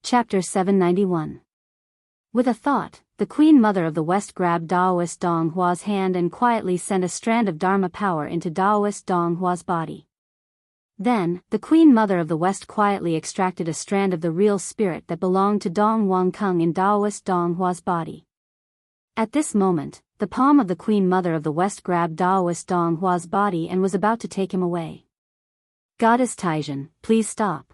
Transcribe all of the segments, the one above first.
Chapter 791. With a thought, the Queen Mother of the West grabbed Daoist Dong Hua's hand and quietly sent a strand of Dharma power into Daoist Dong Hua's body. Then, the Queen Mother of the West quietly extracted a strand of the real spirit that belonged to Dong Wang Kung in Daoist Dong Hua's body. At this moment, the palm of the Queen Mother of the West grabbed Daoist Dong Hua's body and was about to take him away. "Goddess Taizhen, please stop."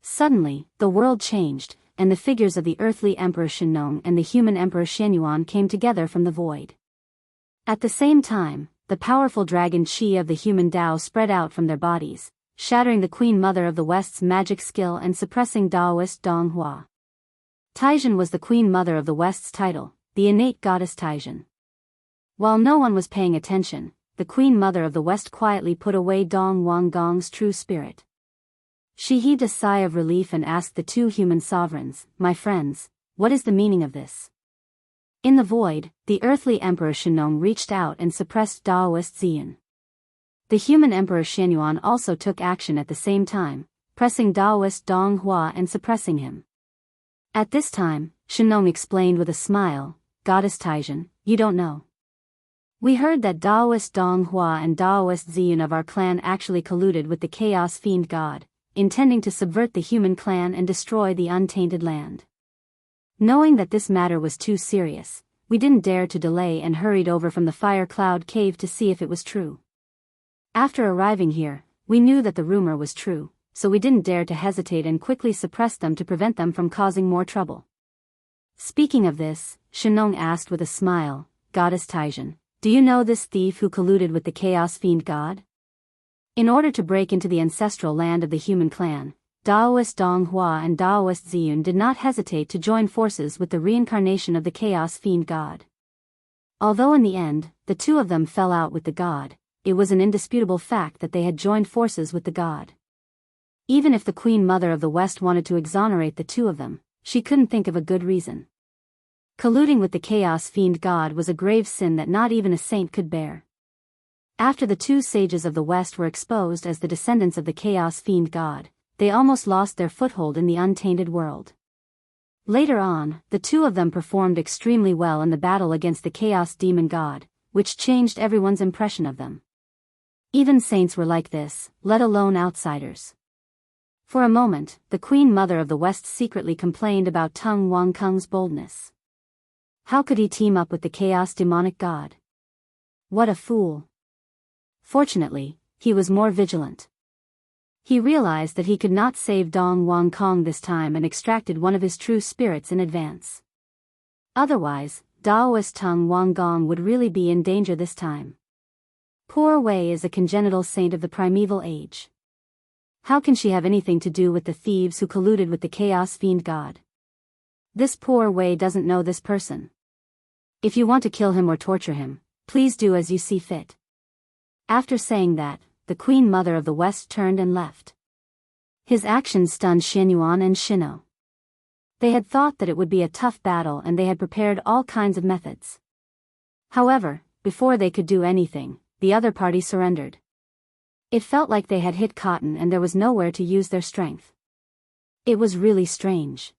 Suddenly, the world changed, and the figures of the earthly Emperor Shennong and the human Emperor Shenyuan came together from the void. At the same time, the powerful dragon Qi of the human Tao spread out from their bodies, shattering the Queen Mother of the West's magic skill and suppressing Daoist Dong Hua. Taizhen was the Queen Mother of the West's title, the innate goddess Taizhen. While no one was paying attention, the Queen Mother of the West quietly put away Dong Wang Gong's true spirit. She heaved a sigh of relief and asked the two human sovereigns, "My friends, what is the meaning of this?" In the void, the earthly Emperor Shennong reached out and suppressed Daoist Ziyun. The human Emperor Shenyuan also took action at the same time, pressing Daoist Dong Hua and suppressing him. At this time, Shennong explained with a smile, "Goddess Taizhen, you don't know. We heard that Daoist Dong Hua and Daoist Ziyun of our clan actually colluded with the Chaos Fiend God, intending to subvert the human clan and destroy the untainted land. Knowing that this matter was too serious, we didn't dare to delay and hurried over from the Fire Cloud Cave to see if it was true. After arriving here, we knew that the rumor was true, so we didn't dare to hesitate and quickly suppressed them to prevent them from causing more trouble." Speaking of this, Shennong asked with a smile, "Goddess Taizhen, do you know this thief who colluded with the Chaos Fiend God?" In order to break into the ancestral land of the human clan, Daoist Dong Hua and Daoist Ziyun did not hesitate to join forces with the reincarnation of the Chaos Fiend God. Although in the end, the two of them fell out with the god, it was an indisputable fact that they had joined forces with the god. Even if the Queen Mother of the West wanted to exonerate the two of them, she couldn't think of a good reason. Colluding with the Chaos Fiend God was a grave sin that not even a saint could bear. After the two sages of the West were exposed as the descendants of the Chaos Fiend God, they almost lost their foothold in the untainted world. Later on, the two of them performed extremely well in the battle against the Chaos Demon God, which changed everyone's impression of them. Even saints were like this, let alone outsiders. For a moment, the Queen Mother of the West secretly complained about Tung Wang Kung's boldness. How could he team up with the Chaos Demonic God? What a fool. Fortunately, he was more vigilant. He realized that he could not save Dong Wang Kong this time and extracted one of his true spirits in advance. Otherwise, Daoist Tung Wang Gong would really be in danger this time. Poor Wei is a congenital saint of the primeval age. How can she have anything to do with the thieves who colluded with the Chaos Fiend God? This poor Wei doesn't know this person. If you want to kill him or torture him, please do as you see fit." After saying that, the Queen Mother of the West turned and left. His actions stunned Shenyuan and Shino. They had thought that it would be a tough battle and they had prepared all kinds of methods. However, before they could do anything, the other party surrendered. It felt like they had hit cotton and there was nowhere to use their strength. It was really strange.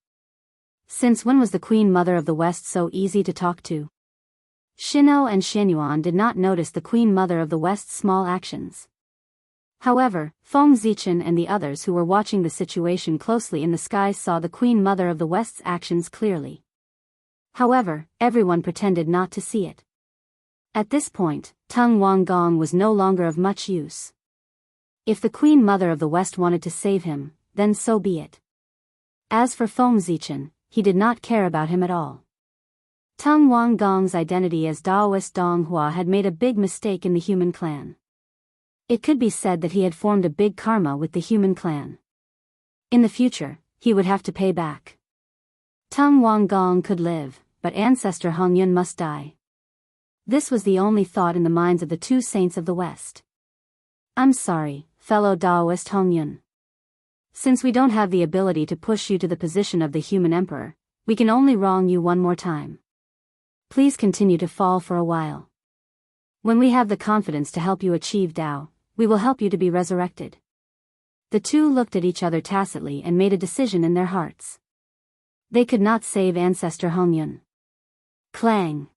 Since when was the Queen Mother of the West so easy to talk to? Shino and Shenyuan did not notice the Queen Mother of the West's small actions. However, Feng Zichen and the others who were watching the situation closely in the sky saw the Queen Mother of the West's actions clearly. However, everyone pretended not to see it. At this point, Tung Wang Gong was no longer of much use. If the Queen Mother of the West wanted to save him, then so be it. As for Feng Zichen, he did not care about him at all. Tung Wang Gong's identity as Daoist Dong Hua had made a big mistake in the human clan. It could be said that he had formed a big karma with the human clan. In the future, he would have to pay back. Tung Wang Gong could live, but ancestor Hong Yun must die. This was the only thought in the minds of the two saints of the West. "I'm sorry, fellow Daoist Hong Yun. Since we don't have the ability to push you to the position of the human emperor, we can only wrong you one more time. Please continue to fall for a while. When we have the confidence to help you achieve Tao, we will help you to be resurrected." The two looked at each other tacitly and made a decision in their hearts. They could not save ancestor Hongyun. Clang.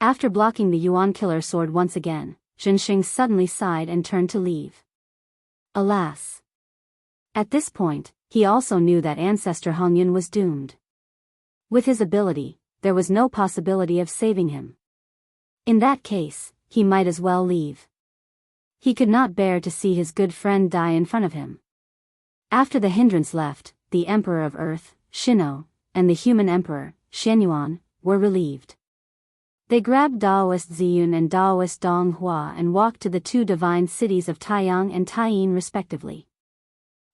After blocking the Yuan killer sword once again, Zhenxing suddenly sighed and turned to leave. Alas! At this point, he also knew that ancestor Hongyun was doomed. With his ability, there was no possibility of saving him. In that case, he might as well leave. He could not bear to see his good friend die in front of him. After the hindrance left, the Emperor of Earth, Shino, and the human Emperor, Shenyuan, were relieved. They grabbed Daoist Ziyun and Daoist Donghua and walked to the two divine cities of Taiyang and Taiyin respectively.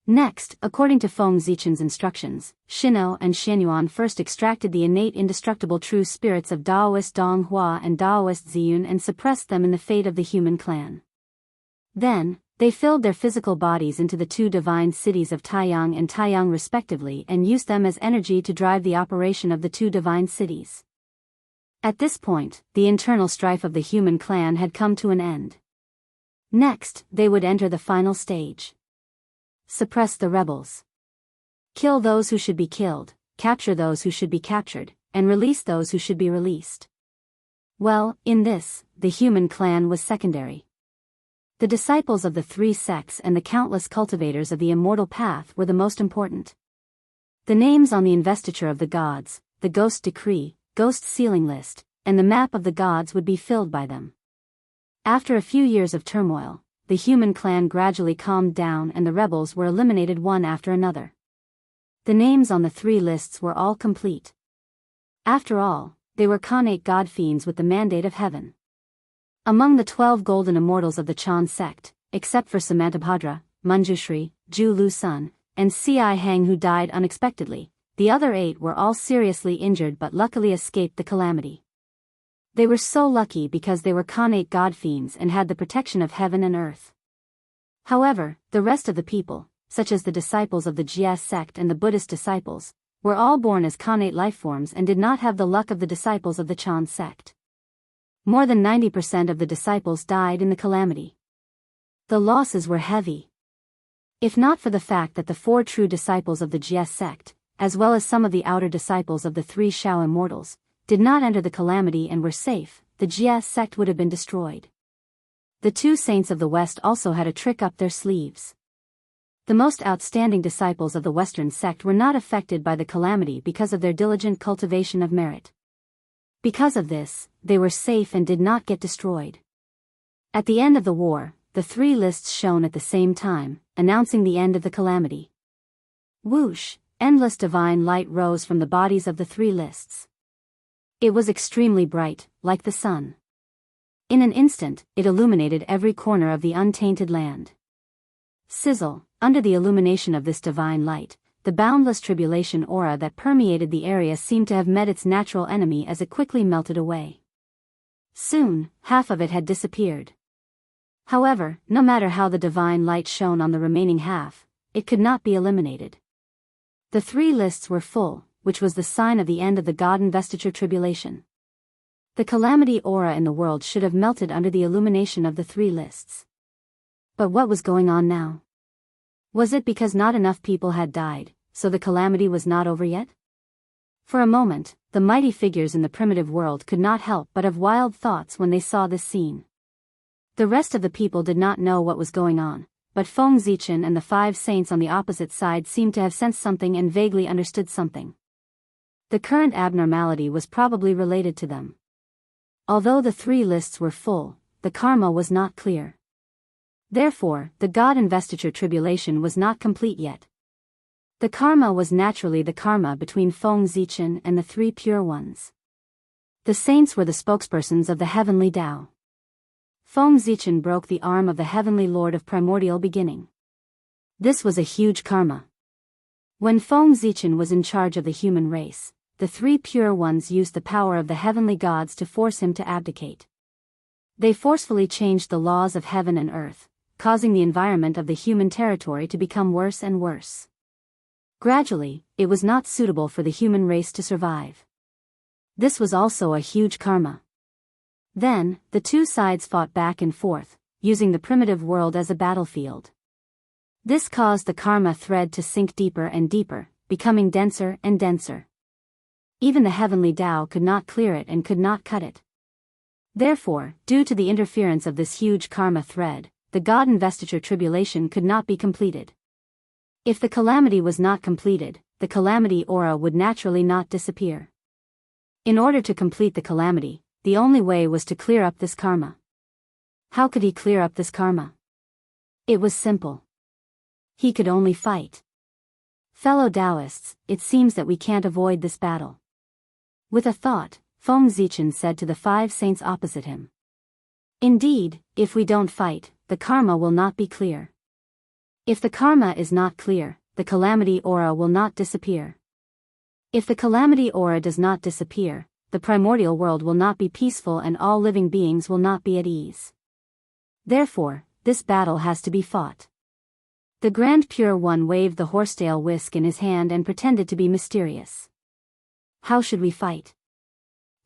Next, according to Feng Zichen's instructions, Shino and Shenyuan first extracted the innate indestructible true spirits of Daoist Donghua and Daoist Ziyun and suppressed them in the fate of the human clan. Then, they filled their physical bodies into the two divine cities of Taiyang and Taiyang respectively and used them as energy to drive the operation of the two divine cities. At this point, the internal strife of the human clan had come to an end. Next, they would enter the final stage. Suppress the rebels. Kill those who should be killed, capture those who should be captured, and release those who should be released. Well, in this, the human clan was secondary. The disciples of the three sects and the countless cultivators of the immortal path were the most important. The names on the investiture of the gods, the ghost decree, ghost sealing list, and the map of the gods would be filled by them. After a few years of turmoil, the human clan gradually calmed down and the rebels were eliminated one after another. The names on the three lists were all complete. After all, they were Khanate god fiends with the mandate of heaven. Among the 12 golden immortals of the Chan sect, except for Samantabhadra, Manjushri, Ju Lu Sun, and Si Hang who died unexpectedly, the other 8 were all seriously injured but luckily escaped the calamity. They were so lucky because they were Khanate god fiends and had the protection of heaven and earth. However, the rest of the people, such as the disciples of the Jia sect and the Buddhist disciples, were all born as Khanate lifeforms and did not have the luck of the disciples of the Chan sect. More than 90% of the disciples died in the calamity. The losses were heavy. If not for the fact that the 4 true disciples of the Jia sect, as well as some of the outer disciples of the 3 Shao immortals, did not enter the calamity and were safe, the Jia sect would have been destroyed. The 2 saints of the West also had a trick up their sleeves. The most outstanding disciples of the Western sect were not affected by the calamity because of their diligent cultivation of merit. Because of this, they were safe and did not get destroyed. At the end of the war, the 3 lists shone at the same time, announcing the end of the calamity. Whoosh, endless divine light rose from the bodies of the 3 lists. It was extremely bright, like the sun. In an instant, it illuminated every corner of the untainted land. Sizzle, under the illumination of this divine light, the boundless tribulation aura that permeated the area seemed to have met its natural enemy as it quickly melted away. Soon, half of it had disappeared. However, no matter how the divine light shone on the remaining half, it could not be eliminated. The 3 lists were full, which was the sign of the end of the God investiture tribulation. The calamity aura in the world should have melted under the illumination of the 3 lists. But what was going on now? Was it because not enough people had died, so the calamity was not over yet? For a moment, the mighty figures in the primitive world could not help but have wild thoughts when they saw this scene. The rest of the people did not know what was going on, but Feng Zichen and the 5 saints on the opposite side seemed to have sensed something and vaguely understood something. The current abnormality was probably related to them. Although the 3 lists were full, the karma was not clear. Therefore, the God investiture tribulation was not complete yet. The karma was naturally the karma between Feng Zichen and the 3 pure ones. The saints were the spokespersons of the heavenly Tao. Feng Zichen broke the arm of the heavenly lord of primordial beginning. This was a huge karma. When Feng Zichen was in charge of the human race, the 3 pure ones used the power of the heavenly gods to force him to abdicate. They forcefully changed the laws of heaven and earth, causing the environment of the human territory to become worse and worse. Gradually, it was not suitable for the human race to survive. This was also a huge karma. Then, the 2 sides fought back and forth, using the primitive world as a battlefield. This caused the karma thread to sink deeper and deeper, becoming denser and denser. Even the heavenly Tao could not clear it and could not cut it. Therefore, due to the interference of this huge karma thread, the God investiture tribulation could not be completed. If the calamity was not completed, the calamity aura would naturally not disappear. In order to complete the calamity, the only way was to clear up this karma. How could he clear up this karma? It was simple. He could only fight. Fellow Taoists, it seems that we can't avoid this battle. With a thought, Feng Zichen said to the 5 saints opposite him. Indeed, if we don't fight, the karma will not be clear. If the karma is not clear, the calamity aura will not disappear. If the calamity aura does not disappear, the primordial world will not be peaceful and all living beings will not be at ease. Therefore, this battle has to be fought. The Grand Pure One waved the horsetail whisk in his hand and pretended to be mysterious. How should we fight?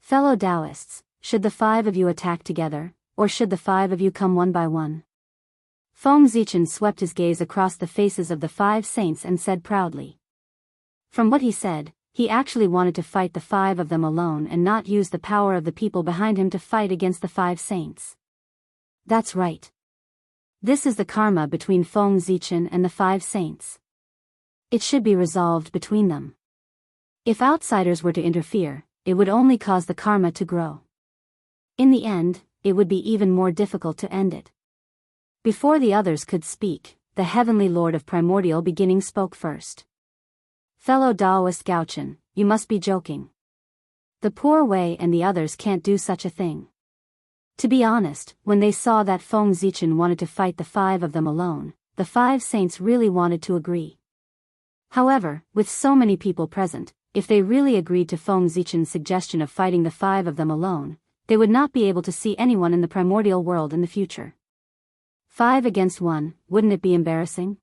Fellow Taoists, should the 5 of you attack together, or should the 5 of you come one by one? Feng Zichen swept his gaze across the faces of the 5 saints and said proudly. From what he said, he actually wanted to fight the 5 of them alone and not use the power of the people behind him to fight against the 5 saints. That's right. This is the karma between Feng Zichen and the 5 saints. It should be resolved between them. If outsiders were to interfere, it would only cause the karma to grow. In the end, it would be even more difficult to end it. Before the others could speak, the Heavenly Lord of Primordial Beginning spoke first. Fellow Taoist Gaochen, you must be joking. The Poor Wei and the others can't do such a thing. To be honest, when they saw that Feng Zichen wanted to fight the 5 of them alone, the 5 saints really wanted to agree. However, with so many people present, if they really agreed to Feng Zichen's suggestion of fighting the 5 of them alone, they would not be able to see anyone in the primordial world in the future. 5 against 1, wouldn't it be embarrassing?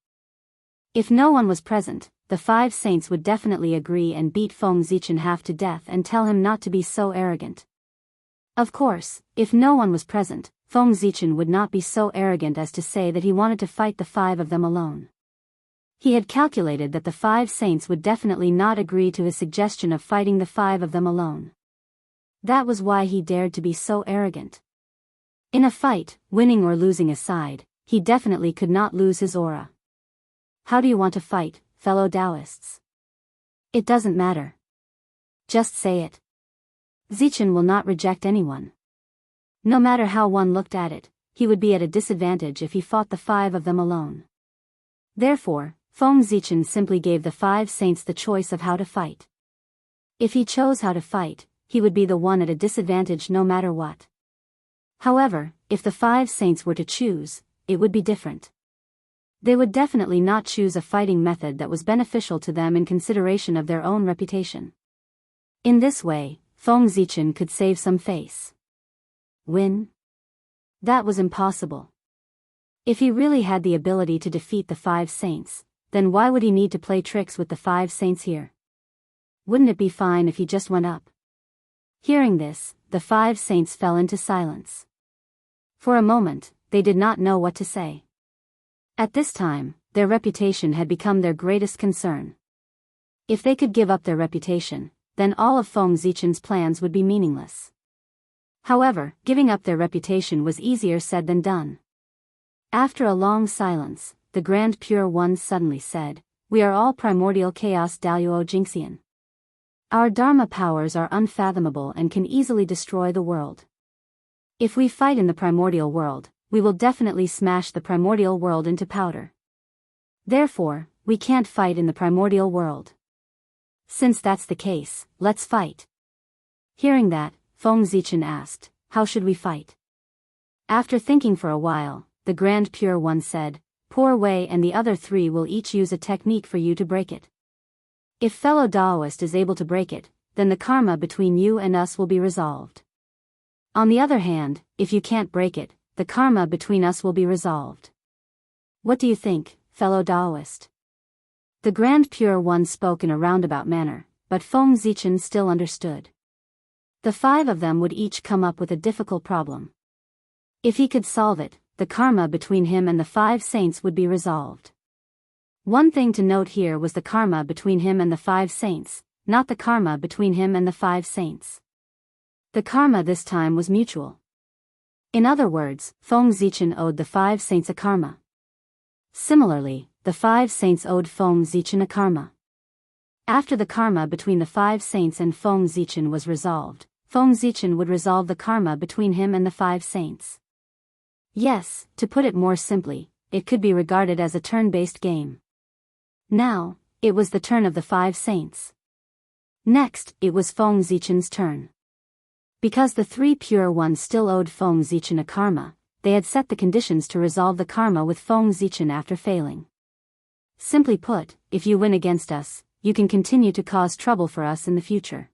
If no one was present, the 5 saints would definitely agree and beat Feng Zichen half to death and tell him not to be so arrogant. Of course, if no one was present, Feng Zichen would not be so arrogant as to say that he wanted to fight the 5 of them alone. He had calculated that the 5 saints would definitely not agree to his suggestion of fighting the 5 of them alone. That was why he dared to be so arrogant. In a fight, winning or losing aside, he definitely could not lose his aura. How do you want to fight, fellow Taoists? It doesn't matter. Just say it. Zichen will not reject anyone. No matter how one looked at it, he would be at a disadvantage if he fought the 5 of them alone. Therefore, Feng Zichen simply gave the 5 saints the choice of how to fight. If he chose how to fight, he would be the one at a disadvantage no matter what. However, if the 5 saints were to choose, it would be different. They would definitely not choose a fighting method that was beneficial to them in consideration of their own reputation. In this way, Feng Zichen could save some face. Win? That was impossible. If he really had the ability to defeat the 5 saints, then why would he need to play tricks with the 5 saints here? Wouldn't it be fine if he just went up? Hearing this, the 5 saints fell into silence. For a moment, they did not know what to say. At this time, their reputation had become their greatest concern. If they could give up their reputation, then all of Feng Zichen's plans would be meaningless. However, giving up their reputation was easier said than done. After a long silence, the Grand Pure One suddenly said, "We are all primordial chaos Daluo Jinxian. Our Dharma powers are unfathomable and can easily destroy the world. If we fight in the primordial world, we will definitely smash the primordial world into powder. Therefore, we can't fight in the primordial world. Since that's the case, let's fight." Hearing that, Feng Zichen asked, "How should we fight?" After thinking for a while, the Grand Pure One said, "Poor Wei and the other 3 will each use a technique for you to break it. If fellow Taoist is able to break it, then the karma between you and us will be resolved. On the other hand, if you can't break it, the karma between us will be resolved. What do you think, fellow Taoist?" The Grand Pure One spoke in a roundabout manner, but Feng Zichen still understood. The 5 of them would each come up with a difficult problem. If he could solve it, the karma between him and the 5 saints would be resolved. One thing to note here was the karma between him and the 5 saints, not the karma between him and the 5 saints. The karma this time was mutual. In other words, Feng Zichen owed the 5 saints a karma. Similarly, the 5 saints owed Feng Zichen a karma. After the karma between the 5 saints and Feng Zichen was resolved, Feng Zichen would resolve the karma between him and the 5 saints. Yes, to put it more simply, it could be regarded as a turn-based game. Now, it was the turn of the 5 saints. Next, it was Feng Zichen's turn. Because the 3 pure ones still owed Feng Zichen a karma, they had set the conditions to resolve the karma with Feng Zichen after failing. Simply put, if you win against us, you can continue to cause trouble for us in the future.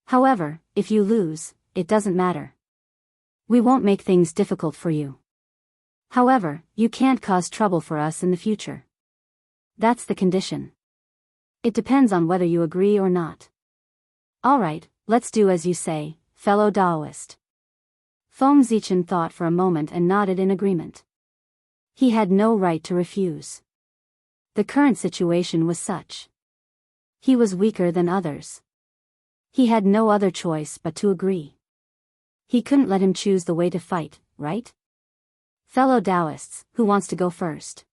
However, if you lose, it doesn't matter. We won't make things difficult for you. However, you can't cause trouble for us in the future. That's the condition. It depends on whether you agree or not. Alright, let's do as you say, fellow Taoist. Feng Zichen thought for a moment and nodded in agreement. He had no right to refuse. The current situation was such. He was weaker than others. He had no other choice but to agree. He couldn't let him choose the way to fight, right? Fellow Taoists, who wants to go first?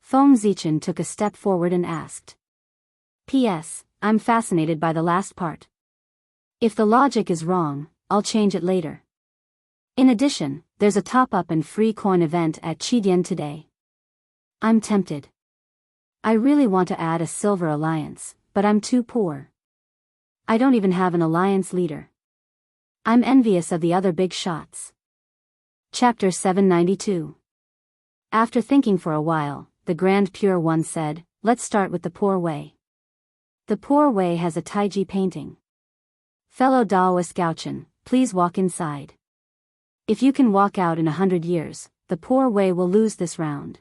Feng Zichen took a step forward and asked. P.S. I'm fascinated by the last part. If the logic is wrong, I'll change it later. In addition, there's a top-up and free coin event at Qidian today. I'm tempted. I really want to add a silver alliance, but I'm too poor. I don't even have an alliance leader. I'm envious of the other big shots. Chapter 792. After thinking for a while, the Grand Pure One said, let's start with the Poor Way. The Poor Way has a Taiji painting. Fellow Taoist Gaochen, please walk inside. If you can walk out in 100 years, the Poor Way will lose this round.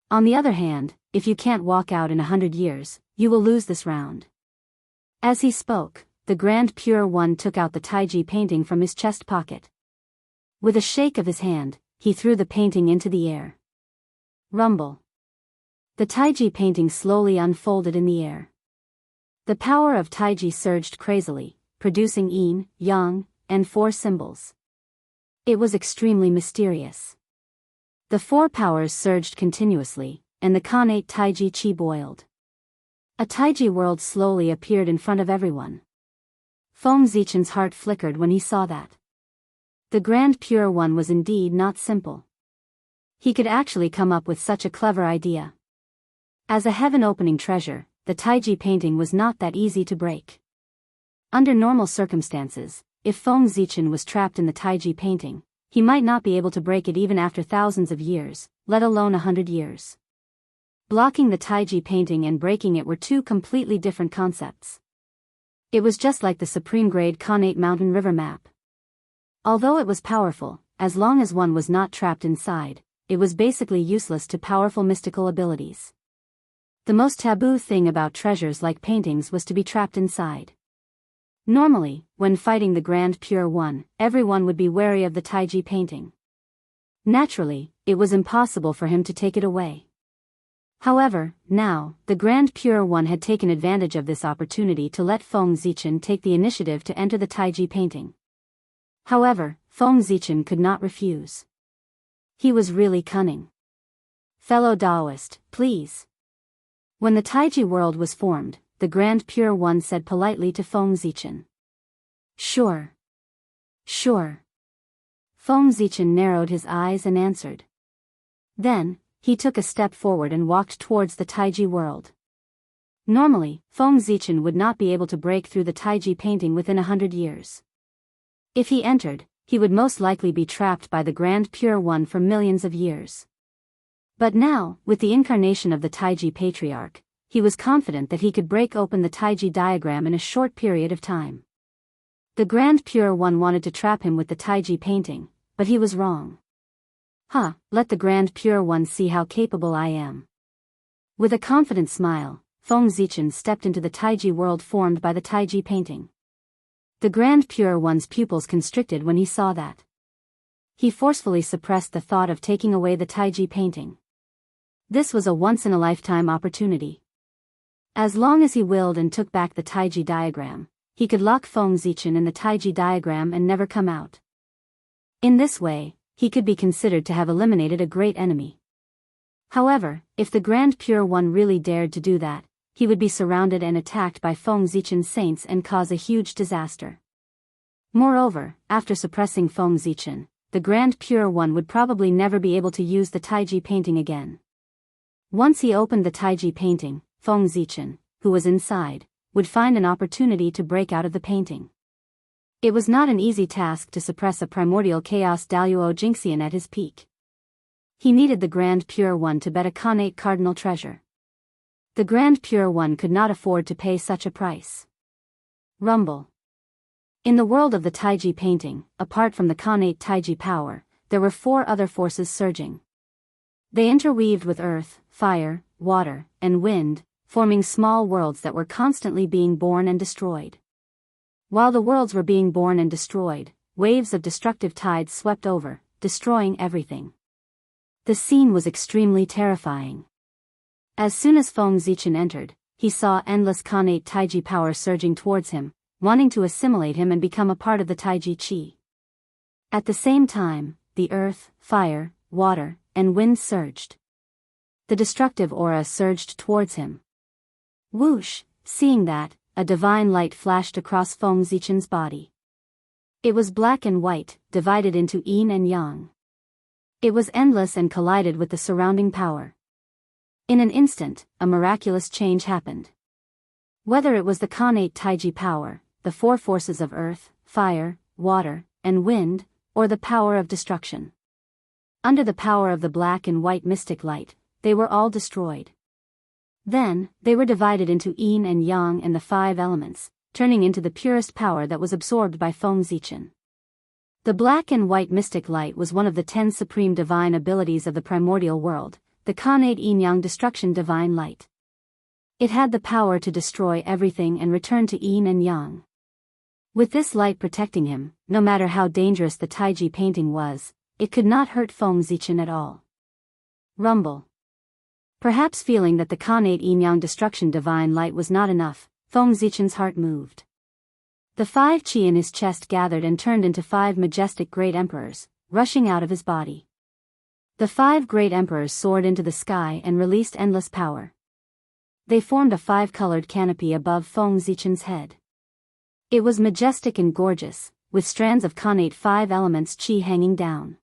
On the other hand, if you can't walk out in 100 years, you will lose this round. As he spoke, the Grand Pure One took out the Taiji painting from his chest pocket. With a shake of his hand, he threw the painting into the air. Rumble. The Taiji painting slowly unfolded in the air. The power of Taiji surged crazily, producing yin, yang, and 4 symbols. It was extremely mysterious. The 4 powers surged continuously, and the connate Taiji chi boiled. A Taiji world slowly appeared in front of everyone. Feng Zichen's heart flickered when he saw that. The Grand Pure One was indeed not simple. He could actually come up with such a clever idea. As a heaven-opening treasure, the Taiji painting was not that easy to break. Under normal circumstances, if Feng Zichen was trapped in the Taiji painting, he might not be able to break it even after thousands of years, let alone 100 years. Blocking the Taiji painting and breaking it were 2 completely different concepts. It was just like the supreme-grade connate mountain river map. Although it was powerful, as long as one was not trapped inside, it was basically useless to powerful mystical abilities. The most taboo thing about treasures like paintings was to be trapped inside. Normally, when fighting the Grand Pure One, everyone would be wary of the Taiji painting. Naturally, it was impossible for him to take it away. However, now, the Grand Pure One had taken advantage of this opportunity to let Feng Zichen take the initiative to enter the Taiji painting. However, Feng Zichen could not refuse. He was really cunning. Fellow Taoist, please. When the Taiji world was formed, the Grand Pure One said politely to Feng Zichen. Sure. Sure. Feng Zichen narrowed his eyes and answered. Then, he took a step forward and walked towards the Taiji world. Normally, Feng Zichen would not be able to break through the Taiji painting within 100 years. If he entered, he would most likely be trapped by the Grand Pure One for millions of years. But now, with the incarnation of the Taiji Patriarch, he was confident that he could break open the Taiji diagram in a short period of time. The Grand Pure One wanted to trap him with the Taiji painting, but he was wrong. Let the Grand Pure One see how capable I am. With a confident smile, Feng Zichen stepped into the Taiji world formed by the Taiji painting. The Grand Pure One's pupils constricted when he saw that. He forcefully suppressed the thought of taking away the Taiji painting. This was a once-in-a-lifetime opportunity. As long as he willed and took back the Taiji diagram, he could lock Feng Zichen in the Taiji diagram and never come out. In this way, he could be considered to have eliminated a great enemy. However, if the Grand Pure One really dared to do that, he would be surrounded and attacked by Feng Zichen's saints and cause a huge disaster. Moreover, after suppressing Feng Zichen, the Grand Pure One would probably never be able to use the Taiji painting again. Once he opened the Taiji painting, Feng Zichen, who was inside, would find an opportunity to break out of the painting. It was not an easy task to suppress a primordial chaos Daluo Jinxian at his peak. He needed the Grand Pure One to bet a Khanate cardinal treasure. The Grand Pure One could not afford to pay such a price. Rumble. In the world of the Taiji painting, apart from the Khanate Taiji power, there were 4 other forces surging. They interweaved with earth, fire, water, and wind, forming small worlds that were constantly being born and destroyed. While the worlds were being born and destroyed, waves of destructive tides swept over, destroying everything. The scene was extremely terrifying. As soon as Feng Zichen entered, he saw endless Khanate Taiji power surging towards him, wanting to assimilate him and become a part of the Taiji Qi. At the same time, the earth, fire, water, and wind surged. The destructive aura surged towards him. Whoosh! Seeing that, a divine light flashed across Feng Zichen's body. It was black and white, divided into yin and yang. It was endless and collided with the surrounding power. In an instant, a miraculous change happened. Whether it was the Khanate Taiji power, the 4 forces of earth, fire, water, and wind, or the power of destruction. Under the power of the black and white mystic light, they were all destroyed. Then, they were divided into yin and yang and the 5 elements, turning into the purest power that was absorbed by Feng Zichen. The black and white mystic light was one of the 10 supreme divine abilities of the primordial world, the Khanate yin-yang destruction divine light. It had the power to destroy everything and return to yin and yang. With this light protecting him, no matter how dangerous the Taiji painting was, it could not hurt Feng Zichen at all. Rumble. Perhaps feeling that the Khanate yin-yang destruction divine light was not enough, Feng Zichen's heart moved. The 5 qi in his chest gathered and turned into 5 majestic great emperors, rushing out of his body. The 5 great emperors soared into the sky and released endless power. They formed a 5-colored canopy above Feng Zichen's head. It was majestic and gorgeous, with strands of Khanate 5 elements qi hanging down.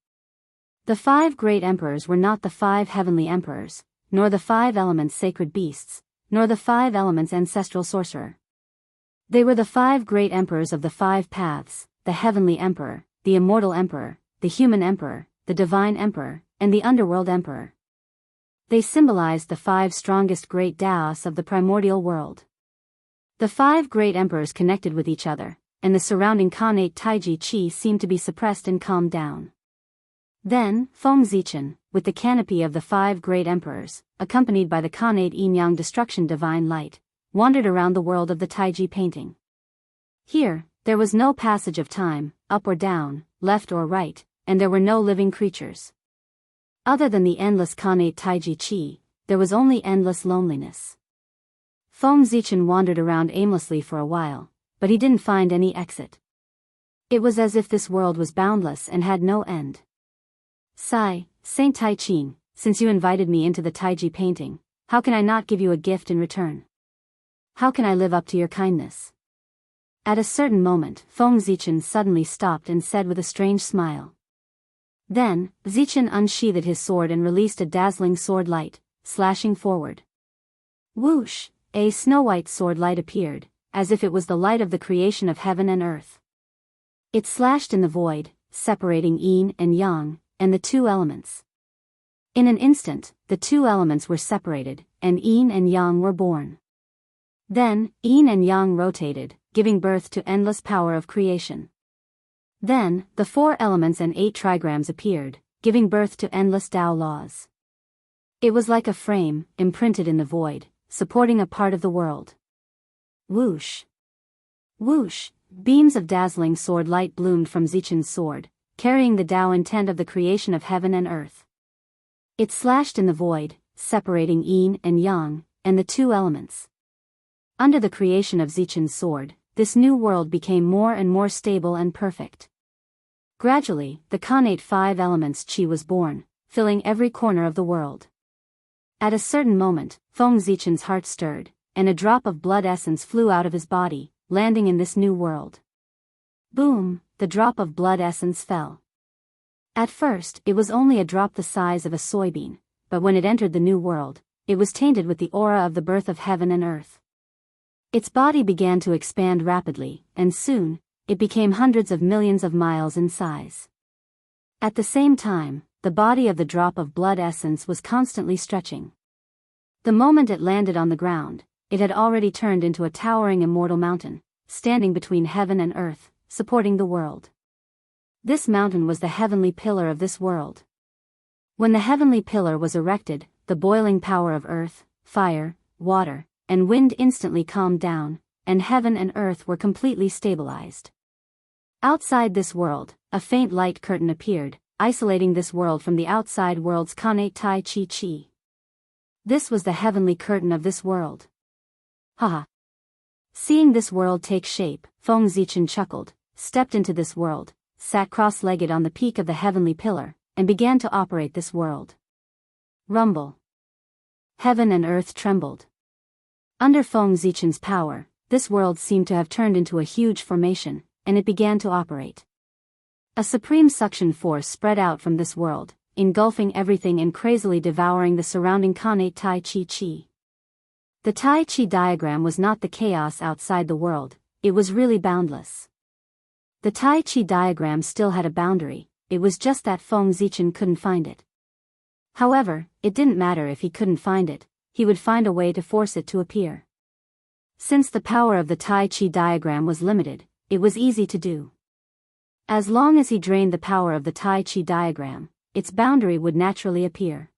The 5 great emperors were not the 5 heavenly emperors, nor the 5 elements sacred beasts, nor the 5 elements ancestral sorcerer. They were the 5 great emperors of the 5 paths, the heavenly emperor, the immortal emperor, the human emperor, the divine emperor, and the underworld emperor. They symbolized the 5 strongest great Daos of the primordial world. The 5 great emperors connected with each other, and the surrounding Khanate Taiji Qi seemed to be suppressed and calmed down. Then, Feng Zichen, with the canopy of the 5 great emperors, accompanied by the Khanate yin-yang destruction divine light, wandered around the world of the Taiji painting. Here, there was no passage of time, up or down, left or right, and there were no living creatures. Other than the endless Khanate Taiji Qi, there was only endless loneliness. Feng Zichen wandered around aimlessly for a while, but he didn't find any exit. It was as if this world was boundless and had no end. Sigh, Saint Tai Qing, since you invited me into the Taiji painting, how can I not give you a gift in return? How can I live up to your kindness? At a certain moment, Feng Zichen suddenly stopped and said with a strange smile. Then, Zichen unsheathed his sword and released a dazzling sword light, slashing forward. Whoosh! A snow-white sword light appeared, as if it was the light of the creation of heaven and earth. It slashed in the void, separating yin and yang, and the 2 elements. In an instant, the 2 elements were separated, and yin and yang were born. Then, yin and yang rotated, giving birth to endless power of creation. Then, the 4 elements and 8 trigrams appeared, giving birth to endless Tao laws. It was like a frame, imprinted in the void, supporting a part of the world. Whoosh! Whoosh! Beams of dazzling sword light bloomed from Zichen's sword, carrying the Tao intent of the creation of heaven and earth. It slashed in the void, separating yin and yang, and the two elements. Under the creation of Zichen's sword, this new world became more and more stable and perfect. Gradually, the Khanate five elements Qi was born, filling every corner of the world. At a certain moment, Feng Zichen's heart stirred, and a drop of blood essence flew out of his body, landing in this new world. Boom, the drop of blood essence fell. At first, it was only a drop the size of a soybean, but when it entered the new world, it was tainted with the aura of the birth of heaven and earth. Its body began to expand rapidly, and soon, it became hundreds of millions of miles in size. At the same time, the body of the drop of blood essence was constantly stretching. The moment it landed on the ground, it had already turned into a towering immortal mountain, standing between heaven and earth, supporting the world. This mountain was the heavenly pillar of this world. When the heavenly pillar was erected, the boiling power of earth, fire, water, and wind instantly calmed down, and heaven and earth were completely stabilized. Outside this world, a faint light curtain appeared, isolating this world from the outside world's Khanate Tai Chi Chi. This was the heavenly curtain of this world. Haha. Seeing this world take shape, Feng Zichen chuckled, stepped into this world, sat cross-legged on the peak of the heavenly pillar, and began to operate this world. Rumble. Heaven and earth trembled. Under Feng Zichen's power, this world seemed to have turned into a huge formation, and it began to operate. A supreme suction force spread out from this world, engulfing everything and crazily devouring the surrounding Khanate Tai Chi Chi. The Tai Chi diagram was not the chaos outside the world, it was really boundless. The Tai Chi diagram still had a boundary, it was just that Feng Zichen couldn't find it. However, it didn't matter if he couldn't find it, he would find a way to force it to appear. Since the power of the Tai Chi diagram was limited, it was easy to do. As long as he drained the power of the Tai Chi diagram, its boundary would naturally appear.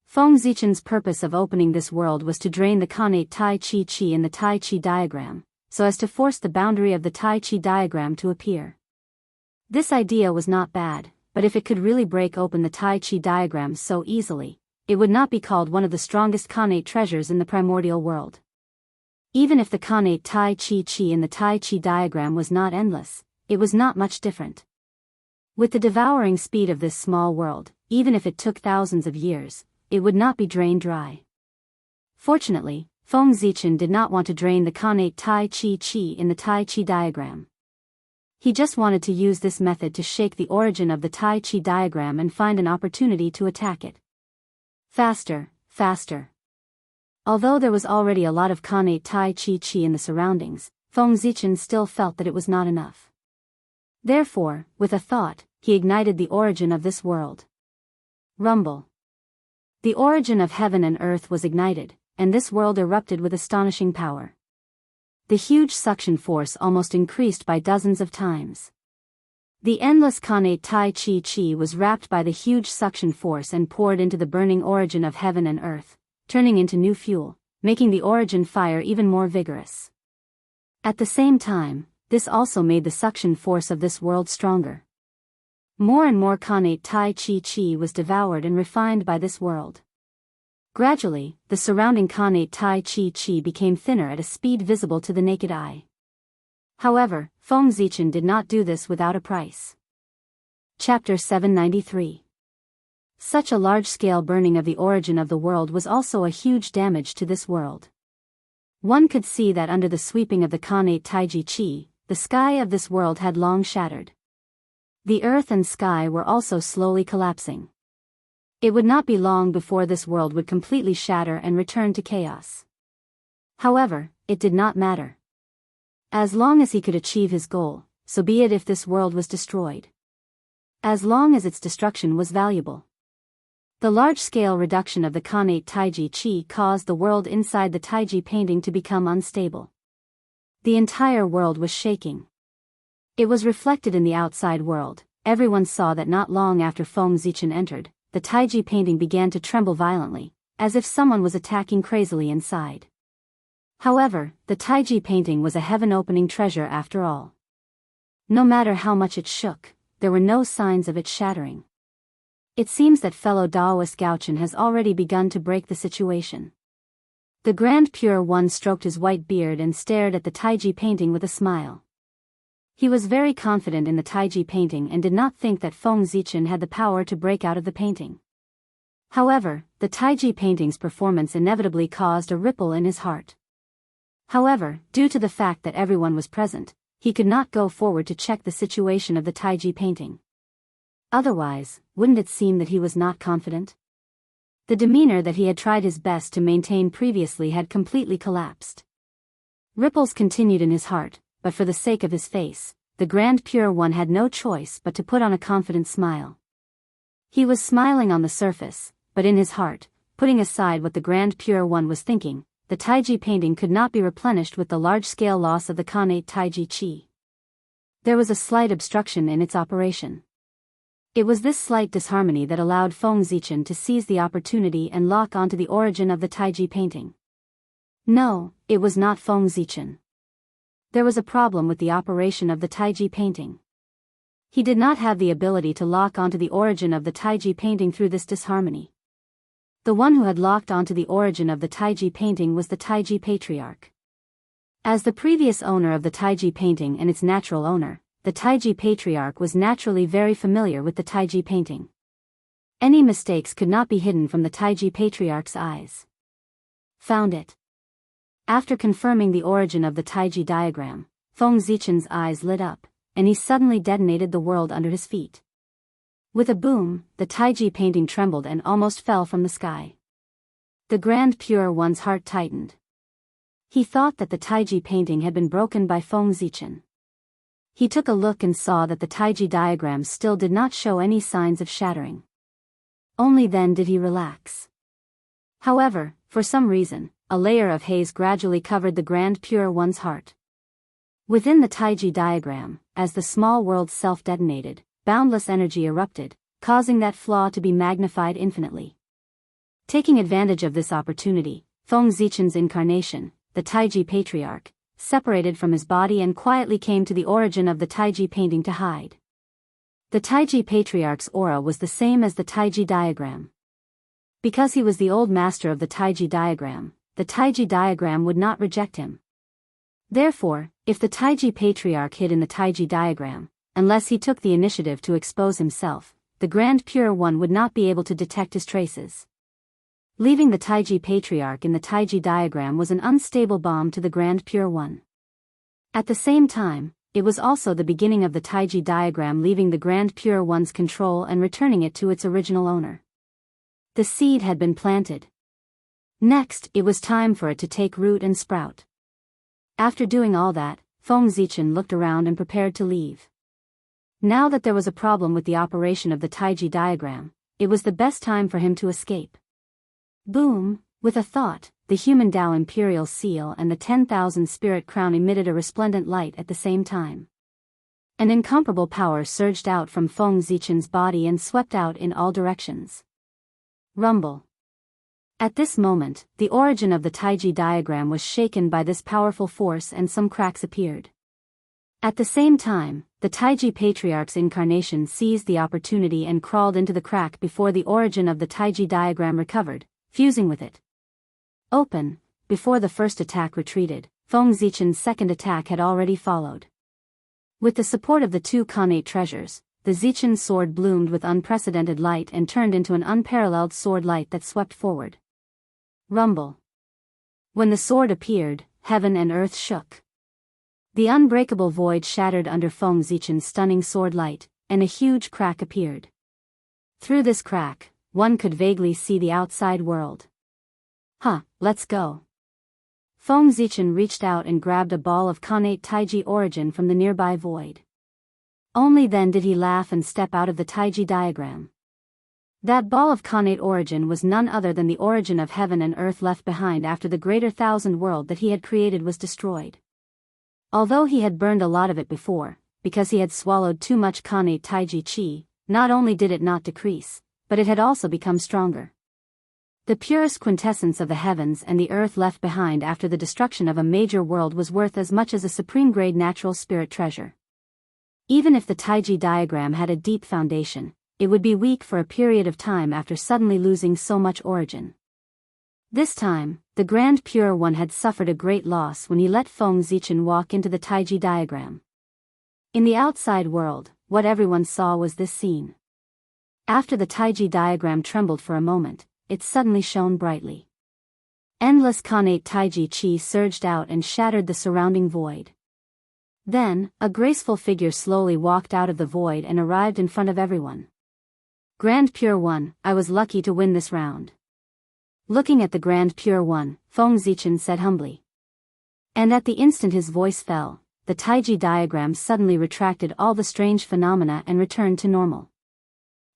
Feng Zichen's purpose of opening this world was to drain the Khanate Tai Chi Chi in the Tai Chi diagram, so as to force the boundary of the Tai Chi diagram to appear. This idea was not bad, but if it could really break open the Tai Chi diagram so easily, it would not be called one of the strongest Khanate treasures in the primordial world. Even if the Khanate Tai Chi Chi in the Tai Chi diagram was not endless, it was not much different. With the devouring speed of this small world, even if it took thousands of years, it would not be drained dry. Fortunately, Feng Zichen did not want to drain the Khanate Tai Chi Chi in the Tai Chi diagram. He just wanted to use this method to shake the origin of the Tai Chi diagram and find an opportunity to attack it. Faster, faster. Although there was already a lot of Khanate Tai Chi Chi in the surroundings, Feng Zichen still felt that it was not enough. Therefore, with a thought, he ignited the origin of this world. Rumble. The origin of heaven and earth was ignited, and this world erupted with astonishing power. The huge suction force almost increased by dozens of times. The endless Khanate Tai Chi Chi was wrapped by the huge suction force and poured into the burning origin of heaven and earth, turning into new fuel, making the origin fire even more vigorous. At the same time, this also made the suction force of this world stronger. More and more Khanate Tai Chi Chi was devoured and refined by this world. Gradually, the surrounding Khanate Tai Chi Chi became thinner at a speed visible to the naked eye. However, Feng Zichen did not do this without a price. Chapter 793. Such a large-scale burning of the origin of the world was also a huge damage to this world. One could see that under the sweeping of the Khanate Tai Chi, the sky of this world had long shattered. The earth and sky were also slowly collapsing. It would not be long before this world would completely shatter and return to chaos. However, it did not matter. As long as he could achieve his goal, so be it if this world was destroyed. As long as its destruction was valuable. The large-scale reduction of the Khanate Taiji Chi caused the world inside the Taiji painting to become unstable. The entire world was shaking. It was reflected in the outside world. Everyone saw that not long after Feng Zichen entered, the Taiji painting began to tremble violently, as if someone was attacking crazily inside. However, the Taiji painting was a heaven-opening treasure after all. No matter how much it shook, there were no signs of it shattering. It seems that fellow Daoist Gaochen has already begun to break the situation. The Grand Pure One stroked his white beard and stared at the Taiji painting with a smile. He was very confident in the Taiji painting and did not think that Feng Zichen had the power to break out of the painting. However, the Taiji painting's performance inevitably caused a ripple in his heart. However, due to the fact that everyone was present, he could not go forward to check the situation of the Taiji painting. Otherwise, wouldn't it seem that he was not confident? The demeanor that he had tried his best to maintain previously had completely collapsed. Ripples continued in his heart, but for the sake of his face, the Grand Pure One had no choice but to put on a confident smile. He was smiling on the surface, but in his heart, putting aside what the Grand Pure One was thinking, the Taiji painting could not be replenished with the large-scale loss of the Khanate Taiji Qi. There was a slight obstruction in its operation. It was this slight disharmony that allowed Feng Zichen to seize the opportunity and lock onto the origin of the Taiji painting. No, it was not Feng Zichen. There was a problem with the operation of the Taiji painting. He did not have the ability to lock onto the origin of the Taiji painting through this disharmony. The one who had locked onto the origin of the Taiji painting was the Taiji Patriarch. As the previous owner of the Taiji painting and its natural owner, the Taiji Patriarch was naturally very familiar with the Taiji painting. Any mistakes could not be hidden from the Taiji Patriarch's eyes. Found it. After confirming the origin of the Taiji diagram, Feng Zichen's eyes lit up, and he suddenly detonated the world under his feet. With a boom, the Taiji painting trembled and almost fell from the sky. The Grand Pure One's heart tightened. He thought that the Taiji painting had been broken by Feng Zichen. He took a look and saw that the Taiji diagram still did not show any signs of shattering. Only then did he relax. However, for some reason, a layer of haze gradually covered the Grand Pure One's heart. Within the Taiji diagram, as the small world self-detonated, boundless energy erupted, causing that flaw to be magnified infinitely. Taking advantage of this opportunity, Feng Zichen's incarnation, the Taiji Patriarch, separated from his body and quietly came to the origin of the Taiji painting to hide. The Taiji Patriarch's aura was the same as the Taiji diagram. Because he was the old master of the Taiji diagram, the Taiji diagram would not reject him. Therefore, if the Taiji Patriarch hid in the Taiji diagram, unless he took the initiative to expose himself, the Grand Pure One would not be able to detect his traces. Leaving the Taiji Patriarch in the Taiji diagram was an unstable bomb to the Grand Pure One. At the same time, it was also the beginning of the Taiji diagram leaving the Grand Pure One's control and returning it to its original owner. The seed had been planted. Next, it was time for it to take root and sprout. After doing all that, Feng Zichen looked around and prepared to leave. Now that there was a problem with the operation of the Taiji diagram, it was the best time for him to escape. Boom! With a thought, the human Dao Imperial Seal and the 10,000 Spirit Crown emitted a resplendent light at the same time. An incomparable power surged out from Feng Zichen's body and swept out in all directions. Rumble. At this moment, the origin of the Taiji diagram was shaken by this powerful force and some cracks appeared. At the same time, the Taiji Patriarch's incarnation seized the opportunity and crawled into the crack before the origin of the Taiji diagram recovered, fusing with it. Open. Before the first attack retreated, Feng Zichen's second attack had already followed. With the support of the two Khanate treasures, the Zichen sword bloomed with unprecedented light and turned into an unparalleled sword light that swept forward. Rumble. When the sword appeared, heaven and earth shook. The unbreakable void shattered under Feng Zichen's stunning sword light, and a huge crack appeared. Through this crack, one could vaguely see the outside world. Let's go. Feng Zichen reached out and grabbed a ball of Khanate Taiji origin from the nearby void. Only then did he laugh and step out of the Taiji diagram. That ball of Khanate origin was none other than the origin of heaven and earth left behind after the greater thousand world that he had created was destroyed. Although he had burned a lot of it before, because he had swallowed too much Khanate Taiji Qi, not only did it not decrease, but it had also become stronger. The purest quintessence of the heavens and the earth left behind after the destruction of a major world was worth as much as a supreme-grade natural spirit treasure. Even if the Taiji diagram had a deep foundation, it would be weak for a period of time after suddenly losing so much origin. This time, the Grand Pure One had suffered a great loss when he let Feng Zichen walk into the Taiji diagram. In the outside world, what everyone saw was this scene. After the Taiji diagram trembled for a moment, it suddenly shone brightly. Endless connate Taiji Chi surged out and shattered the surrounding void. Then, a graceful figure slowly walked out of the void and arrived in front of everyone. Grand Pure One, I was lucky to win this round. Looking at the Grand Pure One, Feng Zichen said humbly. And at the instant his voice fell, the Taiji diagram suddenly retracted all the strange phenomena and returned to normal.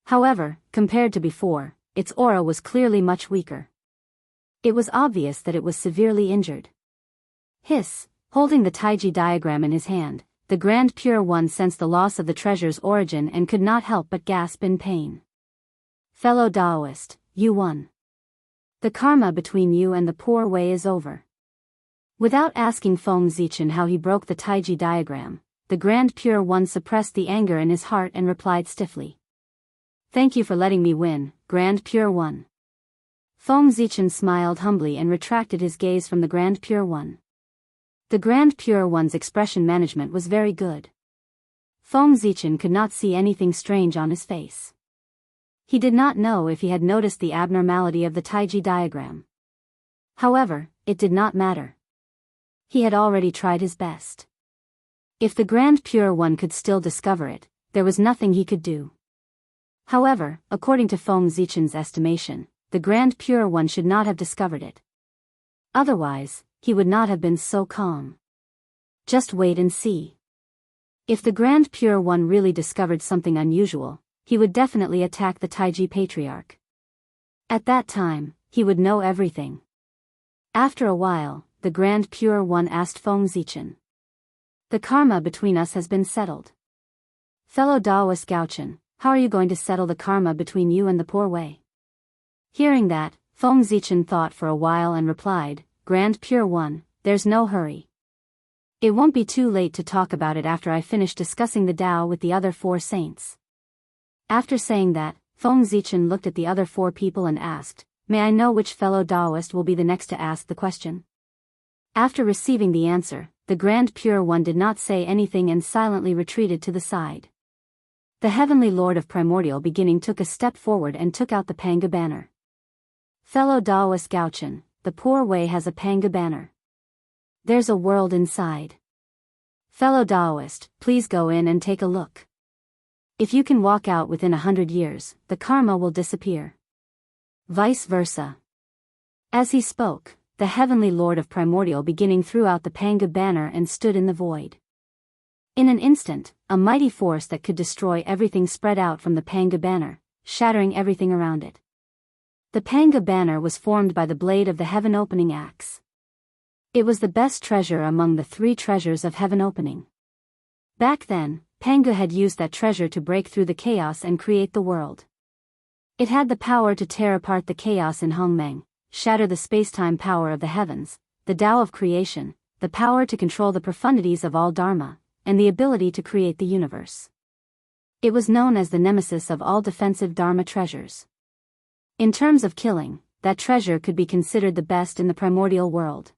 However, compared to before, its aura was clearly much weaker. It was obvious that it was severely injured. Hiss, holding the Taiji diagram in his hand, the Grand Pure One sensed the loss of the treasure's origin and could not help but gasp in pain. Fellow Taoist, you won. The karma between you and the poor way is over. Without asking Feng Zichen how he broke the Taiji diagram, the Grand Pure One suppressed the anger in his heart and replied stiffly. Thank you for letting me win, Grand Pure One. Feng Zichen smiled humbly and retracted his gaze from the Grand Pure One. The Grand Pure One's expression management was very good. Feng Zichen could not see anything strange on his face. He did not know if he had noticed the abnormality of the Taiji diagram. However, it did not matter. He had already tried his best. If the Grand Pure One could still discover it, there was nothing he could do. However, according to Feng Zichen's estimation, the Grand Pure One should not have discovered it. Otherwise, he would not have been so calm. Just wait and see. If the Grand Pure One really discovered something unusual, he would definitely attack the Taiji Patriarch. At that time, he would know everything. After a while, the Grand Pure One asked Feng Zichen. The karma between us has been settled. Fellow Taoist Gaochen, how are you going to settle the karma between you and the poor way? Hearing that, Feng Zichen thought for a while and replied, Grand Pure One, there's no hurry. It won't be too late to talk about it after I finish discussing the Tao with the other 4 saints. After saying that, Feng Zichen looked at the other 4 people and asked, May I know which fellow Taoist will be the next to ask the question? After receiving the answer, the Grand Pure One did not say anything and silently retreated to the side. The Heavenly Lord of Primordial Beginning took a step forward and took out the Panga banner. Fellow Taoist Gaochen, the poor way has a Panga banner. There's a world inside. Fellow Taoist, please go in and take a look. If you can walk out within 100 years, the karma will disappear. Vice versa. As he spoke, the Heavenly Lord of Primordial Beginning threw out the Panga banner and stood in the void. In an instant, a mighty force that could destroy everything spread out from the Panga banner, shattering everything around it. The Panga banner was formed by the blade of the Heaven Opening Axe. It was the best treasure among the 3 treasures of Heaven Opening. Back then, Panga had used that treasure to break through the chaos and create the world. It had the power to tear apart the chaos in Hongmeng, shatter the space-time power of the heavens, the Tao of creation, the power to control the profundities of all Dharma, and the ability to create the universe. It was known as the nemesis of all defensive Dharma treasures. In terms of killing, that treasure could be considered the best in the primordial world.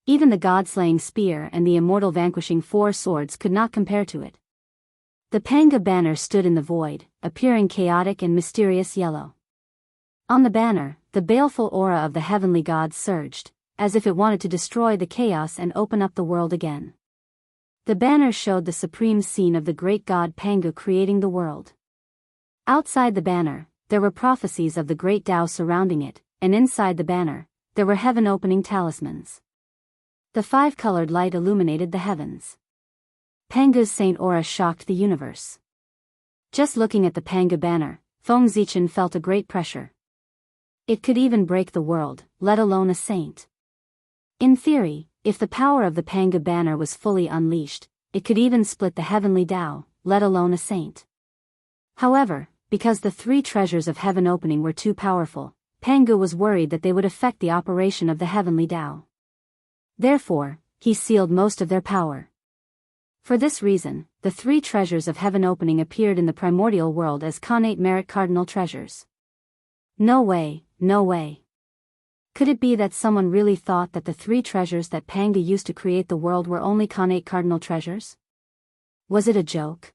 Even the god-slaying spear and the immortal vanquishing 4 swords could not compare to it. The Panga banner stood in the void, appearing chaotic and mysterious yellow. On the banner, the baleful aura of the heavenly gods surged, as if it wanted to destroy the chaos and open up the world again. The banner showed the supreme scene of the great god Panga creating the world. Outside the banner, there were prophecies of the great Tao surrounding it, and inside the banner, there were heaven-opening talismans. The 5-colored light illuminated the heavens. Panga's saint aura shocked the universe. Just looking at the Panga banner, Feng Zichen felt a great pressure. It could even break the world, let alone a saint. In theory, if the power of the Panga banner was fully unleashed, it could even split the heavenly Tao, let alone a saint. However, because the 3 treasures of Heaven Opening were too powerful, Panga was worried that they would affect the operation of the heavenly Tao. Therefore, he sealed most of their power. For this reason, the three treasures of heaven opening appeared in the primordial world as connate merit cardinal treasures. No way, no way. Could it be that someone really thought that the three treasures that Panga used to create the world were only connate cardinal treasures? Was it a joke?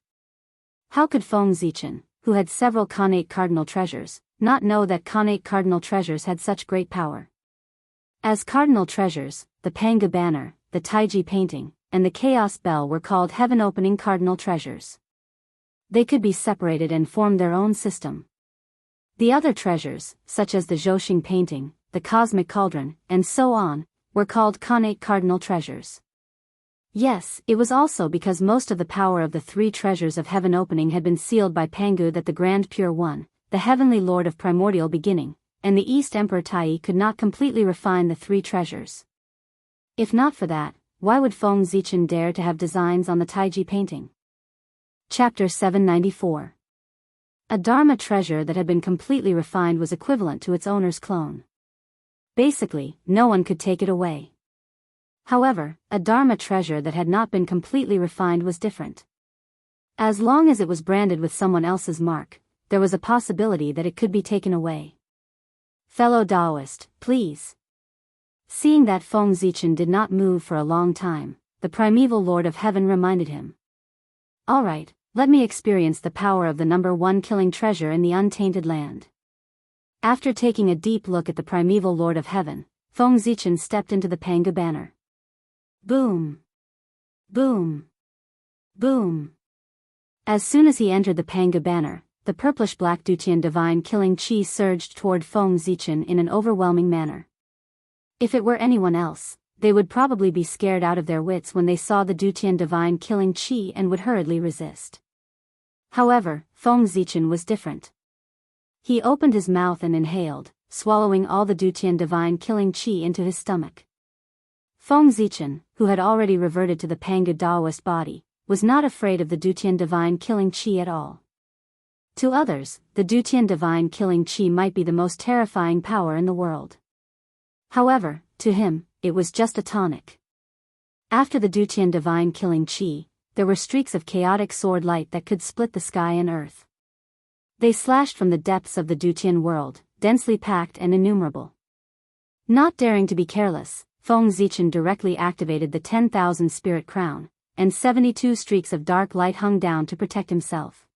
How could Feng Zichen, who had several connate cardinal treasures, not know that connate cardinal treasures had such great power? As cardinal treasures, the Panga banner, the Taiji painting, and the Chaos Bell were called heaven-opening cardinal treasures. They could be separated and form their own system. The other treasures, such as the Zhouxing painting, the Cosmic Cauldron, and so on, were called connate cardinal treasures. Yes, it was also because most of the power of the three treasures of heaven opening had been sealed by Pangu that the Grand Pure One, the Heavenly Lord of Primordial Beginning, and the East Emperor Tai could not completely refine the three treasures. If not for that, why would Feng Zichen dare to have designs on the Taiji painting? Chapter 794. A Dharma treasure that had been completely refined was equivalent to its owner's clone. Basically, no one could take it away. However, a Dharma treasure that had not been completely refined was different. As long as it was branded with someone else's mark, there was a possibility that it could be taken away. Fellow Taoist, please. Seeing that Feng Zichen did not move for a long time, the primeval Lord of Heaven reminded him. Alright, let me experience the power of the number one killing treasure in the untainted land. After taking a deep look at the primeval Lord of Heaven, Feng Zichen stepped into the Panga banner. Boom! Boom! Boom! As soon as he entered the Panga banner, the purplish-black Dutian divine killing chi surged toward Feng Zichen in an overwhelming manner. If it were anyone else, they would probably be scared out of their wits when they saw the Dutian divine killing chi and would hurriedly resist. However, Feng Zichen was different. He opened his mouth and inhaled, swallowing all the Dutian divine killing chi into his stomach. Feng Zichen, who had already reverted to the Panga Daoist body, was not afraid of the Dutian divine killing chi at all. To others, the Dutian divine killing chi might be the most terrifying power in the world. However, to him, it was just a tonic. After the Dutian divine killing chi, there were streaks of chaotic sword light that could split the sky and earth. They slashed from the depths of the Dutian world, densely packed and innumerable. Not daring to be careless, Feng Zichen directly activated the 10,000 spirit crown, and 72 streaks of dark light hung down to protect himself.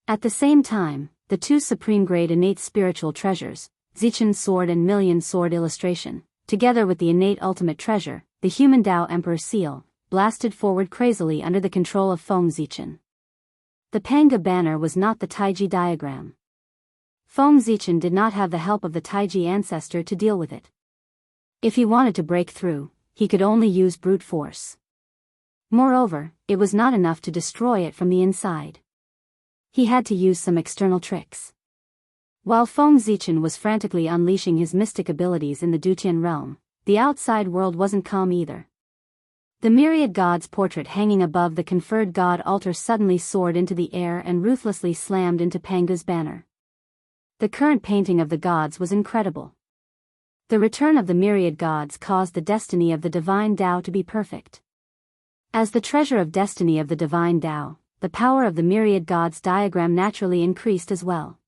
At the same time, the two supreme-grade innate spiritual treasures, Zichen's sword and Million sword illustration, together with the innate ultimate treasure, the human Tao Emperor seal, blasted forward crazily under the control of Feng Zichen. The Panga banner was not the Taiji diagram. Feng Zichen did not have the help of the Taiji ancestor to deal with it. If he wanted to break through, he could only use brute force. Moreover, it was not enough to destroy it from the inside. He had to use some external tricks. While Feng Zichen was frantically unleashing his mystic abilities in the Dutian realm, the outside world wasn't calm either. The myriad gods portrait hanging above the conferred god altar suddenly soared into the air and ruthlessly slammed into Panga's banner. The current painting of the gods was incredible. The return of the myriad gods caused the destiny of the divine Tao to be perfect. As the treasure of destiny of the divine Tao, the power of the myriad gods diagram naturally increased as well.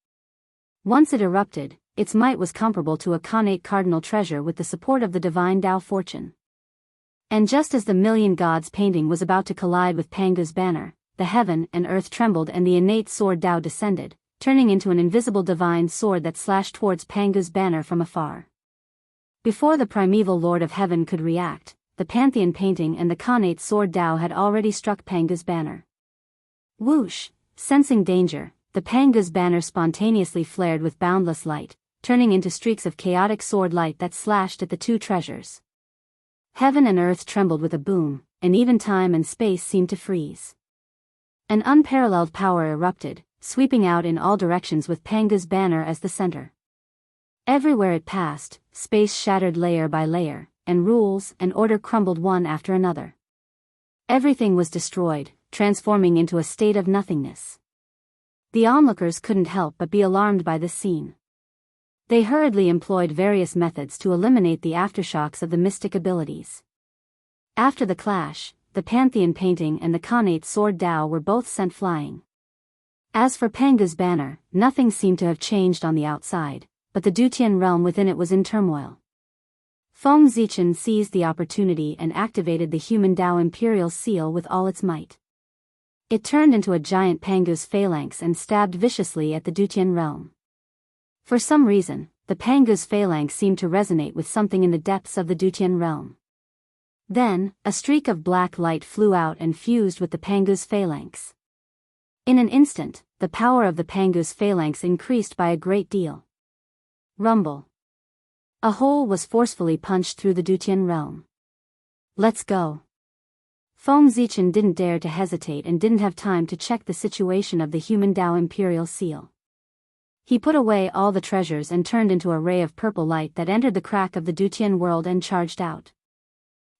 Once it erupted, its might was comparable to a connate cardinal treasure with the support of the divine Tao fortune. And just as the million gods painting was about to collide with Panga's banner, the heaven and earth trembled and the innate sword Tao descended, turning into an invisible divine sword that slashed towards Panga's banner from afar. Before the primeval Lord of Heaven could react, the Pantheon painting and the connate sword Tao had already struck Panga's banner. Whoosh! Sensing danger, the Panga's banner spontaneously flared with boundless light, turning into streaks of chaotic sword light that slashed at the two treasures. Heaven and earth trembled with a boom, and even time and space seemed to freeze. An unparalleled power erupted, sweeping out in all directions with Panga's banner as the center. Everywhere it passed, space shattered layer by layer, and rules and order crumbled one after another. Everything was destroyed, transforming into a state of nothingness. The onlookers couldn't help but be alarmed by this scene. They hurriedly employed various methods to eliminate the aftershocks of the mystic abilities. After the clash, the Pantheon painting and the Khanate sword Dao were both sent flying. As for Panga's banner, nothing seemed to have changed on the outside, but the Dutian realm within it was in turmoil. Feng Zichen seized the opportunity and activated the human Dao Imperial Seal with all its might. It turned into a giant Panga's phalanx and stabbed viciously at the Dutian realm. For some reason, the Panga's phalanx seemed to resonate with something in the depths of the Dutian realm. Then, a streak of black light flew out and fused with the Panga's phalanx. In an instant, the power of the Panga's phalanx increased by a great deal. Rumble. A hole was forcefully punched through the Dutian realm. Let's go. Feng Zichen didn't dare to hesitate and didn't have time to check the situation of the human Dao Imperial Seal. He put away all the treasures and turned into a ray of purple light that entered the crack of the Dutian world and charged out.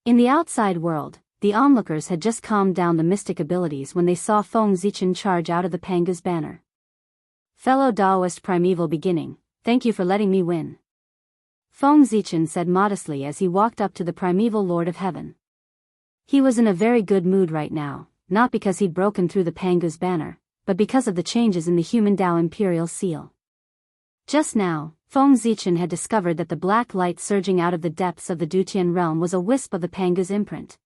In the outside world, the onlookers had just calmed down the mystic abilities when they saw Feng Zichen charge out of the Panga's banner. Fellow Daoist primeval beginning, thank you for letting me win. Feng Zichen said modestly as he walked up to the primeval Lord of Heaven. He was in a very good mood right now, not because he'd broken through the Panga's banner, but because of the changes in the human Dao Imperial Seal. Just now, Feng Zichen had discovered that the black light surging out of the depths of the Dutian realm was a wisp of the Panga's imprint.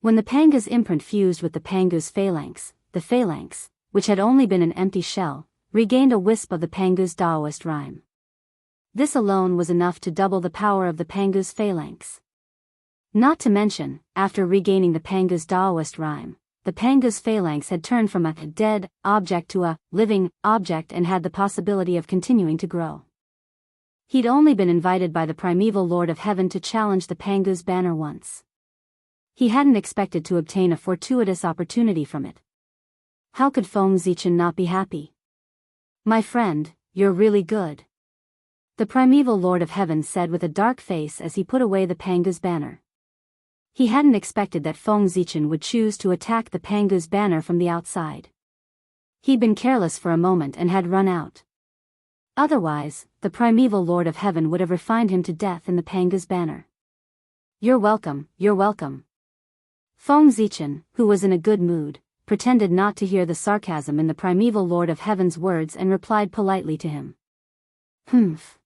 When the Panga's imprint fused with the Panga's phalanx, the phalanx, which had only been an empty shell, regained a wisp of the Panga's Daoist rhyme. This alone was enough to double the power of the Panga's phalanx. Not to mention, after regaining the Panga's Daoist rhyme, the Panga's phalanx had turned from a dead object to a living object and had the possibility of continuing to grow. He'd only been invited by the primeval Lord of Heaven to challenge the Panga's banner once. He hadn't expected to obtain a fortuitous opportunity from it. How could Feng Zichen not be happy? My friend, you're really good. The primeval Lord of Heaven said with a dark face as he put away the Panga's banner. He hadn't expected that Feng Zichen would choose to attack the Panga's banner from the outside. He'd been careless for a moment and had run out. Otherwise, the primeval Lord of Heaven would have refined him to death in the Panga's banner. You're welcome, you're welcome. Feng Zichen, who was in a good mood, pretended not to hear the sarcasm in the primeval Lord of Heaven's words and replied politely to him. Humph.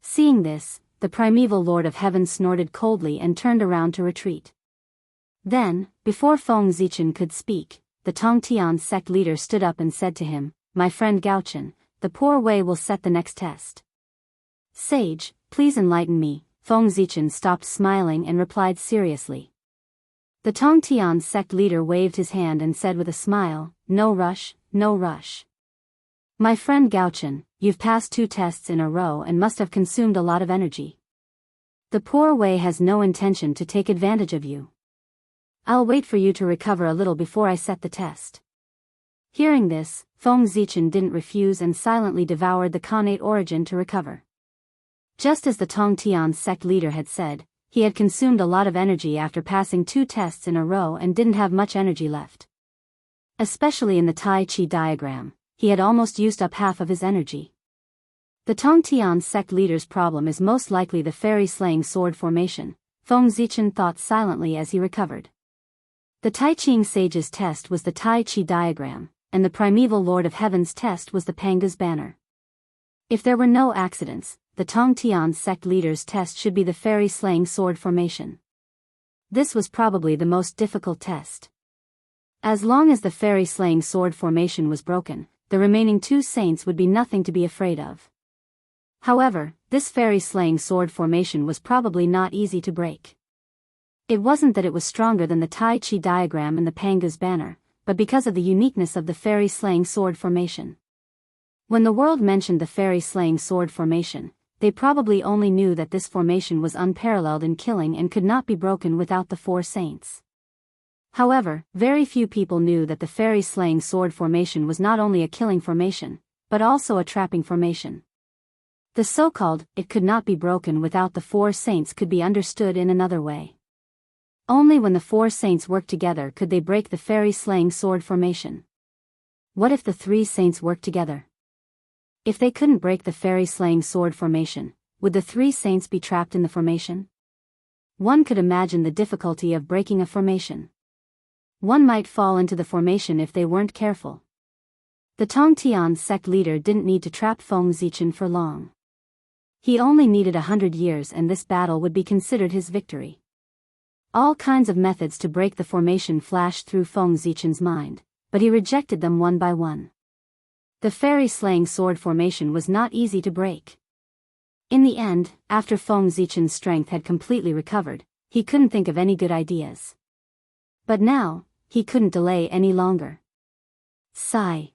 Seeing this, the primeval Lord of Heaven snorted coldly and turned around to retreat. Then, before Feng Zichen could speak, the Tongtian sect leader stood up and said to him, My friend Gaochen, the poor way will set the next test. Sage, please enlighten me. Feng Zichen stopped smiling and replied seriously. The Tongtian sect leader waved his hand and said with a smile, No rush, no rush. My friend Gaochen, you've passed 2 tests in a row and must have consumed a lot of energy. The poor way has no intention to take advantage of you. I'll wait for you to recover a little before I set the test. Hearing this, Feng Zichen didn't refuse and silently devoured the Khanate origin to recover. Just as the Tongtian sect leader had said, he had consumed a lot of energy after passing 2 tests in a row and didn't have much energy left. Especially in the Tai Chi diagram, he had almost used up half of his energy. The Tongtian sect leader's problem is most likely the fairy-slaying sword formation, Feng Zichen thought silently as he recovered. The Tai Ching sage's test was the Tai Chi diagram, and the primeval Lord of Heaven's test was the Panga's banner. If there were no accidents, the Tongtian sect leader's test should be the fairy-slaying sword formation. This was probably the most difficult test. As long as the fairy-slaying sword formation was broken, the remaining 2 saints would be nothing to be afraid of. However, this fairy-slaying sword formation was probably not easy to break. It wasn't that it was stronger than the Tai Chi diagram and the Panga's banner, but because of the uniqueness of the fairy-slaying sword formation. When the world mentioned the fairy-slaying sword formation, they probably only knew that this formation was unparalleled in killing and could not be broken without the 4 saints. However, very few people knew that the fairy-slaying sword formation was not only a killing formation, but also a trapping formation. The so-called, it could not be broken without the 4 saints could be understood in another way. Only when the 4 saints worked together could they break the fairy-slaying sword formation. What if the 3 saints worked together? If they couldn't break the fairy-slaying sword formation, would the 3 saints be trapped in the formation? One could imagine the difficulty of breaking a formation. One might fall into the formation if they weren't careful. The Tongtian sect leader didn't need to trap Feng Zichen for long. He only needed 100 years and this battle would be considered his victory. All kinds of methods to break the formation flashed through Feng Zichen's mind, but he rejected them one by one. The fairy-slaying sword formation was not easy to break. In the end, after Feng Zichen's strength had completely recovered, he couldn't think of any good ideas. But now, he couldn't delay any longer. Sigh.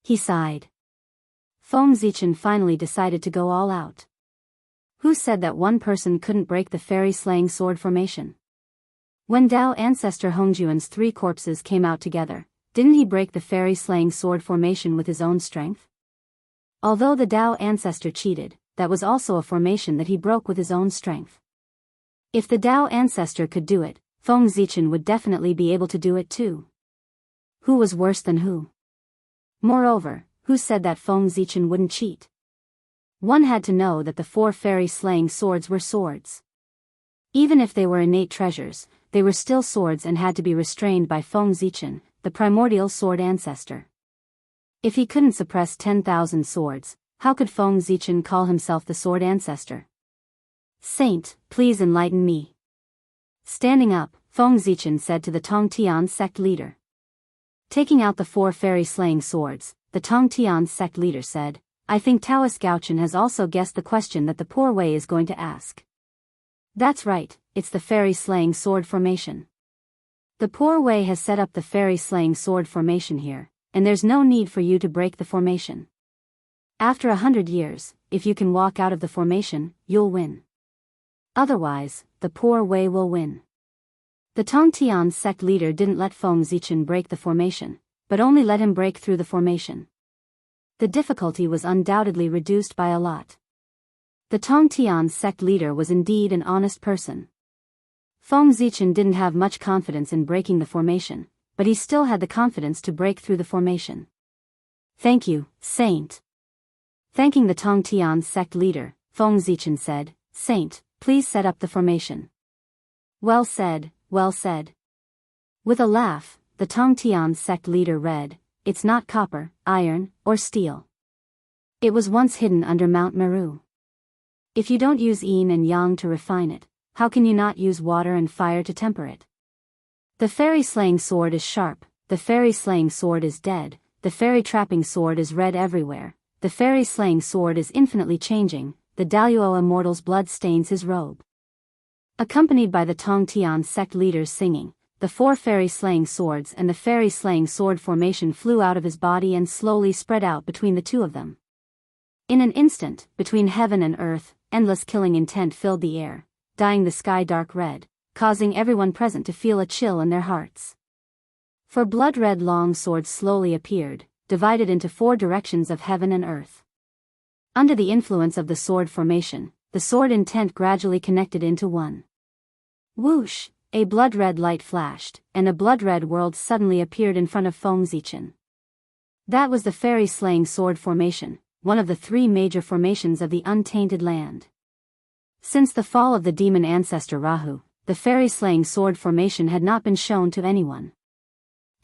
He sighed. Feng Zichen finally decided to go all out. Who said that one person couldn't break the fairy-slaying sword formation? When Dao ancestor Hongjuan's 3 corpses came out together, didn't he break the fairy-slaying sword formation with his own strength? Although the Dao ancestor cheated, that was also a formation that he broke with his own strength. If the Dao ancestor could do it, Feng Zichen would definitely be able to do it too. Who was worse than who? Moreover, who said that Feng Zichen wouldn't cheat? One had to know that the 4 fairy-slaying swords were swords. Even if they were innate treasures, they were still swords and had to be restrained by Feng Zichen, the primordial sword ancestor. If he couldn't suppress 10,000 swords, how could Feng Zichen call himself the sword ancestor? Saint, please enlighten me. Standing up, Feng Zichen said to the Tongtian sect leader. Taking out the 4 fairy-slaying swords, the Tongtian sect leader said, I think Taoist Gaochen has also guessed the question that the poor Wei is going to ask. That's right, it's the fairy-slaying sword formation. The poor Wei has set up the fairy-slaying sword formation here, and there's no need for you to break the formation. After 100 years, if you can walk out of the formation, you'll win. Otherwise, the poor Wei will win. The Tongtian sect leader didn't let Feng Zichen break the formation, but only let him break through the formation. The difficulty was undoubtedly reduced by a lot. The Tongtian sect leader was indeed an honest person. Feng Zichen didn't have much confidence in breaking the formation, but he still had the confidence to break through the formation. Thank you, Saint. Thanking the Tongtian sect leader, Feng Zichen said, Saint, please set up the formation. Well said, well said. With a laugh, the Tongtian sect leader read, It's not copper, iron, or steel. It was once hidden under Mount Meru. If you don't use yin and yang to refine it, how can you not use water and fire to temper it? The fairy-slaying sword is sharp, the fairy-slaying sword is dead, the fairy-trapping sword is red everywhere, the fairy-slaying sword is infinitely changing, the Daluo immortal's blood stains his robe. Accompanied by the Tongtian sect leaders singing, the 4 fairy-slaying swords and the fairy-slaying sword formation flew out of his body and slowly spread out between the 2 of them. In an instant, between heaven and earth, endless killing intent filled the air, dyeing the sky dark red, causing everyone present to feel a chill in their hearts. 4 blood-red long swords slowly appeared, divided into 4 directions of heaven and earth. Under the influence of the sword formation, the sword intent gradually connected into one. Whoosh! A blood-red light flashed, and a blood-red world suddenly appeared in front of Feng Zichen. That was the fairy-slaying sword formation, one of the 3 major formations of the untainted land. Since the fall of the demon ancestor Rahu, the fairy-slaying sword formation had not been shown to anyone.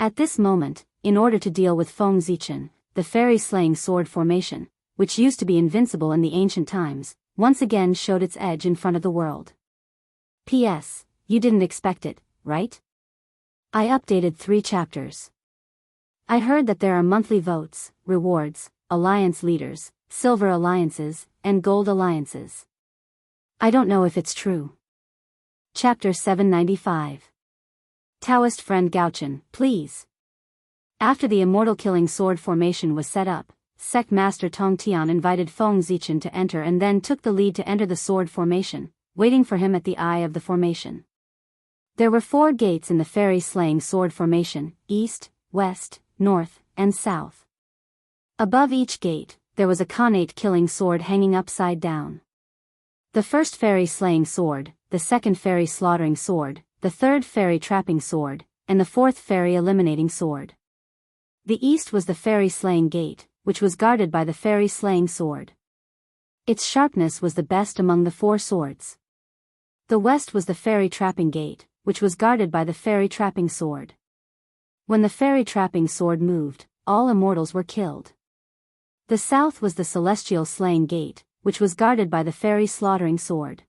At this moment, in order to deal with Feng Zichen, the fairy-slaying sword formation, which used to be invincible in the ancient times, once again showed its edge in front of the world. P.S. You didn't expect it, right? I updated 3 chapters. I heard that there are monthly votes, rewards, alliance leaders, silver alliances, and gold alliances. I don't know if it's true. Chapter 795. Taoist friend Gaochen, please. After the immortal killing sword formation was set up, Sect Master Tongtian invited Feng Zichen to enter and then took the lead to enter the sword formation, waiting for him at the eye of the formation. There were 4 gates in the fairy-slaying sword formation, east, west, north, and south. Above each gate, there was a connate killing sword hanging upside down. The first fairy-slaying sword, the second fairy-slaughtering sword, the third fairy-trapping sword, and the 4th fairy-eliminating sword. The east was the fairy-slaying gate, which was guarded by the fairy-slaying sword. Its sharpness was the best among the 4 swords. The west was the fairy trapping gate, which was guarded by the fairy trapping sword. When the fairy trapping sword moved, all immortals were killed. The south was the celestial slaying gate, which was guarded by the fairy slaughtering sword.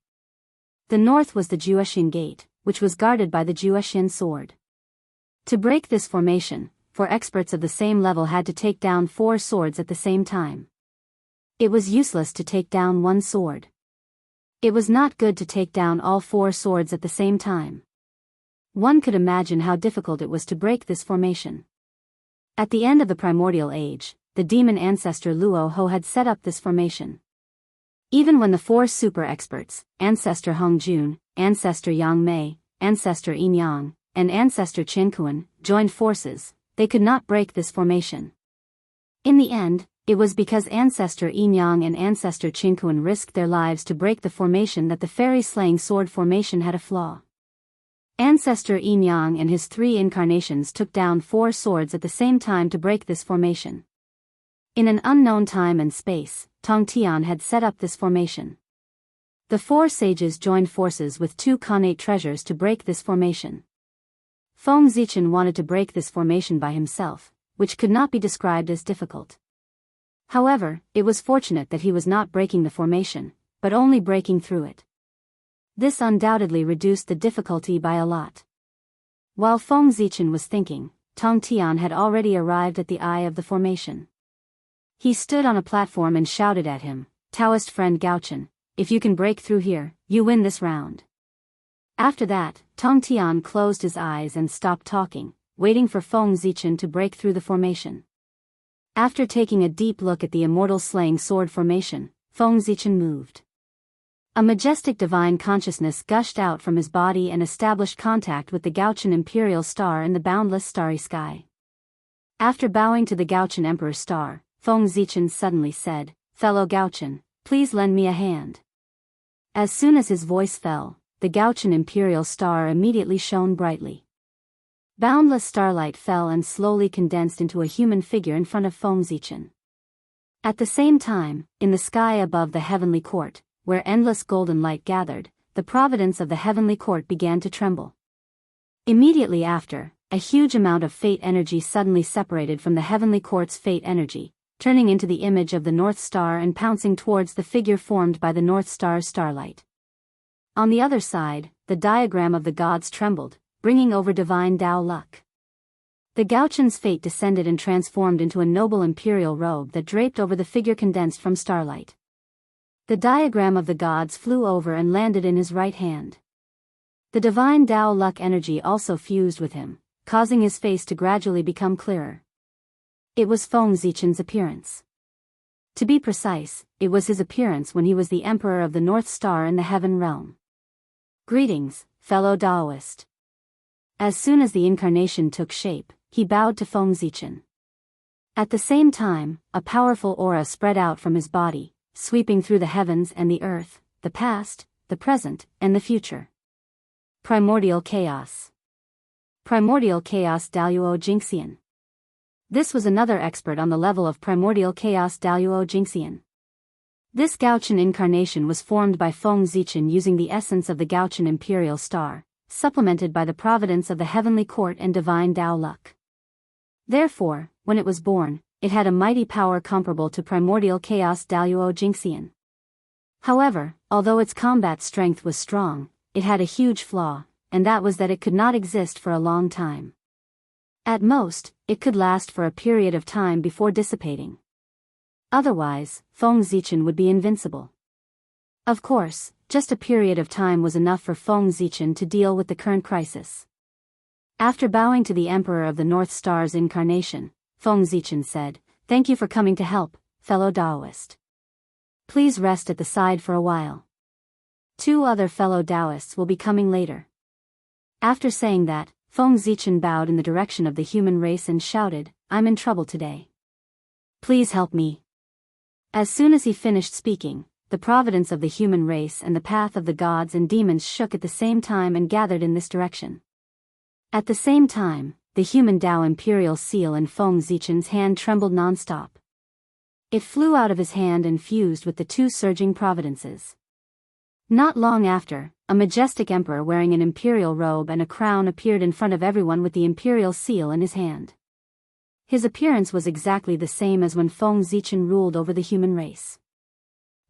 The north was the Jueshin gate, which was guarded by the Jueshin sword. To break this formation, 4 experts of the same level had to take down 4 swords at the same time. It was useless to take down 1 sword. It was not good to take down all 4 swords at the same time. One could imagine how difficult it was to break this formation. At the end of the primordial age, the demon ancestor Luo Ho had set up this formation. Even when the 4 super experts, Ancestor Hong Jun, Ancestor Yang Mei, Ancestor Yin Yang, and Ancestor Qin Kuan, joined forces, they could not break this formation. In the end, it was because Ancestor Yin Yang and Ancestor Qin Kuan risked their lives to break the formation that the fairy slaying sword formation had a flaw. Ancestor Yin Yang and his 3 incarnations took down 4 swords at the same time to break this formation. In an unknown time and space, Tong Tian had set up this formation. The 4 sages joined forces with 2 connate treasures to break this formation. Feng Zichen wanted to break this formation by himself, which could not be described as difficult. However, it was fortunate that he was not breaking the formation, but only breaking through it. This undoubtedly reduced the difficulty by a lot. While Feng Zichen was thinking, Tong Tian had already arrived at the eye of the formation. He stood on a platform and shouted at him, "Taoist friend Gaochen, if you can break through here, you win this round." After that, Tong Tian closed his eyes and stopped talking, waiting for Feng Zichen to break through the formation. After taking a deep look at the immortal slaying sword formation, Feng Zichen moved. A majestic divine consciousness gushed out from his body and established contact with the Gaochen imperial star in the boundless starry sky. After bowing to the Gaochen emperor's star, Feng Zichen suddenly said, "Fellow Gaochen, please lend me a hand." As soon as his voice fell, the Gaochen imperial star immediately shone brightly. Boundless starlight fell and slowly condensed into a human figure in front of Feng Zichen. At the same time, in the sky above the heavenly court, where endless golden light gathered, the providence of the heavenly court began to tremble. Immediately after, a huge amount of fate energy suddenly separated from the heavenly court's fate energy, turning into the image of the North Star and pouncing towards the figure formed by the North Star's starlight. On the other side, the diagram of the gods trembled, bringing over divine Tao luck. The Gaochen's fate descended and transformed into a noble imperial robe that draped over the figure condensed from starlight. The diagram of the gods flew over and landed in his right hand. The divine Tao luck energy also fused with him, causing his face to gradually become clearer. It was Feng Zichen's appearance. To be precise, it was his appearance when he was the emperor of the North Star in the heaven realm. "Greetings, fellow Taoist." As soon as the incarnation took shape, he bowed to Feng Zichen. At the same time, a powerful aura spread out from his body, sweeping through the heavens and the earth, the past, the present, and the future. Primordial Chaos. Primordial Chaos Daluo Jingxian. This was another expert on the level of Primordial Chaos Daluo Jingxian. This Gaochen incarnation was formed by Feng Zichen using the essence of the Gaochen imperial star, supplemented by the providence of the heavenly court and divine Tao luck. Therefore, when it was born, it had a mighty power comparable to Primordial Chaos Daluo Jingxian. However, although its combat strength was strong, it had a huge flaw, and that was that it could not exist for a long time. At most, it could last for a period of time before dissipating. Otherwise, Feng Zichen would be invincible. Of course, just a period of time was enough for Feng Zichen to deal with the current crisis. After bowing to the Emperor of the North Star's incarnation, Feng Zichen said, "Thank you for coming to help, fellow Taoist. Please rest at the side for a while. 2 other fellow Taoists will be coming later." After saying that, Feng Zichen bowed in the direction of the human race and shouted, "I'm in trouble today. Please help me." As soon as he finished speaking, the providence of the human race and the path of the gods and demons shook at the same time and gathered in this direction. At the same time, the human Tao imperial seal in Feng Zichen's hand trembled non-stop. It flew out of his hand and fused with the 2 surging providences. Not long after, a majestic emperor wearing an imperial robe and a crown appeared in front of everyone with the imperial seal in his hand. His appearance was exactly the same as when Feng Zichen ruled over the human race.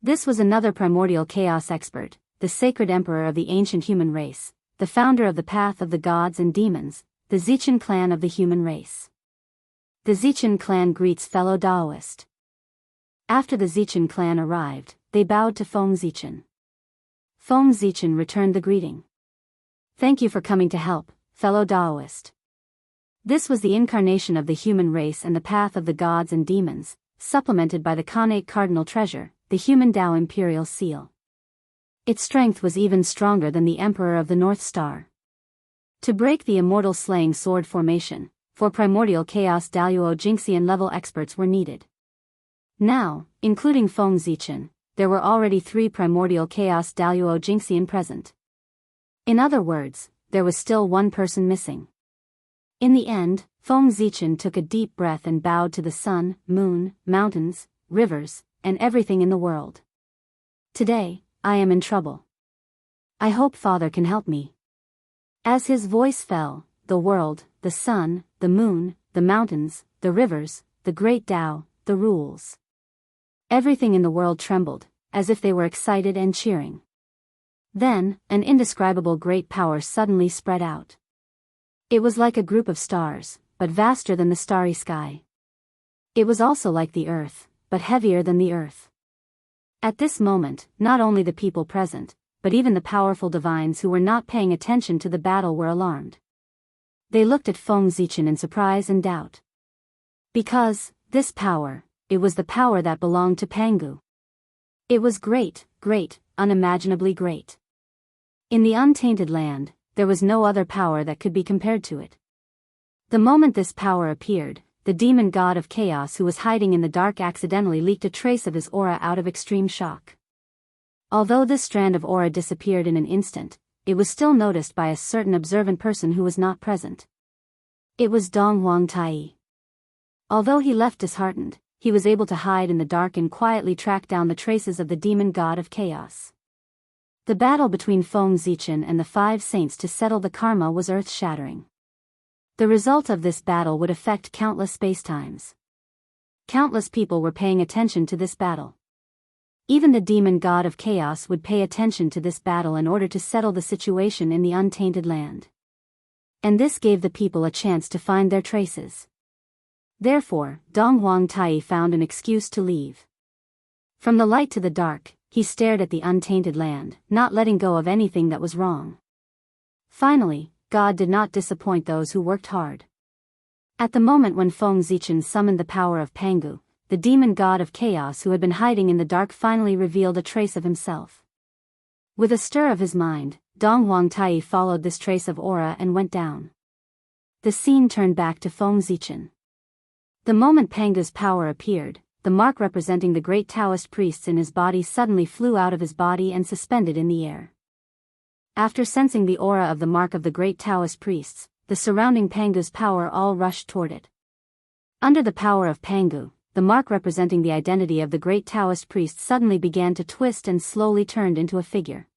This was another primordial chaos expert, the sacred emperor of the ancient human race, the founder of the path of the gods and demons, the Zichen clan of the human race. The Zichen clan greets fellow Daoist. After the Zichen clan arrived, they bowed to Feng Zichen. Feng Zichen returned the greeting. Thank you for coming to help, fellow Daoist. This was the incarnation of the human race and the path of the gods and demons, supplemented by the Khanate cardinal treasure, the human Dao imperial seal. Its strength was even stronger than the Emperor of the North Star. To break the immortal slaying sword formation, 4 primordial chaos Daluo Jinxian level experts were needed. Now, including Feng Zichen, there were already 3 primordial chaos Daluo Jinxian present. In other words, there was still 1 person missing. In the end, Feng Zichen took a deep breath and bowed to the sun, moon, mountains, rivers, and everything in the world. Today, I am in trouble. I hope Father can help me. As his voice fell, the world, the sun, the moon, the mountains, the rivers, the great Tao, the rules. Everything in the world trembled, as if they were excited and cheering. Then, an indescribable great power suddenly spread out. It was like a group of stars, but vaster than the starry sky. It was also like the earth, but heavier than the earth. At this moment, not only the people present, but even the powerful divines who were not paying attention to the battle were alarmed. They looked at Feng Zichen in surprise and doubt. Because, this power, it was the power that belonged to Pangu. It was great, great, unimaginably great. In the untainted land, there was no other power that could be compared to it. The moment this power appeared, the demon god of chaos who was hiding in the dark accidentally leaked a trace of his aura out of extreme shock. Although this strand of aura disappeared in an instant, it was still noticed by a certain observant person who was not present. It was Dong Huang Tai. Although he left disheartened, he was able to hide in the dark and quietly track down the traces of the demon god of chaos. The battle between Feng Zichen and the 5 saints to settle the karma was earth-shattering. The result of this battle would affect countless spacetimes. Countless people were paying attention to this battle. Even the demon god of chaos would pay attention to this battle in order to settle the situation in the untainted land. And this gave the people a chance to find their traces. Therefore, Dong Huang Tai found an excuse to leave. From the light to the dark, he stared at the untainted land, not letting go of anything that was wrong. Finally, God did not disappoint those who worked hard. At the moment when Feng Zichen summoned the power of Pangu, the demon god of chaos who had been hiding in the dark finally revealed a trace of himself. With a stir of his mind, Dong Huang Tai followed this trace of aura and went down. The scene turned back to Feng Zichen. The moment Pangu's power appeared, the mark representing the great Taoist priests in his body suddenly flew out of his body and suspended in the air. After sensing the aura of the mark of the great Taoist priests, the surrounding Pangu's power all rushed toward it. Under the power of Pangu, the mark representing the identity of the great Taoist priest suddenly began to twist and slowly turned into a figure.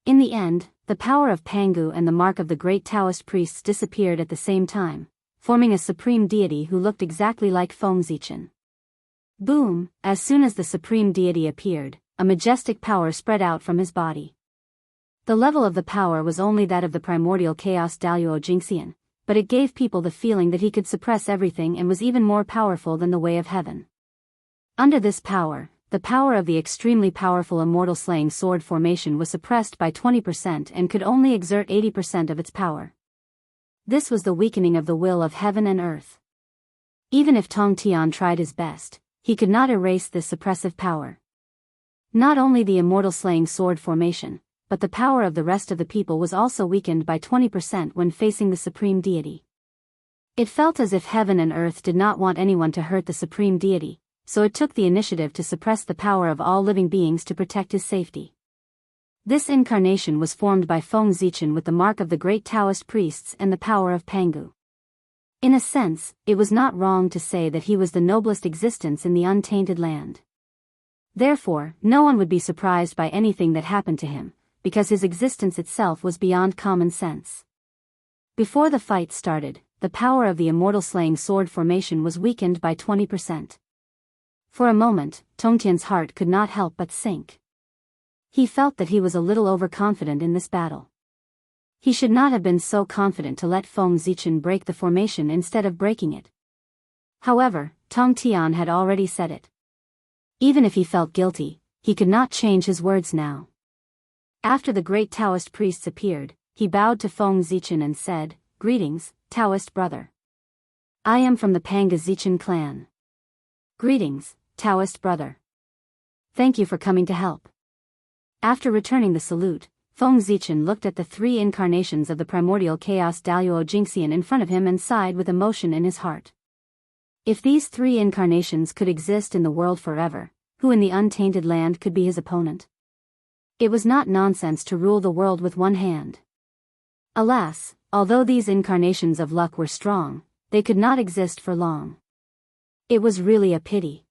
In the end, the power of Pangu and the mark of the great Taoist priests disappeared at the same time, forming a supreme deity who looked exactly like Feng Zichen. Boom! As soon as the supreme deity appeared, a majestic power spread out from his body. The level of the power was only that of the primordial chaos Daluo Jinxian, but it gave people the feeling that he could suppress everything and was even more powerful than the way of heaven. Under this power, the power of the extremely powerful immortal slaying sword formation was suppressed by 20% and could only exert 80% of its power. This was the weakening of the will of heaven and earth. Even if Tong Tian tried his best, he could not erase this suppressive power. Not only the immortal slaying sword formation, but the power of the rest of the people was also weakened by 20% when facing the supreme deity. It felt as if heaven and earth did not want anyone to hurt the supreme deity, so it took the initiative to suppress the power of all living beings to protect his safety. This incarnation was formed by Feng Zichen with the mark of the great Taoist priests and the power of Pangu. In a sense, it was not wrong to say that he was the noblest existence in the untainted land. Therefore, no one would be surprised by anything that happened to him, because his existence itself was beyond common sense. Before the fight started, the power of the immortal slaying sword formation was weakened by 20%. For a moment, Tongtian's heart could not help but sink. He felt that he was a little overconfident in this battle. He should not have been so confident to let Feng Zichen break the formation instead of breaking it. However, Tong Tian had already said it. Even if he felt guilty, he could not change his words now. After the great Taoist priests appeared, he bowed to Feng Zichen and said, "Greetings, Taoist brother. I am from the Panga Zichen clan." "Greetings, Taoist brother. Thank you for coming to help." After returning the salute, Feng Zichen looked at the three incarnations of the primordial chaos Daluo Jingxian in front of him and sighed with emotion in his heart. If these three incarnations could exist in the world forever, who in the untainted land could be his opponent? It was not nonsense to rule the world with one hand. Alas, although these incarnations of luck were strong, they could not exist for long. It was really a pity.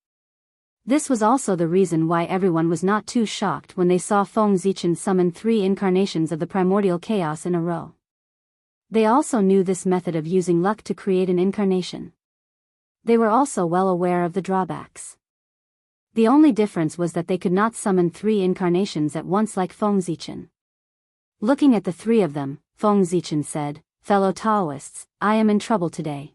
This was also the reason why everyone was not too shocked when they saw Feng Zichen summon three incarnations of the primordial chaos in a row. They also knew this method of using luck to create an incarnation. They were also well aware of the drawbacks. The only difference was that they could not summon three incarnations at once like Feng Zichen. Looking at the three of them, Feng Zichen said, "Fellow Taoists, I am in trouble today.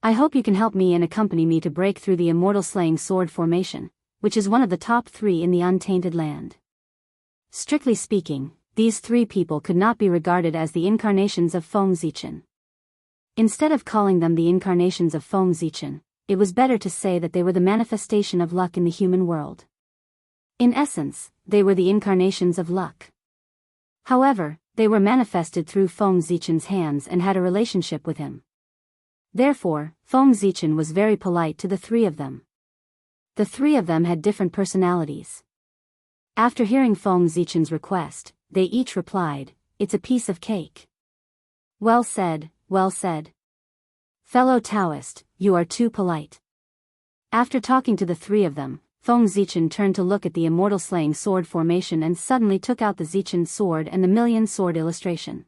I hope you can help me and accompany me to break through the immortal slaying sword formation, which is one of the top three in the untainted land." Strictly speaking, these three people could not be regarded as the incarnations of Feng Zichen. Instead of calling them the incarnations of Feng Zichen, it was better to say that they were the manifestation of luck in the human world. In essence, they were the incarnations of luck. However, they were manifested through Feng Zichen's hands and had a relationship with him. Therefore, Feng Zichen was very polite to the three of them. The three of them had different personalities. After hearing Feng Zichen's request, they each replied, "It's a piece of cake." "Well said, well said. Fellow Taoist, you are too polite." After talking to the three of them, Feng Zichen turned to look at the immortal slaying sword formation and suddenly took out the Zichen sword and the million sword illustration.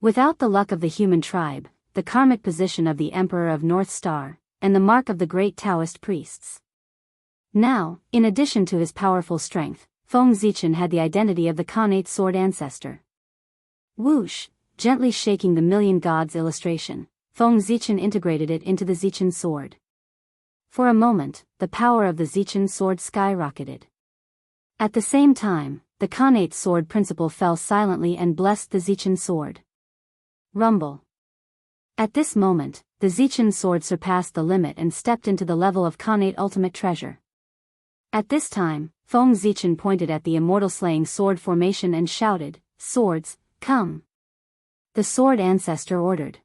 Without the luck of the human tribe, the karmic position of the Emperor of North Star, and the mark of the great Taoist priests. Now, in addition to his powerful strength, Feng Zichen had the identity of the Khanate sword ancestor. Whoosh, gently shaking the million gods illustration, Feng Zichen integrated it into the Zichen sword. For a moment, the power of the Zichen sword skyrocketed. At the same time, the Khanate sword principle fell silently and blessed the Zichen sword. Rumble. At this moment, the Zichen sword surpassed the limit and stepped into the level of Khanate ultimate treasure. At this time, Feng Zichen pointed at the immortal slaying sword formation and shouted, "Swords, come!" The sword ancestor ordered.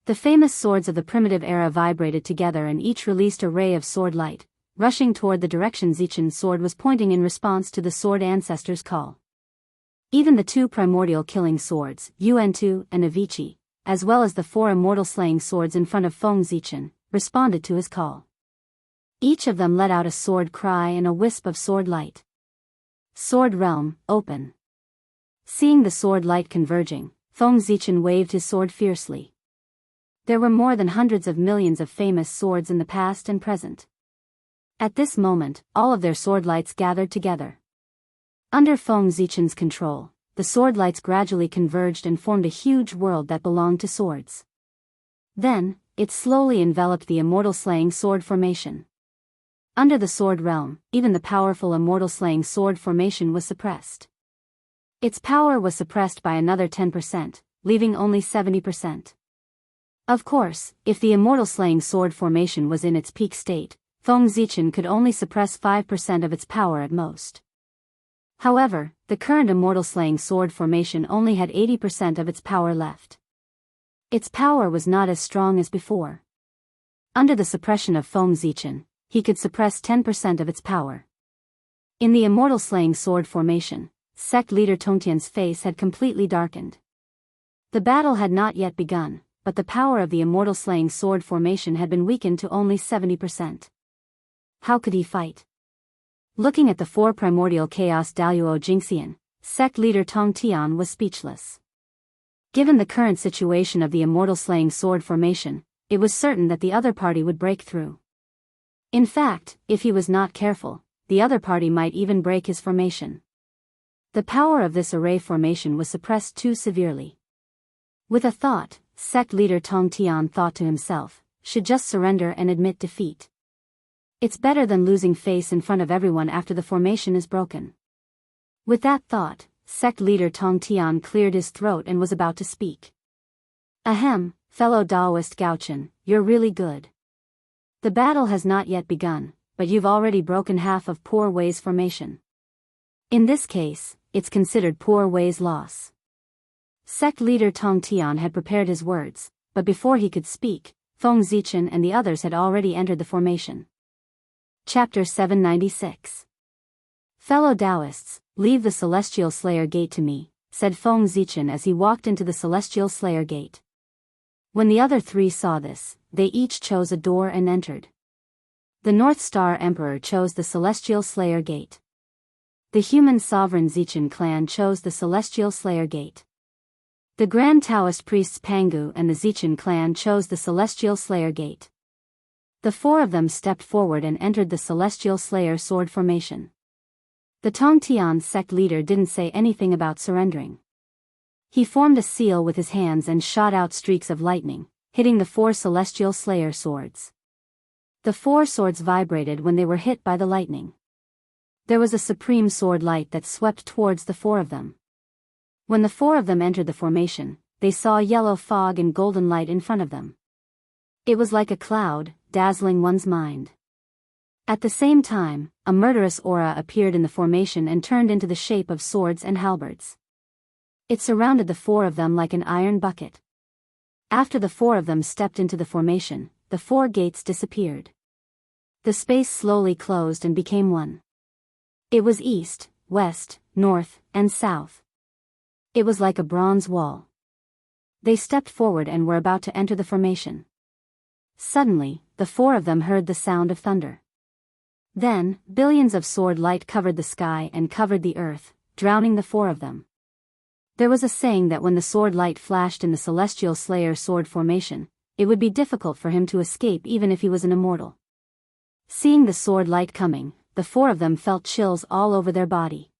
The famous swords of the primitive era vibrated together and each released a ray of sword light, rushing toward the direction Zichen's sword was pointing in response to the sword ancestor's call. Even the two primordial killing swords, Yuan-Tu and Avici, as well as the four immortal slaying swords in front of Feng Zichen, responded to his call. Each of them let out a sword cry and a wisp of sword light. Sword realm, open. Seeing the sword light converging, Feng Zichen waved his sword fiercely. There were more than hundreds of millions of famous swords in the past and present. At this moment, all of their sword lights gathered together. Under Feng Zichen's control, the sword lights gradually converged and formed a huge world that belonged to swords. Then, it slowly enveloped the immortal slaying sword formation. Under the sword realm, even the powerful immortal slaying sword formation was suppressed. Its power was suppressed by another 10%, leaving only 70%. Of course, if the immortal slaying sword formation was in its peak state, Feng Zichen could only suppress 5% of its power at most. However, the current immortal slaying sword formation only had 80% of its power left. Its power was not as strong as before. Under the suppression of Feng Zichen, he could suppress 10% of its power. In the immortal slaying sword formation, sect leader Tongtian's face had completely darkened. The battle had not yet begun, but the power of the immortal slaying sword formation had been weakened to only 70%. How could he fight? Looking at the four primordial chaos Daluo Jingxian, sect leader Tong Tian was speechless. Given the current situation of the immortal slaying sword formation, it was certain that the other party would break through. In fact, if he was not careful, the other party might even break his formation. The power of this array formation was suppressed too severely. With a thought, sect leader Tong Tian thought to himself, should just surrender and admit defeat. It's better than losing face in front of everyone after the formation is broken. With that thought, sect leader Tong Tian cleared his throat and was about to speak. Ahem, fellow Taoist Gaochen, you're really good. The battle has not yet begun, but you've already broken half of Poor Wei's formation. In this case, it's considered Poor Wei's loss. Sect leader Tong Tian had prepared his words, but before he could speak, Feng Zichen and the others had already entered the formation. Chapter 796. Fellow Taoists, leave the Celestial Slayer Gate to me, said Feng Zichen as he walked into the Celestial Slayer Gate. When the other three saw this, they each chose a door and entered. The North Star Emperor chose the Celestial Slayer Gate. The human sovereign Zichen clan chose the Celestial Slayer Gate. The Grand Taoist priests Pangu and the Zichen clan chose the Celestial Slayer Gate. The four of them stepped forward and entered the Celestial Slayer sword formation. The Tongtian sect leader didn't say anything about surrendering. He formed a seal with his hands and shot out streaks of lightning, hitting the four Celestial Slayer swords. The four swords vibrated when they were hit by the lightning. There was a supreme sword light that swept towards the four of them. When the four of them entered the formation, they saw yellow fog and golden light in front of them. It was like a cloud, dazzling one's mind. At the same time, a murderous aura appeared in the formation and turned into the shape of swords and halberds. It surrounded the four of them like an iron bucket. After the four of them stepped into the formation, the four gates disappeared. The space slowly closed and became one. It was east, west, north, and south. It was like a bronze wall. They stepped forward and were about to enter the formation. Suddenly, the four of them heard the sound of thunder. Then, billions of sword light covered the sky and covered the earth, drowning the four of them. There was a saying that when the sword light flashed in the Celestial Slayer sword formation, it would be difficult for him to escape even if he was an immortal. Seeing the sword light coming, the four of them felt chills all over their body.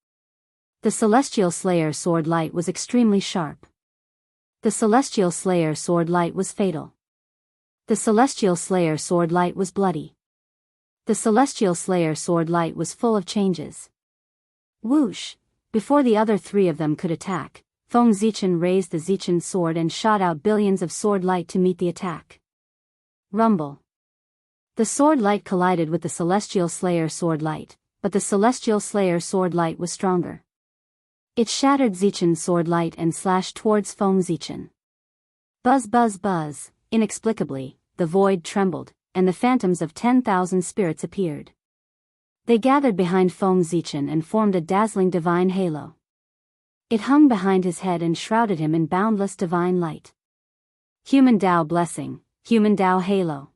The Celestial Slayer sword light was extremely sharp. The Celestial Slayer sword light was fatal. The Celestial Slayer sword light was bloody. The Celestial Slayer sword light was full of changes. Whoosh! Before the other three of them could attack, Feng Zichen raised the Zichen sword and shot out billions of sword light to meet the attack. Rumble! The sword light collided with the Celestial Slayer sword light, but the Celestial Slayer sword light was stronger. It shattered Zichen's sword light and slashed towards Feng Zichen. Buzz buzz buzz, inexplicably, the void trembled, and the phantoms of 10,000 spirits appeared. They gathered behind Feng Zichen and formed a dazzling divine halo. It hung behind his head and shrouded him in boundless divine light. Human Tao blessing, Human Tao halo.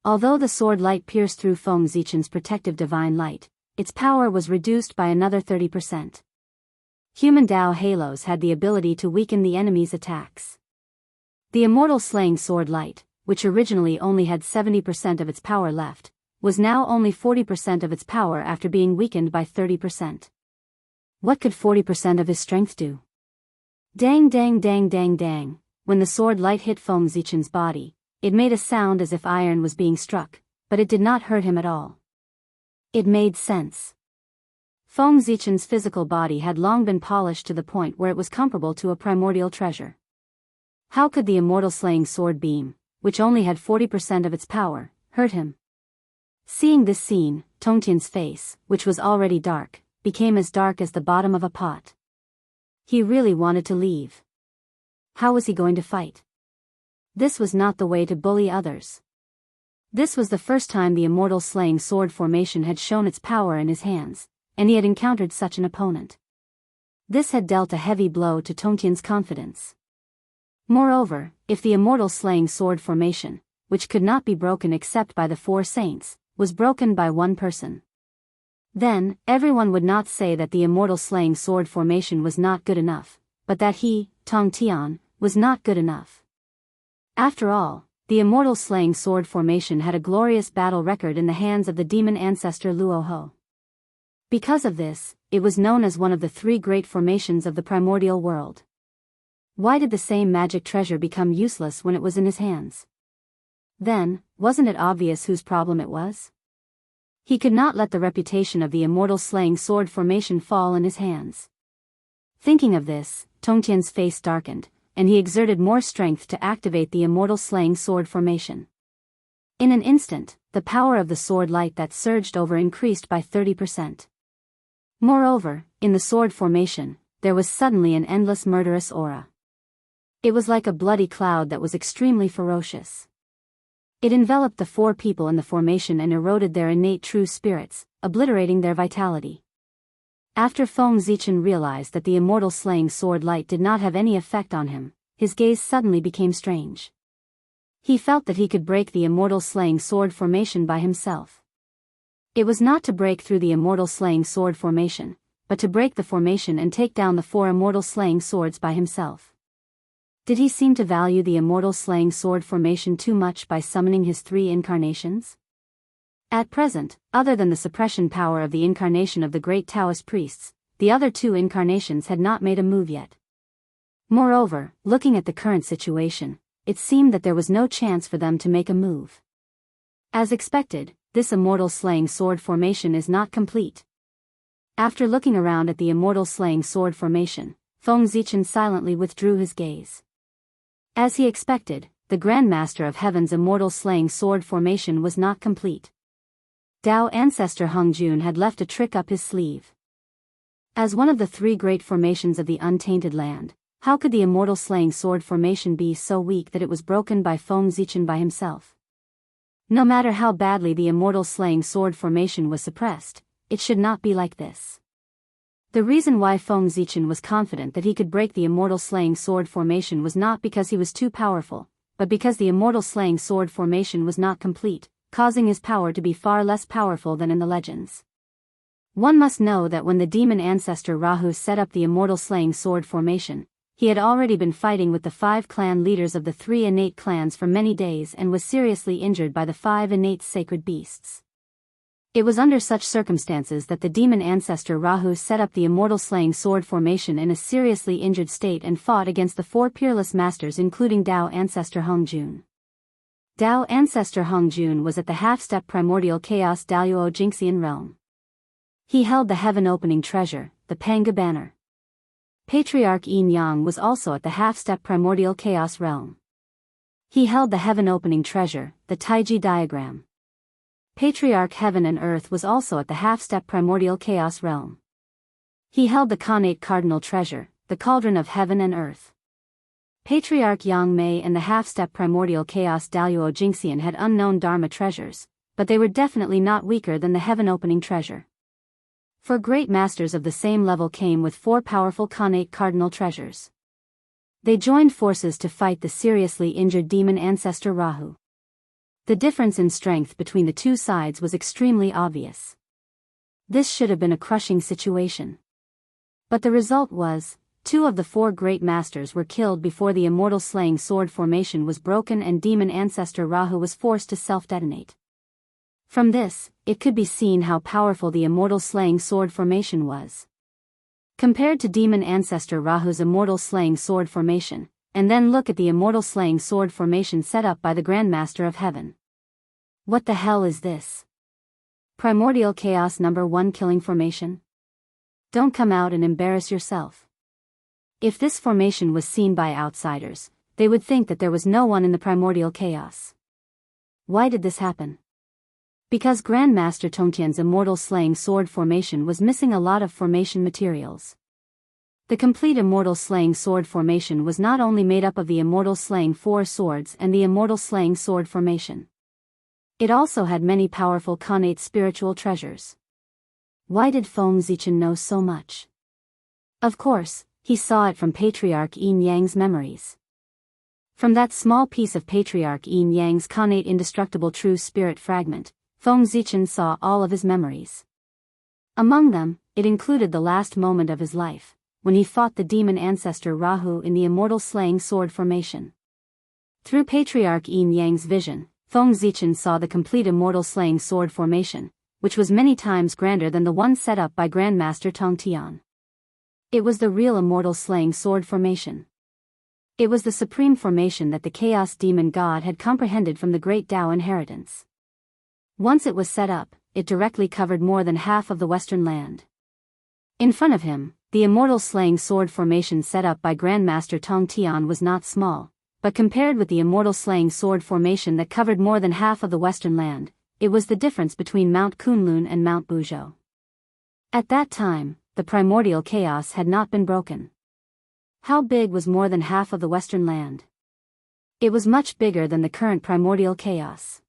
Although the sword light pierced through Feng Zichen's protective divine light, its power was reduced by another 30%. Human Tao halos had the ability to weaken the enemy's attacks. The immortal slaying sword light, which originally only had 70% of its power left, was now only 40% of its power after being weakened by 30%. What could 40% of his strength do? Dang dang dang dang dang, when the sword light hit Feng Zichen's body, it made a sound as if iron was being struck, but it did not hurt him at all. It made sense. Feng Zichen's physical body had long been polished to the point where it was comparable to a primordial treasure. How could the immortal slaying sword beam, which only had 40% of its power, hurt him? Seeing this scene, Tongtian's face, which was already dark, became as dark as the bottom of a pot. He really wanted to leave. How was he going to fight? This was not the way to bully others. This was the first time the immortal slaying sword formation had shown its power in his hands, and he had encountered such an opponent. This had dealt a heavy blow to Tongtian's confidence. Moreover, if the immortal slaying sword formation, which could not be broken except by the four saints, was broken by one person, Then, everyone would not say that the immortal slaying sword formation was not good enough, but that he, Tong Tian, was not good enough. After all, the immortal slaying sword formation had a glorious battle record in the hands of the demon ancestor Luoho. Because of this, it was known as one of the three great formations of the primordial world. Why did the same magic treasure become useless when it was in his hands? Then, wasn't it obvious whose problem it was? He could not let the reputation of the immortal slaying sword formation fall in his hands. Thinking of this, Tongtian's face darkened, and he exerted more strength to activate the immortal slaying sword formation. In an instant, the power of the sword light that surged over increased by 30%. Moreover, in the sword formation, there was suddenly an endless murderous aura. It was like a bloody cloud that was extremely ferocious. It enveloped the four people in the formation and eroded their innate true spirits, obliterating their vitality. After Feng Zichen realized that the immortal slaying sword light did not have any effect on him, his gaze suddenly became strange. He felt that he could break the immortal slaying sword formation by himself. It was not to break through the immortal slaying sword formation, but to break the formation and take down the four immortal slaying swords by himself. Did he seem to value the immortal slaying sword formation too much by summoning his three incarnations? At present, other than the suppression power of the incarnation of the great Taoist priests, the other two incarnations had not made a move yet. Moreover, looking at the current situation, it seemed that there was no chance for them to make a move. As expected, this immortal slaying sword formation is not complete. After looking around at the immortal slaying sword formation, Feng Zichen silently withdrew his gaze. As he expected, the Grand Master of Heaven's immortal slaying sword formation was not complete. Dao ancestor Hung Jun had left a trick up his sleeve. As one of the three great formations of the untainted land, how could the immortal slaying sword formation be so weak that it was broken by Feng Zichen by himself? No matter how badly the immortal slaying sword formation was suppressed, it should not be like this. The reason why Feng Zichen was confident that he could break the immortal slaying sword formation was not because he was too powerful, but because the immortal slaying sword formation was not complete, causing his power to be far less powerful than in the legends. One must know that when the demon ancestor Rahu set up the immortal slaying sword formation, he had already been fighting with the 5 clan leaders of the 3 innate clans for many days and was seriously injured by the 5 innate sacred beasts. It was under such circumstances that the demon ancestor Rahu set up the immortal slaying sword formation in a seriously injured state and fought against the 4 peerless masters including Dao ancestor Hung Jun. Dao ancestor Hung Jun was at the half-step primordial chaos Daluo Jinxian realm. He held the heaven-opening treasure, the Panga banner. Patriarch Yin Yang was also at the half-step primordial chaos realm. He held the heaven-opening treasure, the Taiji diagram. Patriarch Heaven and Earth was also at the half-step primordial chaos realm. He held the Khanate cardinal treasure, the cauldron of heaven and earth. Patriarch Yang Mei and the half-step primordial chaos Daluo Jinxian had unknown dharma treasures, but they were definitely not weaker than the heaven-opening treasure. 4 great masters of the same level came with 4 powerful Khanate cardinal treasures. They joined forces to fight the seriously injured demon ancestor Rahu. The difference in strength between the two sides was extremely obvious. This should have been a crushing situation. But the result was, 2 of the 4 great masters were killed before the immortal slaying sword formation was broken and demon ancestor Rahu was forced to self-detonate. From this, it could be seen how powerful the immortal slaying sword formation was. Compared to demon ancestor Rahu's immortal slaying sword formation, and then look at the immortal slaying sword formation set up by the Grand Master of Heaven. What the hell is this? Primordial Chaos number 1 killing formation? Don't come out and embarrass yourself. If this formation was seen by outsiders, they would think that there was no one in the primordial chaos. Why did this happen? Because Grandmaster Tongtian's immortal slaying sword formation was missing a lot of formation materials. The complete immortal slaying sword formation was not only made up of the immortal slaying 4 swords and the immortal slaying sword formation. It also had many powerful Khanate spiritual treasures. Why did Feng Zichen know so much? Of course, he saw it from Patriarch Yin Yang's memories. From that small piece of Patriarch Yin Yang's Khanate indestructible true spirit fragment, Feng Zichen saw all of his memories. Among them, it included the last moment of his life, when he fought the demon ancestor Rahu in the immortal slaying sword formation. Through Patriarch Yin Yang's vision, Feng Zichen saw the complete immortal slaying sword formation, which was many times grander than the one set up by Grandmaster Tong Tian. It was the real immortal slaying sword formation. It was the supreme formation that the Chaos Demon God had comprehended from the Great Tao inheritance. Once it was set up, it directly covered more than half of the Western land. In front of him, the immortal slaying sword formation set up by Grandmaster Tong Tian was not small, but compared with the immortal slaying sword formation that covered more than half of the Western land, it was the difference between Mount Kunlun and Mount Buzhou. At that time, the primordial chaos had not been broken. How big was more than half of the Western land? It was much bigger than the current primordial chaos.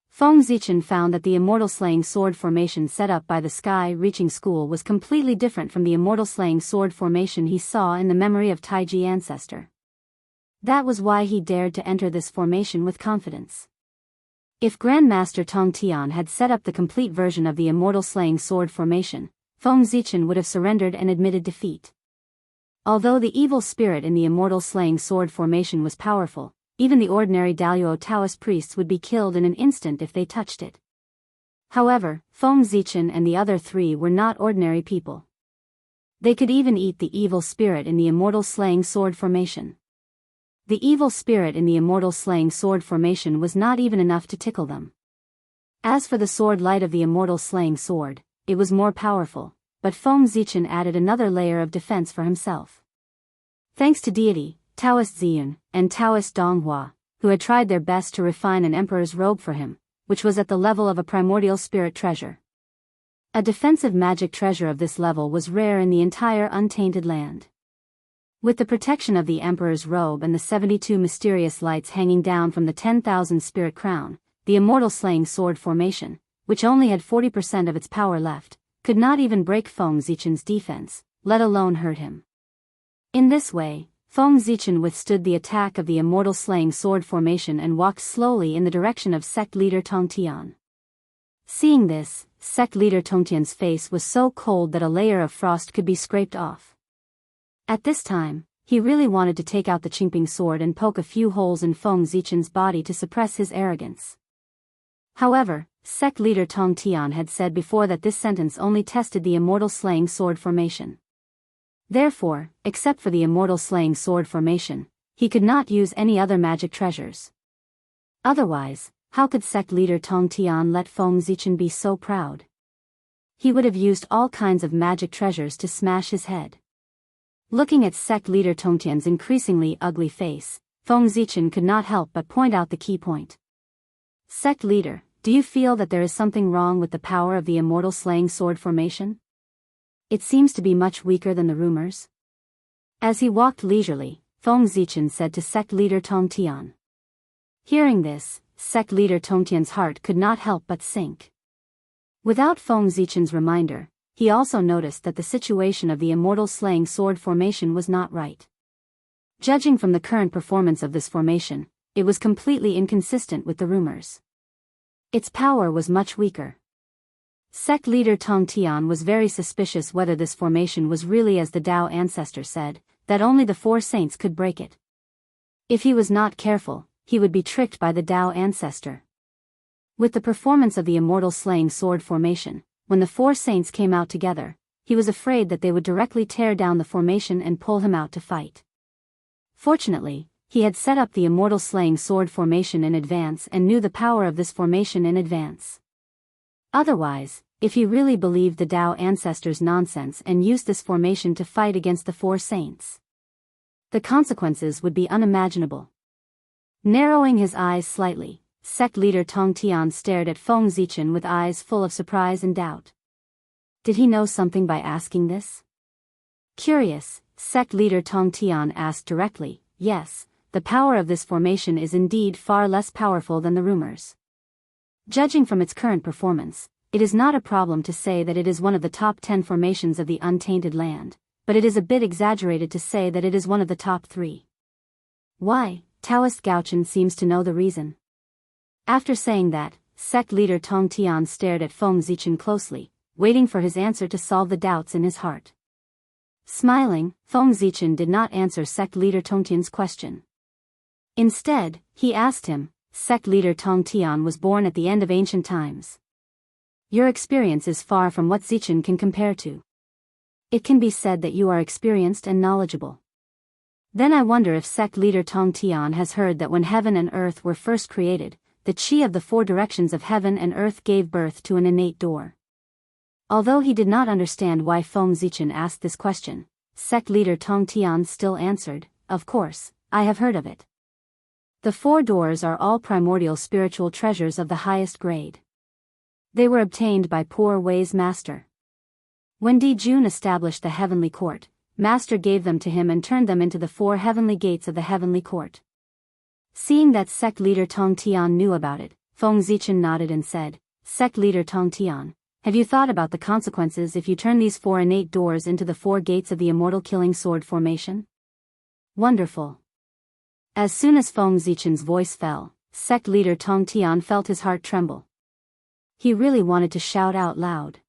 Feng Zichen found that the immortal slaying sword formation set up by the sky-reaching school was completely different from the immortal slaying sword formation he saw in the memory of Taiji ancestor. That was why he dared to enter this formation with confidence. If Grandmaster Tong Tian had set up the complete version of the immortal slaying sword formation, Feng Zichen would have surrendered and admitted defeat. Although the evil spirit in the immortal slaying sword formation was powerful, even the ordinary Daluo Taoist priests would be killed in an instant if they touched it. However, Feng Zichen and the other three were not ordinary people. They could even eat the evil spirit in the immortal slaying sword formation. The evil spirit in the immortal slaying sword formation was not even enough to tickle them. As for the sword light of the immortal slaying sword, it was more powerful, but Feng Zichen added another layer of defense for himself. Thanks to deity, Taoist Ziyun, and Taoist Donghua, who had tried their best to refine an emperor's robe for him, which was at the level of a primordial spirit treasure. A defensive magic treasure of this level was rare in the entire untainted land. With the protection of the emperor's robe and the 72 mysterious lights hanging down from the 10,000 spirit crown, the immortal slaying sword formation, which only had 40% of its power left, could not even break Feng Zichen's defense, let alone hurt him. In this way, Feng Zichen withstood the attack of the immortal slaying sword formation and walked slowly in the direction of sect leader Tong Tian. Seeing this, sect leader Tong Tian's face was so cold that a layer of frost could be scraped off. At this time, he really wanted to take out the Qingping sword and poke a few holes in Feng Zichen's body to suppress his arrogance. However, sect leader Tong Tian had said before that this sentence only tested the immortal slaying sword formation. Therefore, except for the immortal slaying sword formation, he could not use any other magic treasures. Otherwise, how could sect leader Tong Tian let Feng Zichen be so proud? He would have used all kinds of magic treasures to smash his head. Looking at sect leader Tong Tian's increasingly ugly face, Feng Zichen could not help but point out the key point. Sect leader, do you feel that there is something wrong with the power of the immortal slaying sword formation? It seems to be much weaker than the rumors. As he walked leisurely, Feng Zichen said to sect leader Tong Tian. Hearing this, sect leader Tong Tian's heart could not help but sink. Without Feng Zichen's reminder, he also noticed that the situation of the immortal slaying sword formation was not right. Judging from the current performance of this formation, it was completely inconsistent with the rumors. Its power was much weaker. Sect leader Tong Tian was very suspicious whether this formation was really as the Tao ancestor said, that only the four saints could break it. If he was not careful, he would be tricked by the Tao ancestor. With the performance of the immortal slaying sword formation, when the four saints came out together, he was afraid that they would directly tear down the formation and pull him out to fight. Fortunately, he had set up the immortal slaying sword formation in advance and knew the power of this formation in advance. Otherwise, if he really believed the Tao ancestors' nonsense and used this formation to fight against the four saints, the consequences would be unimaginable. Narrowing his eyes slightly, sect leader Tong Tian stared at Feng Zichen with eyes full of surprise and doubt. Did he know something by asking this? Curious, sect leader Tong Tian asked directly, yes, the power of this formation is indeed far less powerful than the rumors. Judging from its current performance, it is not a problem to say that it is one of the top 10 formations of the untainted land, but it is a bit exaggerated to say that it is one of the top 3. Why? Taoist Gaochen seems to know the reason. After saying that, sect leader Tong Tian stared at Feng Zichen closely, waiting for his answer to solve the doubts in his heart. Smiling, Feng Zichen did not answer sect leader Tong Tian's question. Instead, he asked him, "Sect leader Tong Tian was born at the end of ancient times. Your experience is far from what Zichen can compare to. It can be said that you are experienced and knowledgeable. Then I wonder if sect leader Tong Tian has heard that when heaven and earth were first created, the chi of the four directions of heaven and earth gave birth to an innate door." Although he did not understand why Feng Zichen asked this question, sect leader Tong Tian still answered, "Of course, I have heard of it. The four doors are all primordial spiritual treasures of the highest grade. They were obtained by Poor Wei's master. When Di Jun established the heavenly court, master gave them to him and turned them into the four heavenly gates of the heavenly court." Seeing that sect leader Tong Tian knew about it, Feng Zichen nodded and said, "Sect leader Tong Tian, have you thought about the consequences if you turn these four innate doors into the four gates of the immortal killing sword formation?" "Wonderful." As soon as Feng Zichen's voice fell, sect leader Tong Tian felt his heart tremble. He really wanted to shout out loud.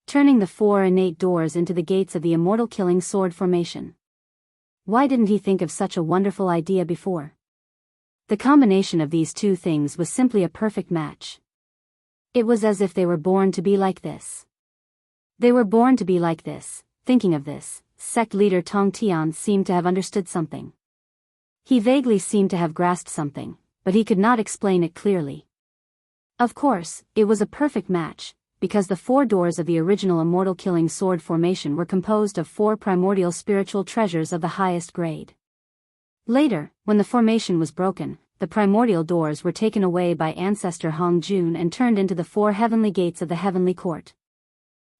Turning the four innate doors into the gates of the immortal killing sword formation. Why didn't he think of such a wonderful idea before? The combination of these two things was simply a perfect match. It was as if they were born to be like this. They were born to be like this. Thinking of this, sect leader Tong Tian seemed to have understood something. He vaguely seemed to have grasped something, but he could not explain it clearly. Of course, it was a perfect match, because the four doors of the original immortal killing sword formation were composed of four primordial spiritual treasures of the highest grade. Later, when the formation was broken, the primordial doors were taken away by ancestor Hong Jun and turned into the four heavenly gates of the heavenly court.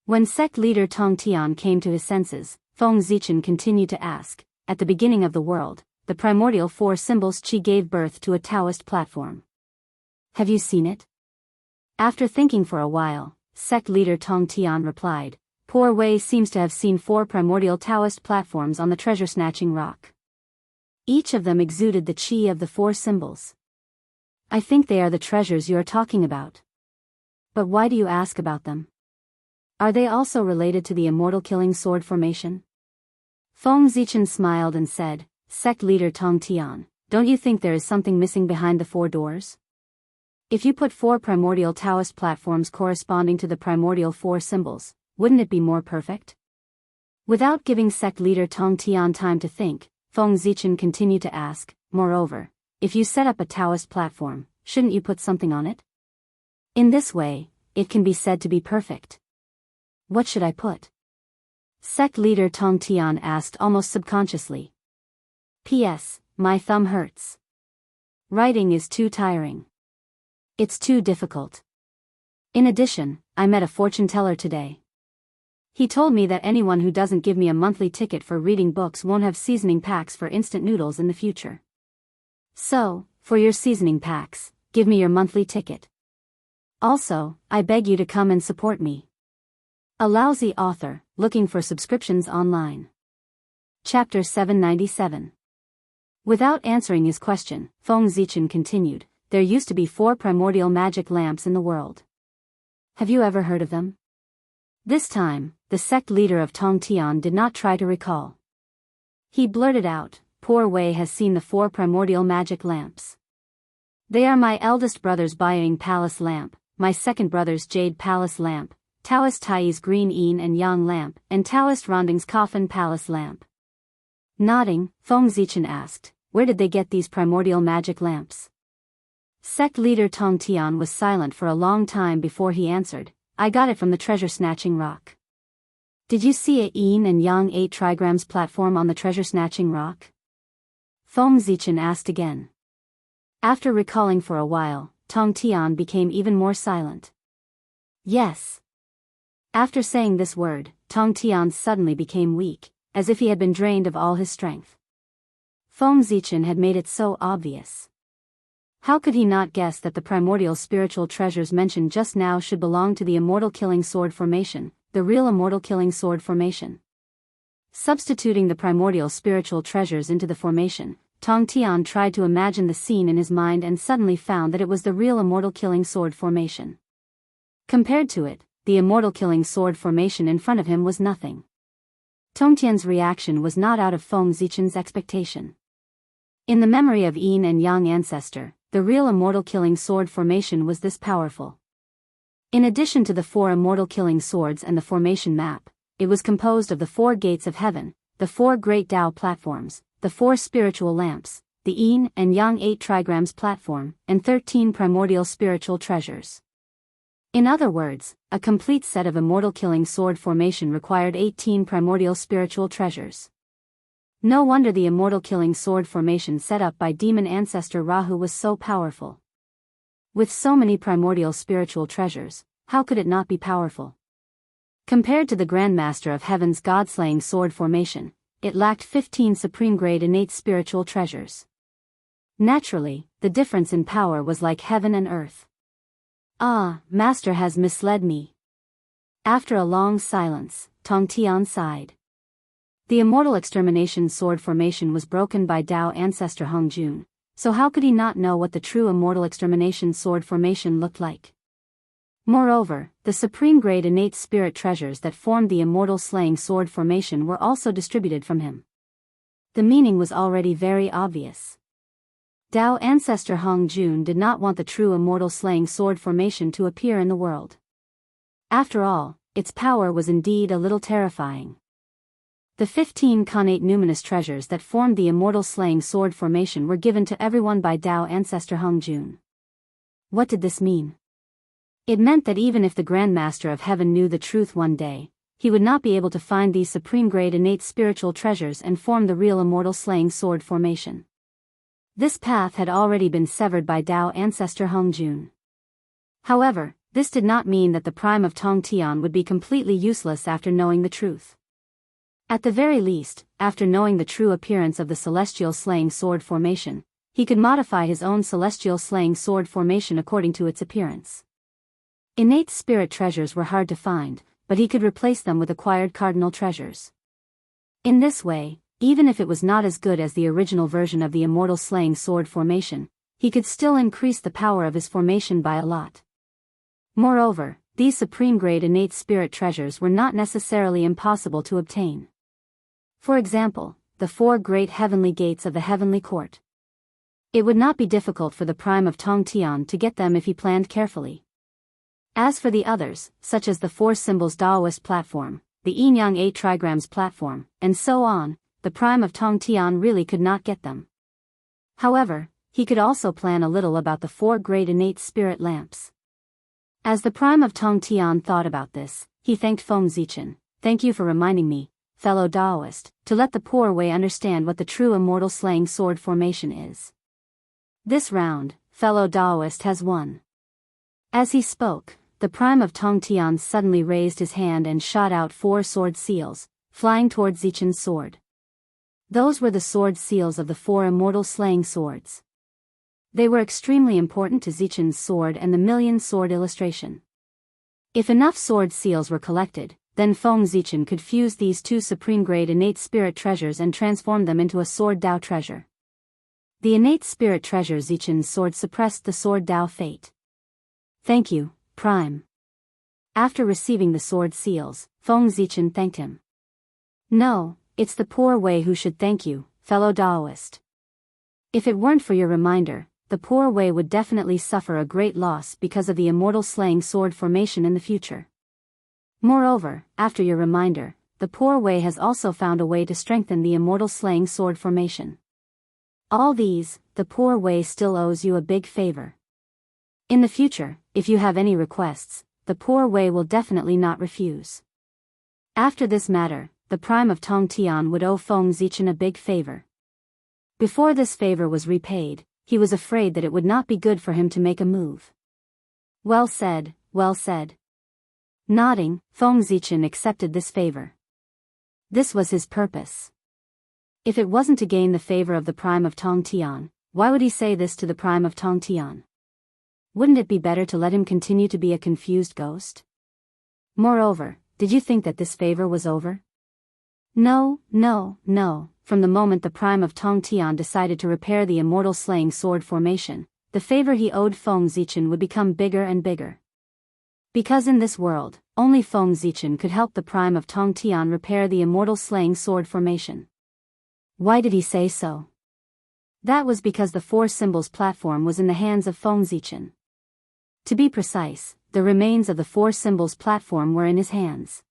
When sect leader Tong Tian came to his senses, Feng Zichen continued to ask, "At the beginning of the world, the primordial four symbols Qi gave birth to a Taoist platform. Have you seen it?" After thinking for a while, sect leader Tong Tian replied, "Poor Wei seems to have seen four primordial Taoist platforms on the treasure-snatching rock. Each of them exuded the Qi of the four symbols. I think they are the treasures you are talking about. But why do you ask about them? Are they also related to the immortal killing sword formation?" Feng Zichen smiled and said, "Sect leader Tong Tian, don't you think there is something missing behind the four doors? If you put four primordial Taoist platforms corresponding to the primordial four symbols, wouldn't it be more perfect?" Without giving sect leader Tong Tian time to think, Feng Zichen continued to ask, "Moreover, if you set up a Taoist platform, shouldn't you put something on it? In this way, it can be said to be perfect." "What should I put?" Sect leader Tong Tian asked almost subconsciously. "P.S. My thumb hurts. Writing is too tiring. It's too difficult. In addition, I met a fortune teller today. He told me that anyone who doesn't give me a monthly ticket for reading books won't have seasoning packs for instant noodles in the future. So, for your seasoning packs, give me your monthly ticket. Also, I beg you to come and support me. A lousy author, looking for subscriptions online." Chapter 797. Without answering his question, Feng Zichen continued, "There used to be four primordial magic lamps in the world. Have you ever heard of them?" This time, the sect leader of Tong Tian did not try to recall. He blurted out, "Poor Wei has seen the four primordial magic lamps. They are my eldest brother's Buying Palace lamp, my second brother's Jade Palace lamp, Taoist Tai's Green Yin and Yang lamp, and Taoist Ronding's Coffin Palace lamp." Nodding, Feng Zichen asked, "Where did they get these primordial magic lamps?" Sect leader Tong Tian was silent for a long time before he answered, "I got it from the treasure-snatching rock." "Did you see a Yin and Yang 8 trigrams platform on the treasure-snatching rock?" Feng Zichen asked again. After recalling for a while, Tong Tian became even more silent. "Yes." After saying this word, Tong Tian suddenly became weak, as if he had been drained of all his strength. Feng Zichen had made it so obvious. How could he not guess that the primordial spiritual treasures mentioned just now should belong to the immortal killing sword formation, the real immortal killing sword formation? Substituting the primordial spiritual treasures into the formation, Tong Tian tried to imagine the scene in his mind and suddenly found that it was the real immortal killing sword formation. Compared to it, the immortal killing sword formation in front of him was nothing. Tongtian's reaction was not out of Feng Zichen's expectation. In the memory of Yin and Yang ancestor, the real immortal killing sword formation was this powerful. In addition to the 4 immortal killing swords and the formation map, it was composed of the 4 gates of heaven, the 4 great Tao platforms, the 4 spiritual lamps, the Yin and Yang 8 trigrams platform, and 13 primordial spiritual treasures. In other words, a complete set of immortal killing sword formation required 18 primordial spiritual treasures. No wonder the immortal killing sword formation set up by demon ancestor Rahu was so powerful. With so many primordial spiritual treasures, how could it not be powerful? Compared to the Grandmaster of Heaven's God-slaying sword formation, it lacked 15 supreme-grade innate spiritual treasures. Naturally, the difference in power was like heaven and earth. Ah, Master has misled me. After a long silence, Tongtian sighed. The immortal extermination sword formation was broken by Tao ancestor Hong Jun, so how could he not know what the true immortal extermination sword formation looked like? Moreover, the supreme-grade innate spirit treasures that formed the immortal slaying sword formation were also distributed from him. The meaning was already very obvious. Tao ancestor Hong Jun did not want the true immortal slaying sword formation to appear in the world. After all, its power was indeed a little terrifying. The 15 connate numinous treasures that formed the immortal slaying sword formation were given to everyone by Tao ancestor Hong Jun. What did this mean? It meant that even if the Grandmaster of Heaven knew the truth one day, he would not be able to find these supreme-grade innate spiritual treasures and form the real immortal slaying sword formation. This path had already been severed by Tao ancestor Hong Jun. However, this did not mean that the prime of Tongtian would be completely useless after knowing the truth. At the very least, after knowing the true appearance of the celestial slaying sword formation, he could modify his own celestial slaying sword formation according to its appearance. Innate spirit treasures were hard to find, but he could replace them with acquired cardinal treasures. In this way, even if it was not as good as the original version of the immortal slaying sword formation, he could still increase the power of his formation by a lot. Moreover, these supreme-grade innate spirit treasures were not necessarily impossible to obtain. For example, the 4 great heavenly gates of the heavenly court. It would not be difficult for the prime of Tongtian to get them if he planned carefully. As for the others, such as the 4 symbols Taoist platform, the Yin Yang 8 trigrams platform, and so on, the prime of Tongtian really could not get them. However, he could also plan a little about the 4 great innate spirit lamps. As the prime of Tongtian thought about this, he thanked Feng Zichen. Thank you for reminding me, fellow Taoist, to let the poor way understand what the true immortal slaying sword formation is. This round, fellow Taoist has won. As he spoke, the prime of Tongtian suddenly raised his hand and shot out 4 sword seals, flying towards Zichen's sword. Those were the sword seals of the 4 immortal slaying swords. They were extremely important to Zichen's sword and the million sword illustration. If enough sword seals were collected, then Feng Zichen could fuse these 2 supreme-grade innate spirit treasures and transform them into a sword Dao treasure. The innate spirit treasure Zichen's sword suppressed the sword Dao fate. Thank you, Prime. After receiving the sword seals, Feng Zichen thanked him. No, it's the poor way who should thank you, fellow Taoist. If it weren't for your reminder, the poor way would definitely suffer a great loss because of the immortal slaying sword formation in the future. Moreover, after your reminder, the poor way has also found a way to strengthen the immortal slaying sword formation. All these, the poor way still owes you a big favor. In the future, if you have any requests, the poor way will definitely not refuse. After this matter, the prime of Tongtian would owe Feng Zichen a big favor. Before this favor was repaid, he was afraid that it would not be good for him to make a move. Well said, well said. Nodding, Feng Zichen accepted this favor. This was his purpose. If it wasn't to gain the favor of the prime of Tongtian, why would he say this to the prime of Tongtian? Wouldn't it be better to let him continue to be a confused ghost? Moreover, did you think that this favor was over? No, no, no. From the moment the prime of Tongtian decided to repair the immortal slaying sword formation, the favor he owed Feng Zichen would become bigger and bigger. Because in this world, only Feng Zichen could help the prime of Tong Tian repair the immortal slaying sword formation. Why did he say so? That was because the four symbols platform was in the hands of Feng Zichen. To be precise, the remains of the four symbols platform were in his hands.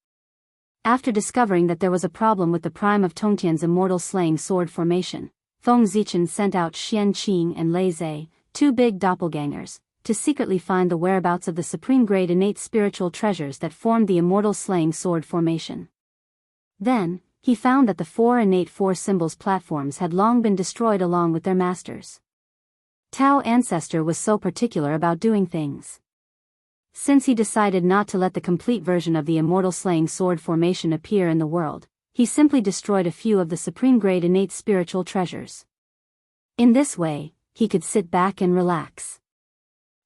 After discovering that there was a problem with the prime of Tongtian's immortal slaying sword formation, Feng Zichen sent out Xian Qing and Lei Zhe, two big doppelgangers, to secretly find the whereabouts of the supreme-grade innate spiritual treasures that formed the immortal slaying sword formation. Then, he found that the four innate four symbols platforms had long been destroyed along with their masters. Tao Ancestor was so particular about doing things. Since he decided not to let the complete version of the immortal slaying sword formation appear in the world, he simply destroyed a few of the supreme-grade innate spiritual treasures. In this way, he could sit back and relax.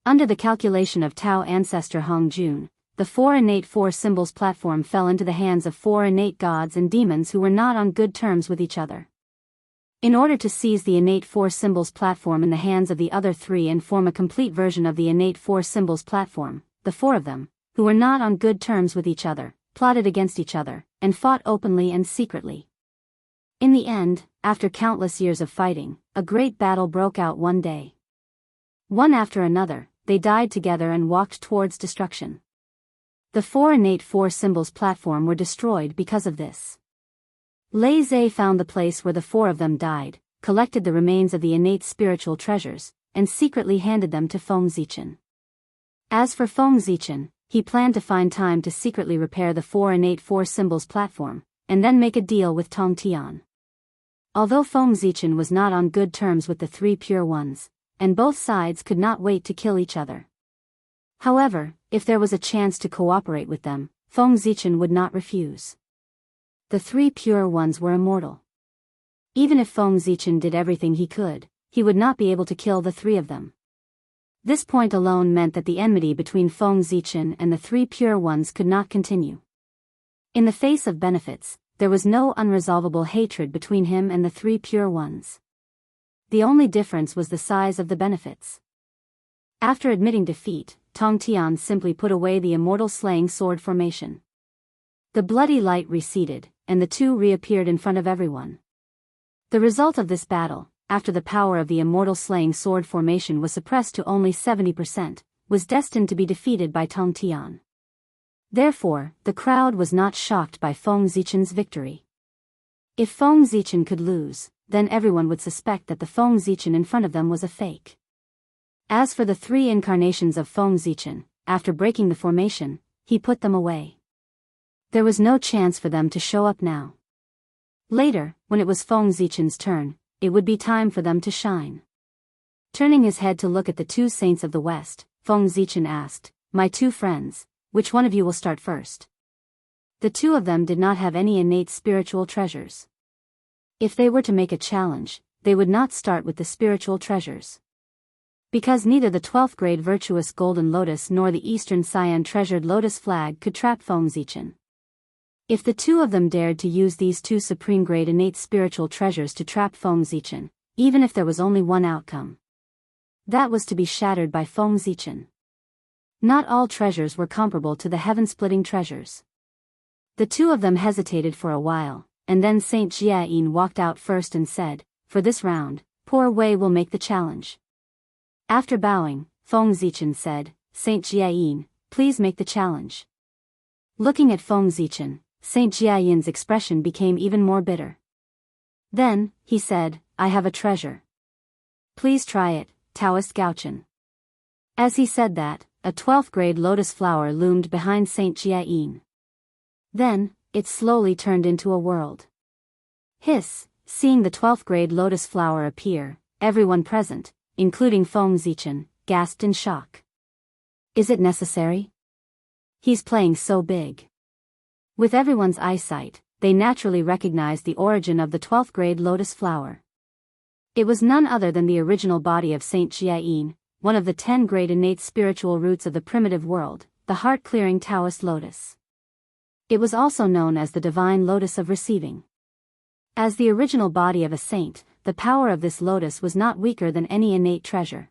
Under the calculation of Tao Ancestor Hong Jun, the four innate four symbols platform fell into the hands of four innate gods and demons who were not on good terms with each other. In order to seize the innate four symbols platform in the hands of the other three and form a complete version of the innate four symbols platform, the four of them, who were not on good terms with each other, plotted against each other, and fought openly and secretly. In the end, after countless years of fighting, a great battle broke out one day. One after another, they died together and walked towards destruction. The four innate four symbols platform were destroyed because of this. Lei Zhe found the place where the four of them died, collected the remains of the innate spiritual treasures, and secretly handed them to Feng Zichen. As for Feng Zichen, he planned to find time to secretly repair the four innate four symbols platform, and then make a deal with Tong Tian. Although Feng Zichen was not on good terms with the three pure ones, and both sides could not wait to kill each other. However, if there was a chance to cooperate with them, Feng Zichen would not refuse. The three pure ones were immortal. Even if Feng Zichen did everything he could, he would not be able to kill the three of them. This point alone meant that the enmity between Feng Zichen and the three pure ones could not continue. In the face of benefits, there was no unresolvable hatred between him and the three pure ones. The only difference was the size of the benefits. After admitting defeat, Tong Tian simply put away the immortal slaying sword formation. The bloody light receded, and the two reappeared in front of everyone. The result of this battle, after the power of the immortal slaying sword formation was suppressed to only 70%, was destined to be defeated by Tong Tian. Therefore, the crowd was not shocked by Feng Zichen's victory. If Feng Zichen could lose, then everyone would suspect that the Feng Zichen in front of them was a fake. As for the three incarnations of Feng Zichen, after breaking the formation, he put them away. There was no chance for them to show up now. Later, when it was Feng Zichen's turn, it would be time for them to shine. Turning his head to look at the two saints of the West, Feng Zichen asked, "My two friends, which one of you will start first?" The two of them did not have any innate spiritual treasures. If they were to make a challenge, they would not start with the spiritual treasures. Because neither the 12th grade virtuous golden lotus nor the Eastern Cyan treasured lotus flag could trap Feng Zichen. If the two of them dared to use these two supreme grade innate spiritual treasures to trap Feng Zichen, even if there was only one outcome, that was to be shattered by Feng Zichen. Not all treasures were comparable to the heaven-splitting treasures. The two of them hesitated for a while, and then Saint Jiayin walked out first and said, "For this round, poor Wei will make the challenge." After bowing, Feng Zichen said, "Saint Jiayin, please make the challenge." Looking at Feng Zichen, Saint Jiayin's expression became even more bitter. Then, he said, "I have a treasure. Please try it, Taoist Gaochen." As he said that, a 12th grade lotus flower loomed behind Saint Jiayin. Then, it slowly turned into a world. Hiss, seeing the 12th grade lotus flower appear, everyone present, including Feng Zichen, gasped in shock. Is it necessary? He's playing so big. With everyone's eyesight, they naturally recognized the origin of the 12th grade lotus flower. It was none other than the original body of Saint Jiayin, one of the 10 great innate spiritual roots of the primitive world, the heart-clearing Taoist lotus. It was also known as the divine lotus of receiving. As the original body of a saint, the power of this lotus was not weaker than any innate treasure.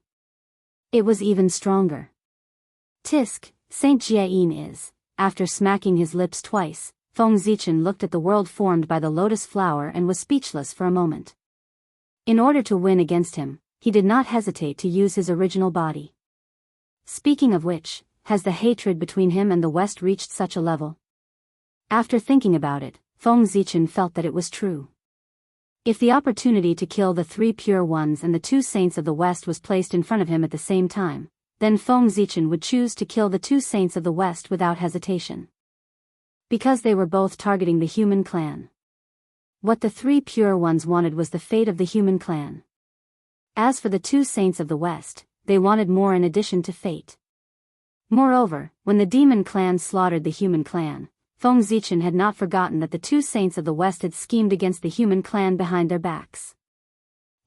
It was even stronger. Tisk, Saint Jiayin is, after smacking his lips twice, Feng Zichen looked at the world formed by the lotus flower and was speechless for a moment. In order to win against him, he did not hesitate to use his original body. Speaking of which, has the hatred between him and the West reached such a level? After thinking about it, Feng Zichen felt that it was true. If the opportunity to kill the 3 pure ones and the 2 saints of the West was placed in front of him at the same time, then Feng Zichen would choose to kill the 2 saints of the West without hesitation. Because they were both targeting the human clan. What the 3 pure ones wanted was the fate of the human clan. As for the 2 saints of the West, they wanted more in addition to fate. Moreover, when the demon clan slaughtered the human clan, Feng Zichen had not forgotten that the 2 saints of the West had schemed against the human clan behind their backs.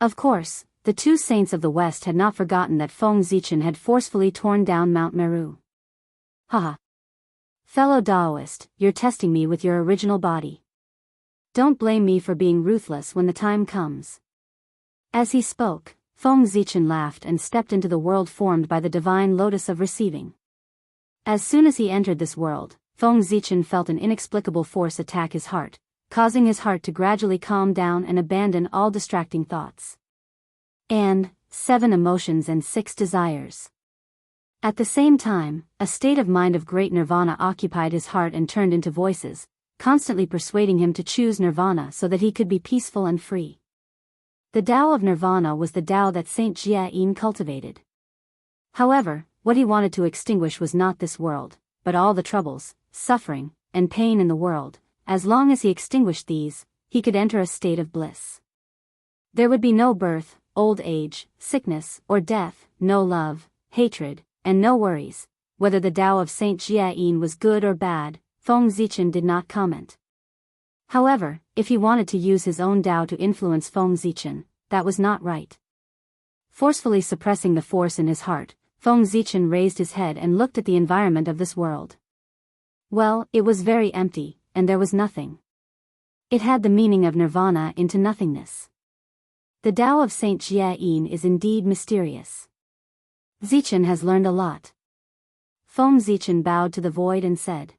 Of course, the 2 saints of the West had not forgotten that Feng Zichen had forcefully torn down Mount Meru. Haha. Fellow Taoist, you're testing me with your original body. Don't blame me for being ruthless when the time comes. As he spoke, Feng Zichen laughed and stepped into the world formed by the divine lotus of receiving. As soon as he entered this world, Feng Zichen felt an inexplicable force attack his heart, causing his heart to gradually calm down and abandon all distracting thoughts. And 7 emotions and 6 desires. At the same time, a state of mind of great nirvana occupied his heart and turned into voices, constantly persuading him to choose nirvana so that he could be peaceful and free. The Tao of nirvana was the Tao that Saint Jia Yin cultivated. However, what he wanted to extinguish was not this world, but all the troubles, suffering, and pain in the world. As long as he extinguished these, he could enter a state of bliss. There would be no birth, old age, sickness, or death, no love, hatred, and no worries. Whether the Tao of Saint Jia Yin was good or bad, Feng Zichen did not comment. However, if he wanted to use his own Tao to influence Feng Zichen, that was not right. Forcefully suppressing the force in his heart, Feng Zichen raised his head and looked at the environment of this world. Well, it was very empty, and there was nothing. It had the meaning of nirvana into nothingness. The Tao of Saint Jia Yin is indeed mysterious. Zichen has learned a lot. Feng Zichen bowed to the void and said.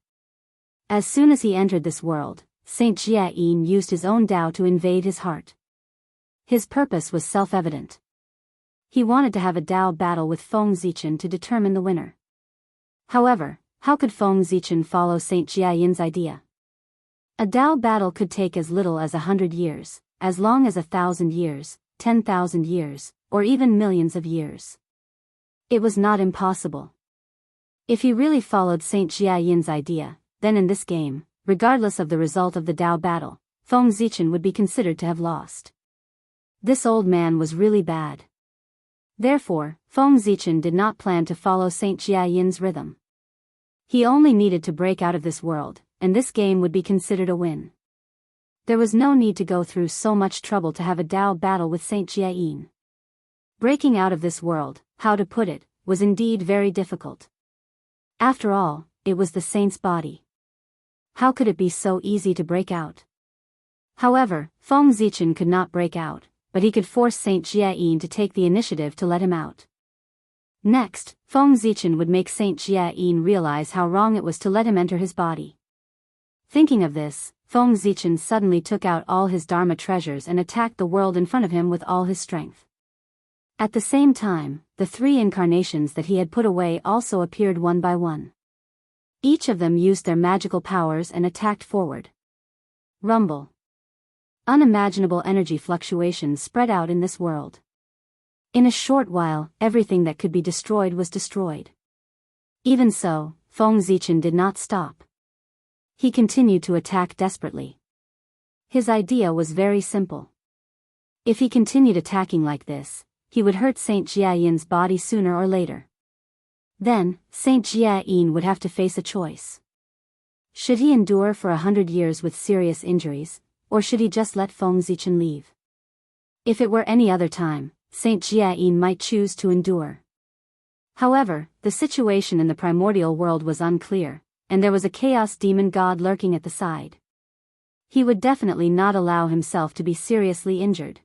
As soon as he entered this world, Saint Jia Yin used his own Tao to invade his heart. His purpose was self-evident. He wanted to have a Tao battle with Feng Zichen to determine the winner. However, how could Feng Zichen follow Saint Jia Yin's idea? A Tao battle could take as little as 100 years, as long as 1,000 years, 10,000 years, or even millions of years. It was not impossible. If he really followed Saint Jia Yin's idea, then in this game, regardless of the result of the Tao battle, Feng Zichen would be considered to have lost. This old man was really bad. Therefore, Feng Zichen did not plan to follow Saint Jia Yin's rhythm. He only needed to break out of this world, and this game would be considered a win. There was no need to go through so much trouble to have a Tao battle with Saint Jia Yin. Breaking out of this world, how to put it, was indeed very difficult. After all, it was the saint's body. How could it be so easy to break out? However, Feng Zichen could not break out, but he could force Saint Jia Yin to take the initiative to let him out. Next, Feng Zichen would make Saint Jia Yin realize how wrong it was to let him enter his body. Thinking of this, Feng Zichen suddenly took out all his Dharma treasures and attacked the world in front of him with all his strength. At the same time, the 3 incarnations that he had put away also appeared one by one. Each of them used their magical powers and attacked forward. Rumble. Unimaginable energy fluctuations spread out in this world. In a short while, everything that could be destroyed was destroyed. Even so, Feng Zichen did not stop. He continued to attack desperately. His idea was very simple. If he continued attacking like this, he would hurt Saint Jia Yin's body sooner or later. Then, Saint Jia Yin would have to face a choice. Should he endure for 100 years with serious injuries, or should he just let Feng Zichen leave? If it were any other time, Saint Jia Yin might choose to endure. However, the situation in the primordial world was unclear, and there was a chaos demon god lurking at the side. He would definitely not allow himself to be seriously injured.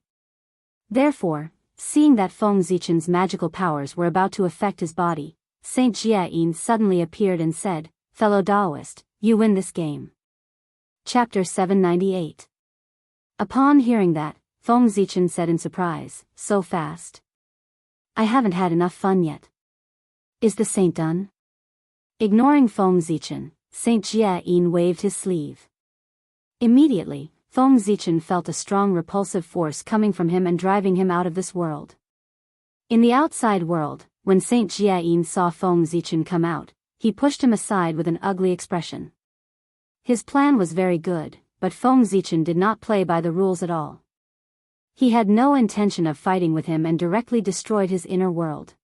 Therefore, seeing that Feng Zichen's magical powers were about to affect his body, Saint Jia Yin suddenly appeared and said, fellow Taoist, you win this game. Chapter 798. Upon hearing that, Feng Zichen said in surprise, so fast? I haven't had enough fun yet. Is the saint done? Ignoring Feng Zichen, Saint Jia-yin waved his sleeve. Immediately, Feng Zichen felt a strong repulsive force coming from him and driving him out of this world. In the outside world, when Saint Jia-yin saw Feng Zichen come out, he pushed him aside with an ugly expression. His plan was very good, but Feng Zichen did not play by the rules at all. He had no intention of fighting with him and directly destroyed his inner world.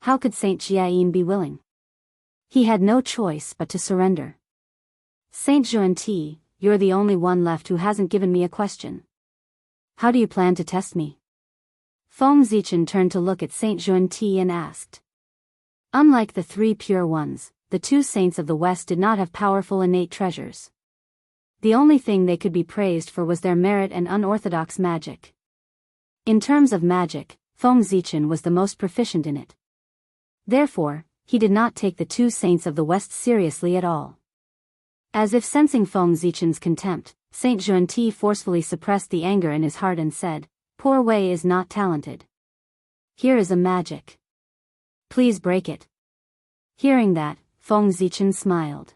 How could Saint Jia-yin be willing? He had no choice but to surrender. Saint Juan-Ti, you're the only one left who hasn't given me a question. How do you plan to test me? Feng Zichen turned to look at Saint Juan-Ti and asked. Unlike the three pure ones, the two saints of the West did not have powerful innate treasures. The only thing they could be praised for was their merit and unorthodox magic. In terms of magic, Feng Zichen was the most proficient in it. Therefore, he did not take the two saints of the West seriously at all. As if sensing Feng Zichen's contempt, Saint Juan-Ti forcefully suppressed the anger in his heart and said, Poor Wei is not talented. Here is a magic. Please break it. Hearing that, Feng Zichen smiled.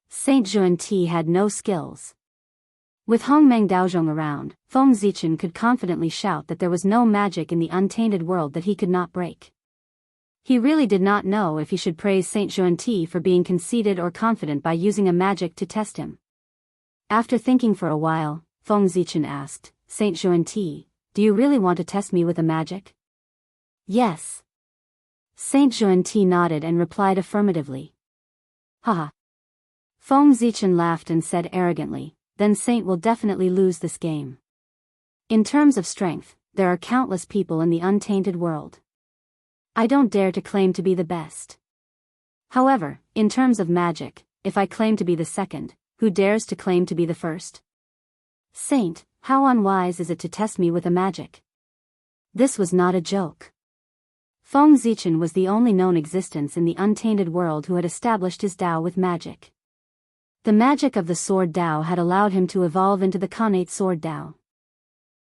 Saint Juan-Ti had no skills. With Hongmeng Daozhong around, Feng Zichen could confidently shout that there was no magic in the untainted world that he could not break. He really did not know if he should praise Saint Juan-Ti for being conceited or confident by using a magic to test him. After thinking for a while, Feng Zichen asked, Saint Juan-Ti, do you really want to test me with a magic? Yes. Saint Juan-Ti nodded and replied affirmatively. Haha. Feng Zichen laughed and said arrogantly, then Saint will definitely lose this game. In terms of strength, there are countless people in the untainted world. I don't dare to claim to be the best. However, in terms of magic, if I claim to be the second, who dares to claim to be the first? Saint, how unwise is it to test me with a magic? This was not a joke. Feng Zichen was the only known existence in the untainted world who had established his Tao with magic. The magic of the Sword Tao had allowed him to evolve into the Connate Sword Tao.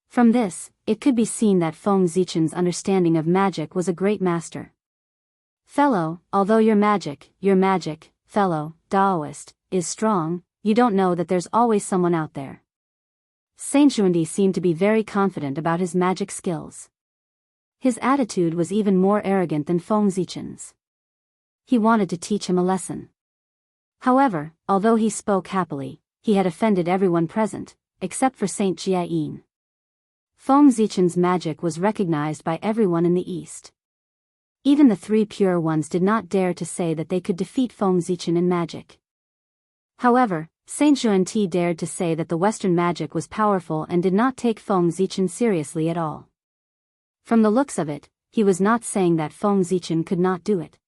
From this, it could be seen that Feng Zichen's understanding of magic was a great master. Fellow, although your magic, fellow, Taoist, is strong, you don't know that there's always someone out there. Saint Juandi seemed to be very confident about his magic skills. His attitude was even more arrogant than Feng Zichen's. He wanted to teach him a lesson. However, although he spoke happily, he had offended everyone present, except for Saint Jia-yin. Feng Zichen's magic was recognized by everyone in the East. Even the three pure ones did not dare to say that they could defeat Feng Zichen in magic. However, Saint Juan-Ti dared to say that the Western magic was powerful and did not take Feng Zichen seriously at all. From the looks of it, he was not saying that Feng Zichen could not do it.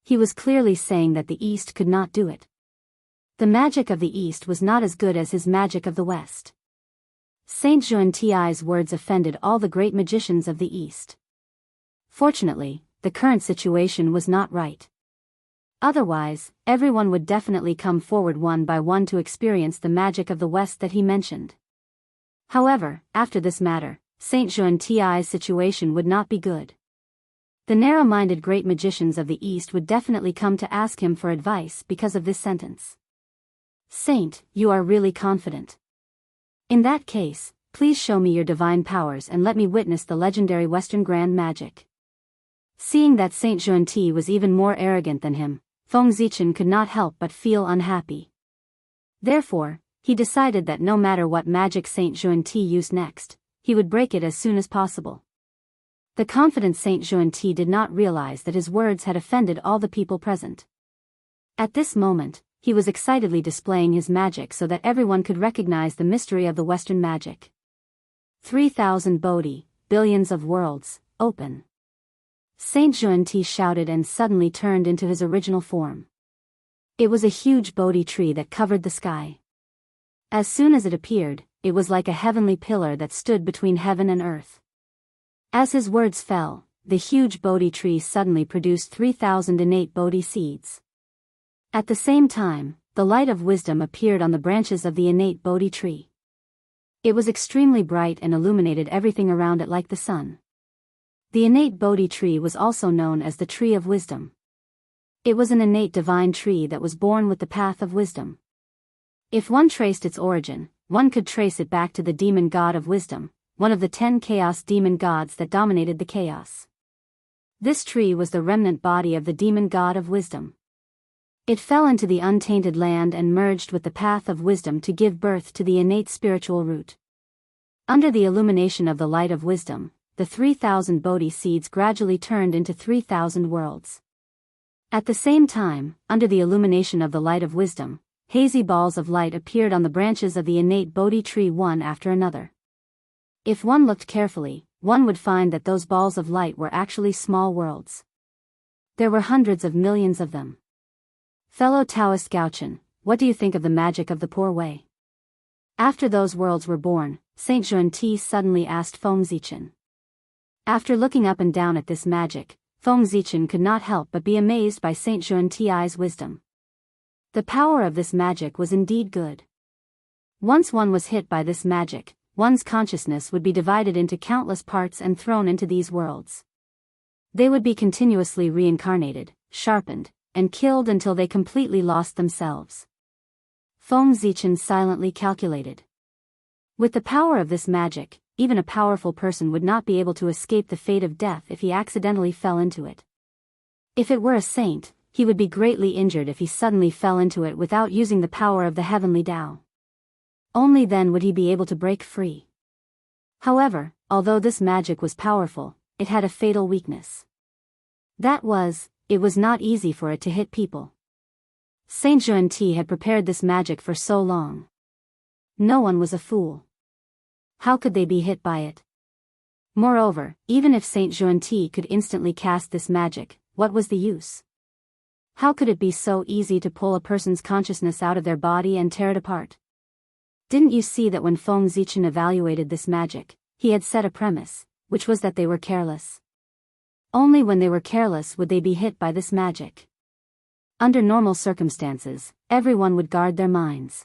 He was clearly saying that the East could not do it. The magic of the East was not as good as his magic of the West. Saint Juan-Ti's words offended all the great magicians of the East. Fortunately, the current situation was not right. Otherwise, everyone would definitely come forward one by one to experience the magic of the West that he mentioned. However, after this matter, Saint Juan-Ti's situation would not be good. The narrow-minded great magicians of the East would definitely come to ask him for advice because of this sentence. Saint, you are really confident. In that case, please show me your divine powers and let me witness the legendary Western grand magic. Seeing that Saint Juan-Ti was even more arrogant than him, Feng Zichen could not help but feel unhappy. Therefore, he decided that no matter what magic Saint Juan-Ti used next, he would break it as soon as possible. The confident Saint Juan-Ti did not realize that his words had offended all the people present. At this moment, he was excitedly displaying his magic so that everyone could recognize the mystery of the Western magic. 3,000 Bodhi, billions of worlds, open. Saint Juan-Ti shouted and suddenly turned into his original form. It was a huge Bodhi tree that covered the sky. As soon as it appeared, it was like a heavenly pillar that stood between heaven and earth. As his words fell, the huge Bodhi tree suddenly produced 3,000 innate Bodhi seeds. At the same time, the light of wisdom appeared on the branches of the innate Bodhi tree. It was extremely bright and illuminated everything around it like the sun. The innate Bodhi tree was also known as the tree of wisdom. It was an innate divine tree that was born with the path of wisdom. If one traced its origin, one could trace it back to the demon god of wisdom, one of the 10 chaos demon gods that dominated the chaos. This tree was the remnant body of the demon god of wisdom. It fell into the untainted land and merged with the path of wisdom to give birth to the innate spiritual root. Under the illumination of the light of wisdom, the 3,000 Bodhi seeds gradually turned into 3,000 worlds. At the same time, under the illumination of the light of wisdom, hazy balls of light appeared on the branches of the innate Bodhi tree one after another. If one looked carefully, one would find that those balls of light were actually small worlds. There were hundreds of millions of them. Fellow Taoist Gaochen, what do you think of the magic of the Poor Way? After those worlds were born, Saint Xuanti suddenly asked Feng Zichen. After looking up and down at this magic, Feng Zichen could not help but be amazed by Saint Xuanti's wisdom. The power of this magic was indeed good. Once one was hit by this magic, one's consciousness would be divided into countless parts and thrown into these worlds. They would be continuously reincarnated, sharpened, and killed until they completely lost themselves. Feng Zichen silently calculated. With the power of this magic, even a powerful person would not be able to escape the fate of death if he accidentally fell into it. If it were a saint, he would be greatly injured if he suddenly fell into it without using the power of the heavenly Tao. Only then would he be able to break free. However, although this magic was powerful, it had a fatal weakness. That was, it was not easy for it to hit people. Saint Xuanti had prepared this magic for so long. No one was a fool. How could they be hit by it? Moreover, even if Saint Xuanti could instantly cast this magic, what was the use? How could it be so easy to pull a person's consciousness out of their body and tear it apart? Didn't you see that when Feng Zichen evaluated this magic, he had set a premise, which was that they were careless? Only when they were careless would they be hit by this magic. Under normal circumstances, everyone would guard their minds.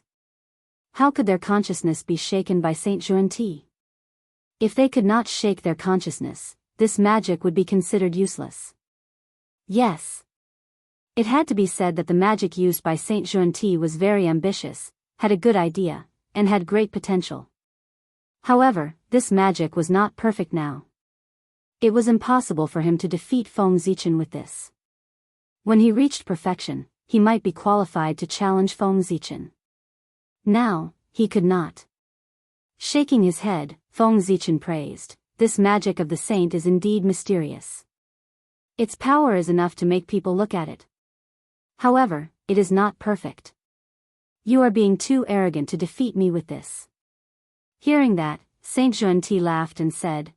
How could their consciousness be shaken by Saint Xuanti? If they could not shake their consciousness, this magic would be considered useless. Yes. It had to be said that the magic used by Saint Xuanti was very ambitious, had a good idea, and had great potential. However, this magic was not perfect now. It was impossible for him to defeat Feng Zichen with this. When he reached perfection, he might be qualified to challenge Feng Zichen. Now, he could not. Shaking his head, Feng Zichen praised, "This magic of the saint is indeed mysterious. Its power is enough to make people look at it. However, it is not perfect. You are being too arrogant to defeat me with this." Hearing that, Saint Xuanti laughed and said,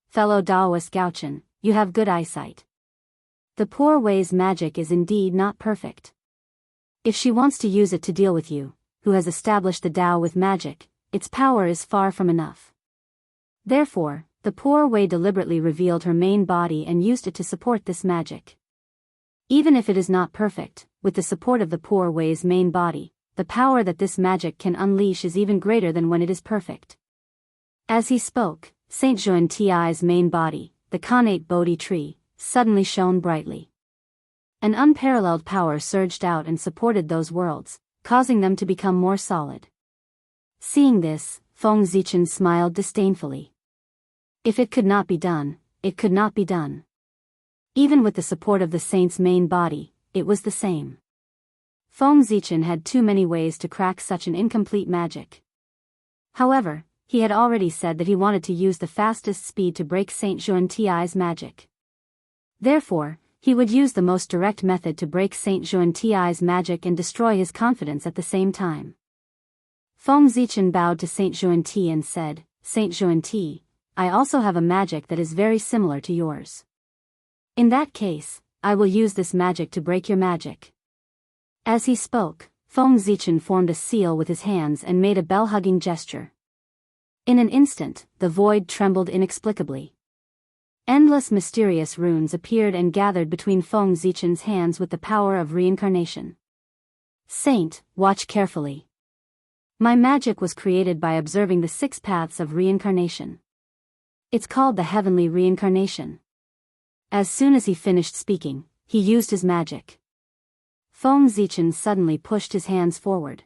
Fellow Taoist Gaochen, you have good eyesight. The Poor Way's magic is indeed not perfect. If she wants to use it to deal with you, who has established the Tao with magic, its power is far from enough. Therefore, the Poor Way deliberately revealed her main body and used it to support this magic. Even if it is not perfect, with the support of the Poor Way's main body, the power that this magic can unleash is even greater than when it is perfect. As he spoke, Saint Xuanti's main body, the connate Bodhi tree, suddenly shone brightly. An unparalleled power surged out and supported those worlds, causing them to become more solid. Seeing this, Feng Zichen smiled disdainfully. If it could not be done, it could not be done. Even with the support of the saint's main body, it was the same. Feng Zichen had too many ways to crack such an incomplete magic. However, he had already said that he wanted to use the fastest speed to break Saint Xuanti's magic. Therefore, he would use the most direct method to break Saint Xuanti's magic and destroy his confidence at the same time. Feng Zichen bowed to Saint Xuanti and said, "Saint Xuanti, I also have a magic that is very similar to yours. In that case, I will use this magic to break your magic." As he spoke, Feng Zichen formed a seal with his hands and made a bell-hugging gesture. In an instant, the void trembled inexplicably. Endless mysterious runes appeared and gathered between Feng Zichen's hands with the power of reincarnation. Saint, watch carefully. My magic was created by observing the 6 paths of reincarnation. It's called the heavenly reincarnation. As soon as he finished speaking, he used his magic. Feng Zichen suddenly pushed his hands forward.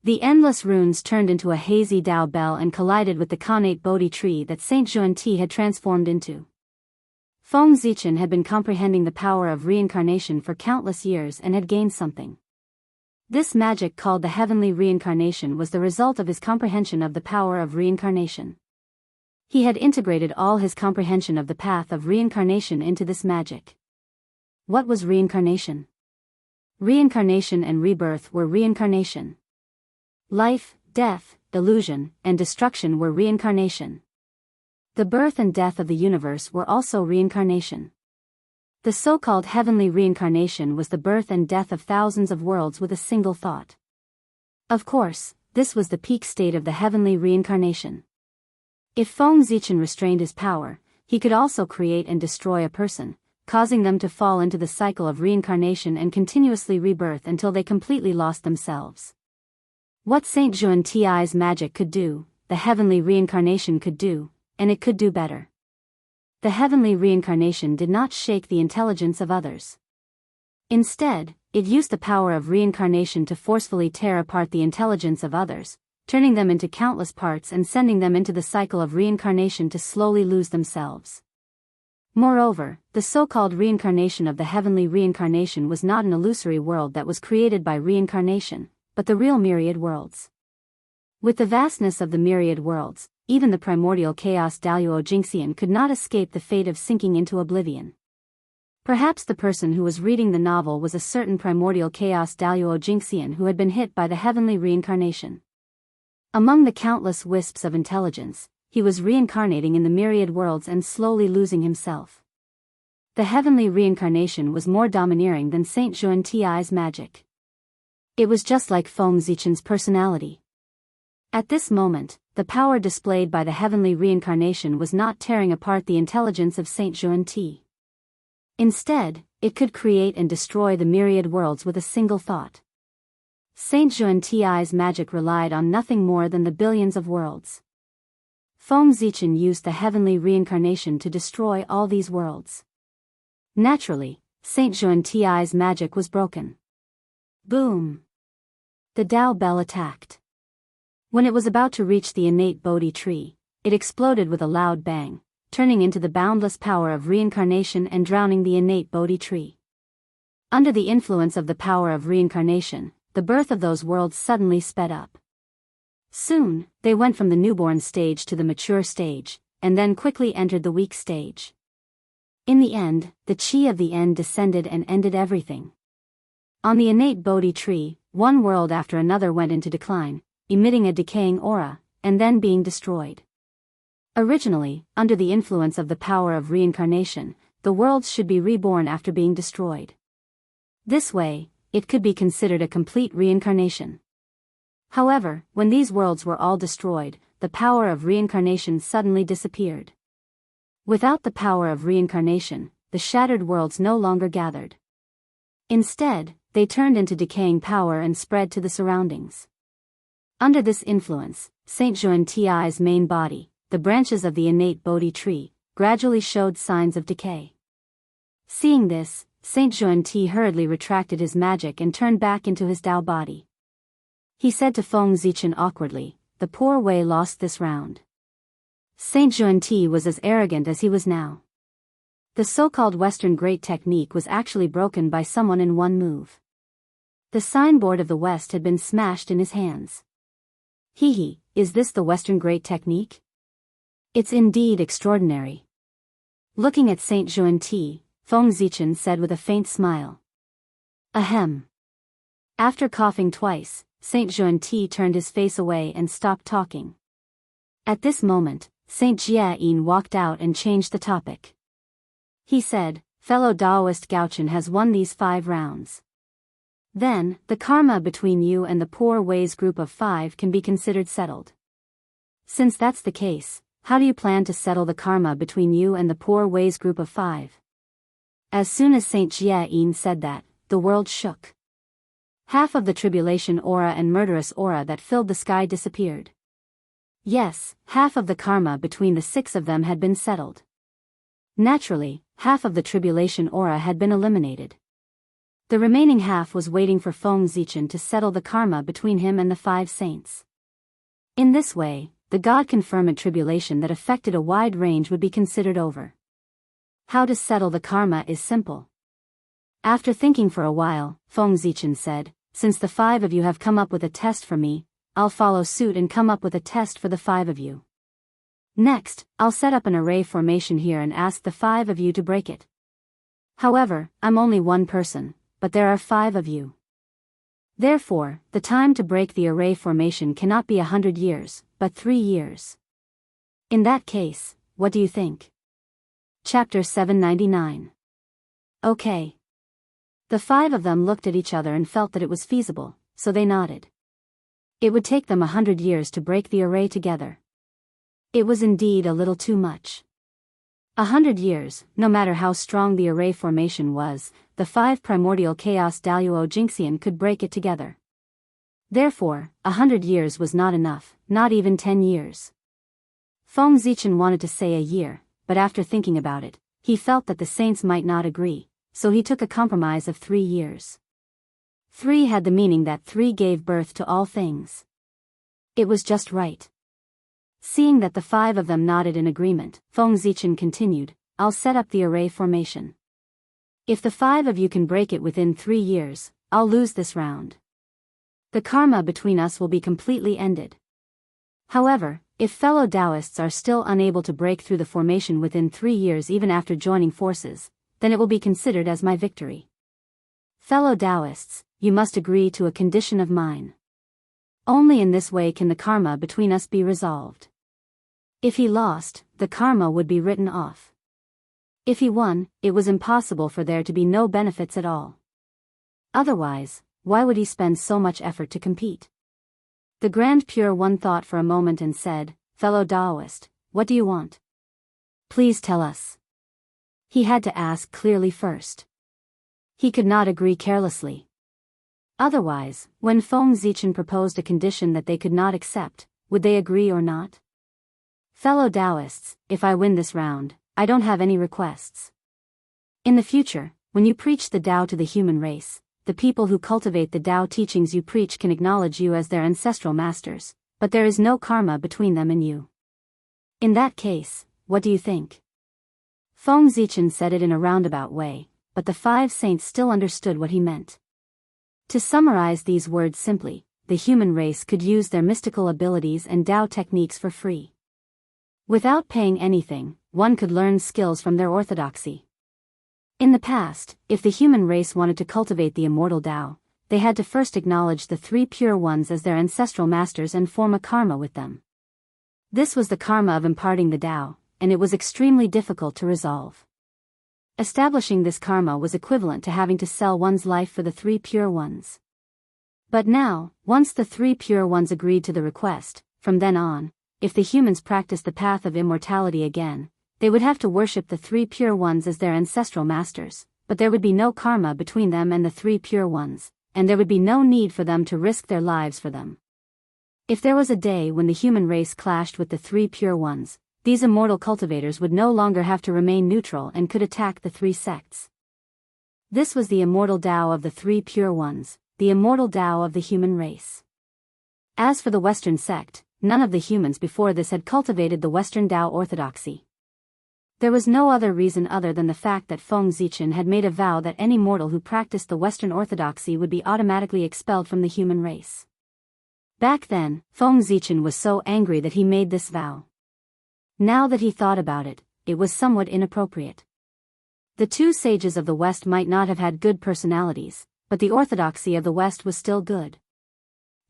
The endless runes turned into a hazy Dao bell and collided with the connate Bodhi tree that Saint Xuanti had transformed into. Feng Zichen had been comprehending the power of reincarnation for countless years and had gained something. This magic called the heavenly reincarnation was the result of his comprehension of the power of reincarnation. He had integrated all his comprehension of the path of reincarnation into this magic. What was reincarnation? Reincarnation and rebirth were reincarnation. Life, death, illusion, and destruction were reincarnation. The birth and death of the universe were also reincarnation. The so-called heavenly reincarnation was the birth and death of thousands of worlds with a single thought. Of course, this was the peak state of the heavenly reincarnation. If Feng Zichen restrained his power, he could also create and destroy a person, causing them to fall into the cycle of reincarnation and continuously rebirth until they completely lost themselves. What Saint Xuanti's magic could do, the heavenly reincarnation could do, and it could do better. The heavenly reincarnation did not shake the intelligence of others. Instead, it used the power of reincarnation to forcefully tear apart the intelligence of others, turning them into countless parts and sending them into the cycle of reincarnation to slowly lose themselves. Moreover, the so-called reincarnation of the heavenly reincarnation was not an illusory world that was created by reincarnation, but the real myriad worlds. With the vastness of the myriad worlds, even the primordial chaos Daluo Jingxian could not escape the fate of sinking into oblivion. Perhaps the person who was reading the novel was a certain primordial chaos Daluo Jingxian who had been hit by the heavenly reincarnation. Among the countless wisps of intelligence, he was reincarnating in the myriad worlds and slowly losing himself. The heavenly reincarnation was more domineering than Saint Xuanti's magic. It was just like Feng Zichen's personality. At this moment, the power displayed by the heavenly reincarnation was not tearing apart the intelligence of Saint Xuanti. Instead, it could create and destroy the myriad worlds with a single thought. Saint Xuanti's magic relied on nothing more than the billions of worlds. Feng Zichen used the heavenly reincarnation to destroy all these worlds. Naturally, Saint Xuanti's magic was broken. Boom! The Dao bell attacked. When it was about to reach the innate Bodhi tree, it exploded with a loud bang, turning into the boundless power of reincarnation and drowning the innate Bodhi tree. Under the influence of the power of reincarnation, the birth of those worlds suddenly sped up. Soon, they went from the newborn stage to the mature stage, and then quickly entered the weak stage. In the end, the chi of the end descended and ended everything. On the innate Bodhi tree, one world after another went into decline, emitting a decaying aura, and then being destroyed. Originally, under the influence of the power of reincarnation, the worlds should be reborn after being destroyed. This way, it could be considered a complete reincarnation. However, when these worlds were all destroyed, the power of reincarnation suddenly disappeared. Without the power of reincarnation, the shattered worlds no longer gathered. Instead, they turned into decaying power and spread to the surroundings. Under this influence, Saint Xuanti's main body, the branches of the innate Bodhi tree, gradually showed signs of decay. Seeing this, Saint Xuanti hurriedly retracted his magic and turned back into his Dao body. He said to Feng Zichen awkwardly, "The poor Wei lost this round." Saint Xuanti was as arrogant as he was now. The so-called Western Great Technique was actually broken by someone in one move. The signboard of the West had been smashed in his hands. Hee, is this the Western Great Technique? It's indeed extraordinary. Looking at Saint Xuanti, Feng Zichen said with a faint smile. Ahem. After coughing twice, Saint Xuanti turned his face away and stopped talking. At this moment, Saint Jiayin walked out and changed the topic. He said, "Fellow Daoist Gaochen has won these 5 rounds. Then, the karma between you and the poor Wei's group of 5 can be considered settled. Since that's the case, how do you plan to settle the karma between you and the poor Wei's group of 5? As soon as Saint Jiayin said that, the world shook. Half of the tribulation aura and murderous aura that filled the sky disappeared. Yes, half of the karma between the 6 of them had been settled. Naturally, half of the tribulation aura had been eliminated. The remaining half was waiting for Feng Zichen to settle the karma between him and the 5 saints. In this way, the God-confirmed tribulation that affected a wide range would be considered over. How to settle the karma is simple. After thinking for a while, Feng Zichen said, "Since the 5 of you have come up with a test for me, I'll follow suit and come up with a test for the 5 of you. Next, I'll set up an array formation here and ask the 5 of you to break it. However, I'm only one person, but there are 5 of you. Therefore, the time to break the array formation cannot be 100 years, but 3 years. In that case, what do you think?" Chapter 799. Okay. The 5 of them looked at each other and felt that it was feasible, so they nodded. It would take them 100 years to break the array together. It was indeed a little too much. 100 years, no matter how strong the array formation was, the 5 primordial chaos Daluo Jinxian could break it together. Therefore, 100 years was not enough, not even 10 years. Feng Zichen wanted to say a year, but after thinking about it, he felt that the saints might not agree, so he took a compromise of 3 years. 3 had the meaning that 3 gave birth to all things. It was just right. Seeing that the 5 of them nodded in agreement, Feng Zichen continued, "I'll set up the array formation. If the 5 of you can break it within 3 years, I'll lose this round. The karma between us will be completely ended. However, if fellow Taoists are still unable to break through the formation within 3 years even after joining forces, then it will be considered as my victory. Fellow Taoists, you must agree to a condition of mine. Only in this way can the karma between us be resolved. If he lost, the karma would be written off. If he won, it was impossible for there to be no benefits at all. Otherwise, why would he spend so much effort to compete?" The Grand Pure One thought for a moment and said, "Fellow Taoist, what do you want? Please tell us." He had to ask clearly first. He could not agree carelessly. Otherwise, when Feng Zichen proposed a condition that they could not accept, would they agree or not? "Fellow Taoists, if I win this round, I don't have any requests. In the future, when you preach the Tao to the human race, the people who cultivate the Tao teachings you preach can acknowledge you as their ancestral masters, but there is no karma between them and you. In that case, what do you think?" Feng Zichen said it in a roundabout way, but the 5 saints still understood what he meant. To summarize these words simply, the human race could use their mystical abilities and Tao techniques for free. Without paying anything, one could learn skills from their orthodoxy. In the past, if the human race wanted to cultivate the immortal Tao, they had to first acknowledge the 3 pure ones as their ancestral masters and form a karma with them. This was the karma of imparting the Tao, and it was extremely difficult to resolve. Establishing this karma was equivalent to having to sell one's life for the 3 pure ones. But now, once the 3 pure ones agreed to the request, from then on, if the humans practiced the path of immortality again, they would have to worship the 3 pure ones as their ancestral masters, but there would be no karma between them and the 3 pure ones, and there would be no need for them to risk their lives for them. If there was a day when the human race clashed with the 3 pure ones, these immortal cultivators would no longer have to remain neutral and could attack the 3 sects. This was the immortal Tao of the 3 pure ones, the immortal Tao of the human race. As for the Western sect, none of the humans before this had cultivated the Western Tao orthodoxy. There was no other reason other than the fact that Feng Zichen had made a vow that any mortal who practiced the Western orthodoxy would be automatically expelled from the human race. Back then, Feng Zichen was so angry that he made this vow. Now that he thought about it, it was somewhat inappropriate. The 2 sages of the West might not have had good personalities, but the orthodoxy of the West was still good.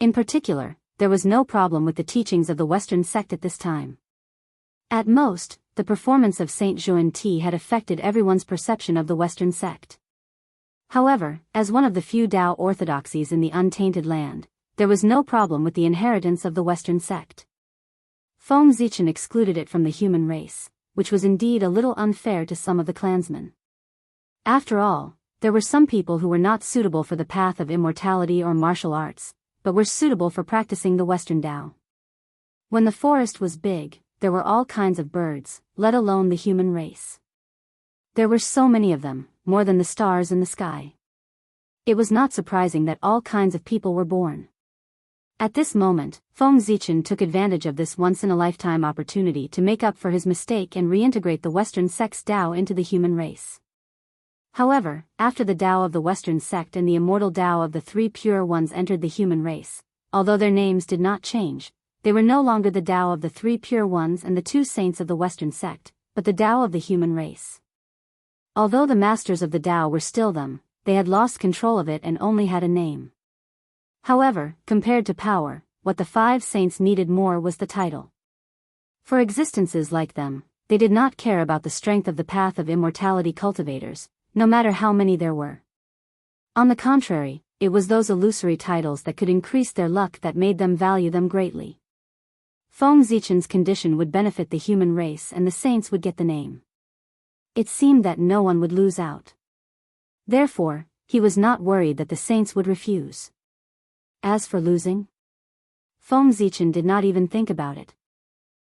In particular, there was no problem with the teachings of the Western sect at this time. At most, the performance of Saint Zhuan Ti had affected everyone's perception of the Western sect. However, as one of the few Tao orthodoxies in the untainted land, there was no problem with the inheritance of the Western sect. Feng Zichen excluded it from the human race, which was indeed a little unfair to some of the clansmen. After all, there were some people who were not suitable for the path of immortality or martial arts, but were suitable for practicing the Western Tao. When the forest was big, there were all kinds of birds, let alone the human race. There were so many of them, more than the stars in the sky. It was not surprising that all kinds of people were born. At this moment, Feng Zichen took advantage of this once-in-a-lifetime opportunity to make up for his mistake and reintegrate the Western sect's Tao into the human race. However, after the Tao of the Western sect and the immortal Tao of the three pure ones entered the human race, although their names did not change, they were no longer the Tao of the three pure ones and the two saints of the Western sect, but the Tao of the human race. Although the masters of the Tao were still them, they had lost control of it and only had a name. However, compared to power, what the five saints needed more was the title. For existences like them, they did not care about the strength of the path of immortality cultivators, no matter how many there were. On the contrary, it was those illusory titles that could increase their luck that made them value them greatly. Feng Zichen's condition would benefit the human race and the saints would get the name. It seemed that no one would lose out. Therefore, he was not worried that the saints would refuse. As for losing, Feng Zichen did not even think about it.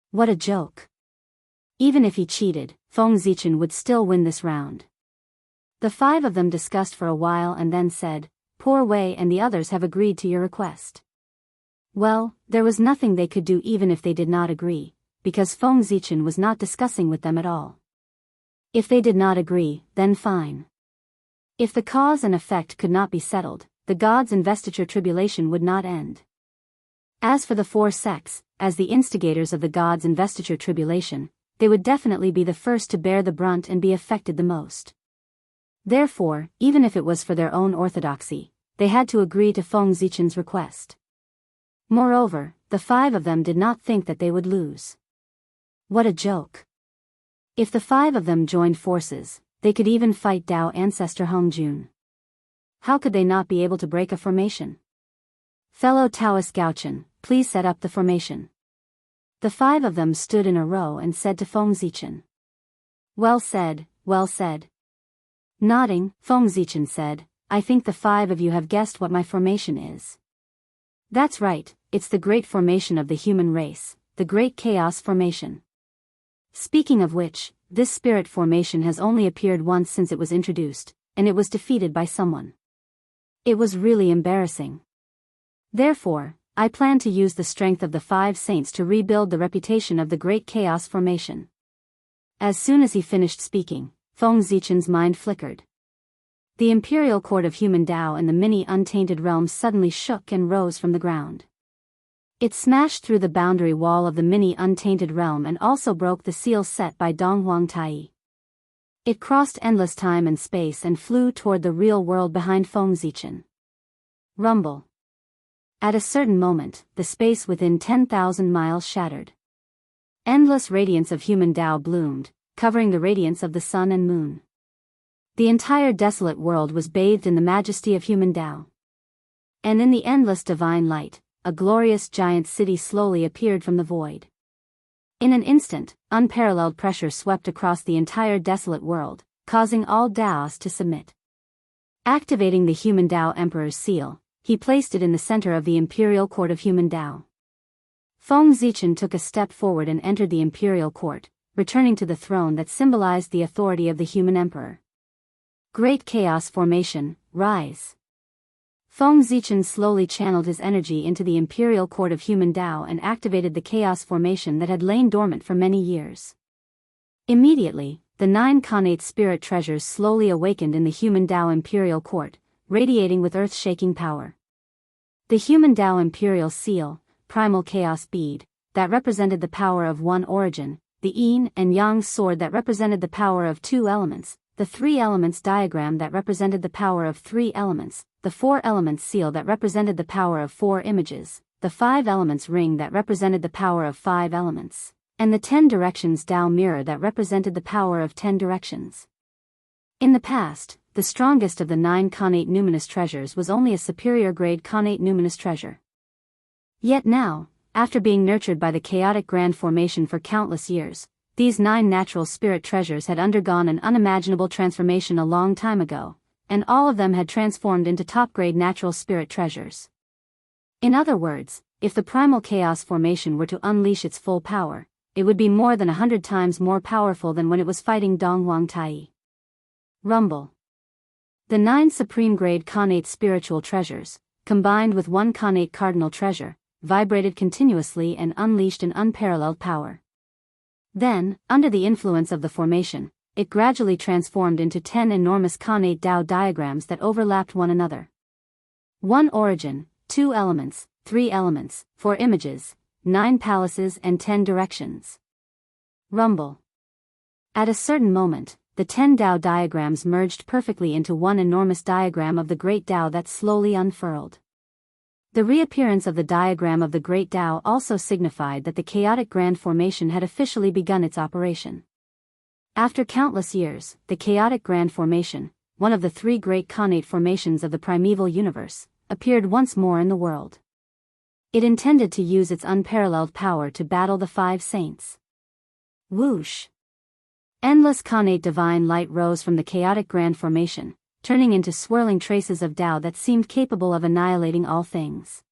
What a joke. Even if he cheated, Feng Zichen would still win this round. The five of them discussed for a while and then said, "Poor Wei and the others have agreed to your request." Well, there was nothing they could do even if they did not agree, because Feng Zichen was not discussing with them at all. If they did not agree, then fine. If the cause and effect could not be settled, the gods' investiture tribulation would not end. As for the four sects, as the instigators of the gods' investiture tribulation, they would definitely be the first to bear the brunt and be affected the most. Therefore, even if it was for their own orthodoxy, they had to agree to Feng Zichen's request. Moreover, the five of them did not think that they would lose. What a joke. If the five of them joined forces, they could even fight Tao ancestor Hongjun. How could they not be able to break a formation? Fellow Taoist Gaochen, please set up the formation. The five of them stood in a row and said to Feng Zichen. Well said, well said. Nodding, Feng Zichen said, I think the five of you have guessed what my formation is. That's right, it's the great formation of the human race, the great chaos formation. Speaking of which, this spirit formation has only appeared once since it was introduced, and it was defeated by someone. It was really embarrassing. Therefore, I plan to use the strength of the five saints to rebuild the reputation of the great chaos formation. As soon as he finished speaking, Feng Zichen's mind flickered. The imperial court of human Tao and the many untainted realms suddenly shook and rose from the ground. It smashed through the boundary wall of the mini untainted realm and also broke the seal set by Donghuang Tai. It crossed endless time and space and flew toward the real world behind Feng Zichen. Rumble. At a certain moment, the space within 10,000 miles shattered. Endless radiance of human Tao bloomed, covering the radiance of the sun and moon. The entire desolate world was bathed in the majesty of human Tao. And in the endless divine light, a glorious giant city slowly appeared from the void. In an instant, unparalleled pressure swept across the entire desolate world, causing all Taoists to submit. Activating the human Tao Emperor's seal, he placed it in the center of the imperial court of human Tao. Feng Zichen took a step forward and entered the imperial court, returning to the throne that symbolized the authority of the human emperor. Great chaos formation, rise. Feng Zichen slowly channeled his energy into the imperial court of human Tao and activated the chaos formation that had lain dormant for many years. Immediately, the 9 connate spirit treasures slowly awakened in the human Tao imperial court, radiating with earth-shaking power. The human Tao imperial seal, primal chaos bead, that represented the power of one origin, the yin and yang sword that represented the power of 2 elements, the 3 elements diagram that represented the power of 3 elements, the 4 elements seal that represented the power of 4 images, the 5 elements ring that represented the power of 5 elements, and the 10 directions Tao mirror that represented the power of 10 directions. In the past, the strongest of the 9 connate numinous treasures was only a superior grade connate numinous treasure. Yet now, after being nurtured by the chaotic grand formation for countless years, these 9 natural spirit treasures had undergone an unimaginable transformation a long time ago, and all of them had transformed into top-grade natural spirit treasures. In other words, if the primal chaos formation were to unleash its full power, it would be more than 100 times more powerful than when it was fighting Donghuang Tai. Rumble. The 9 supreme-grade Khanate spiritual treasures, combined with 1 Khanate cardinal treasure, vibrated continuously and unleashed an unparalleled power. Then, under the influence of the formation, it gradually transformed into 10 enormous Khanate Dao diagrams that overlapped one another. 1 origin, 2 elements, 3 elements, 4 images, 9 palaces and 10 directions. Rumble. At a certain moment, the 10 Dao diagrams merged perfectly into one enormous diagram of the Great Dao that slowly unfurled. The reappearance of the diagram of the Great Dao also signified that the chaotic grand formation had officially begun its operation. After countless years, the chaotic grand formation, one of the 3 great Khanate formations of the primeval universe, appeared once more in the world. It intended to use its unparalleled power to battle the 5 saints. Whoosh! Endless Khanate divine light rose from the chaotic grand formation, turning into swirling traces of Tao that seemed capable of annihilating all things.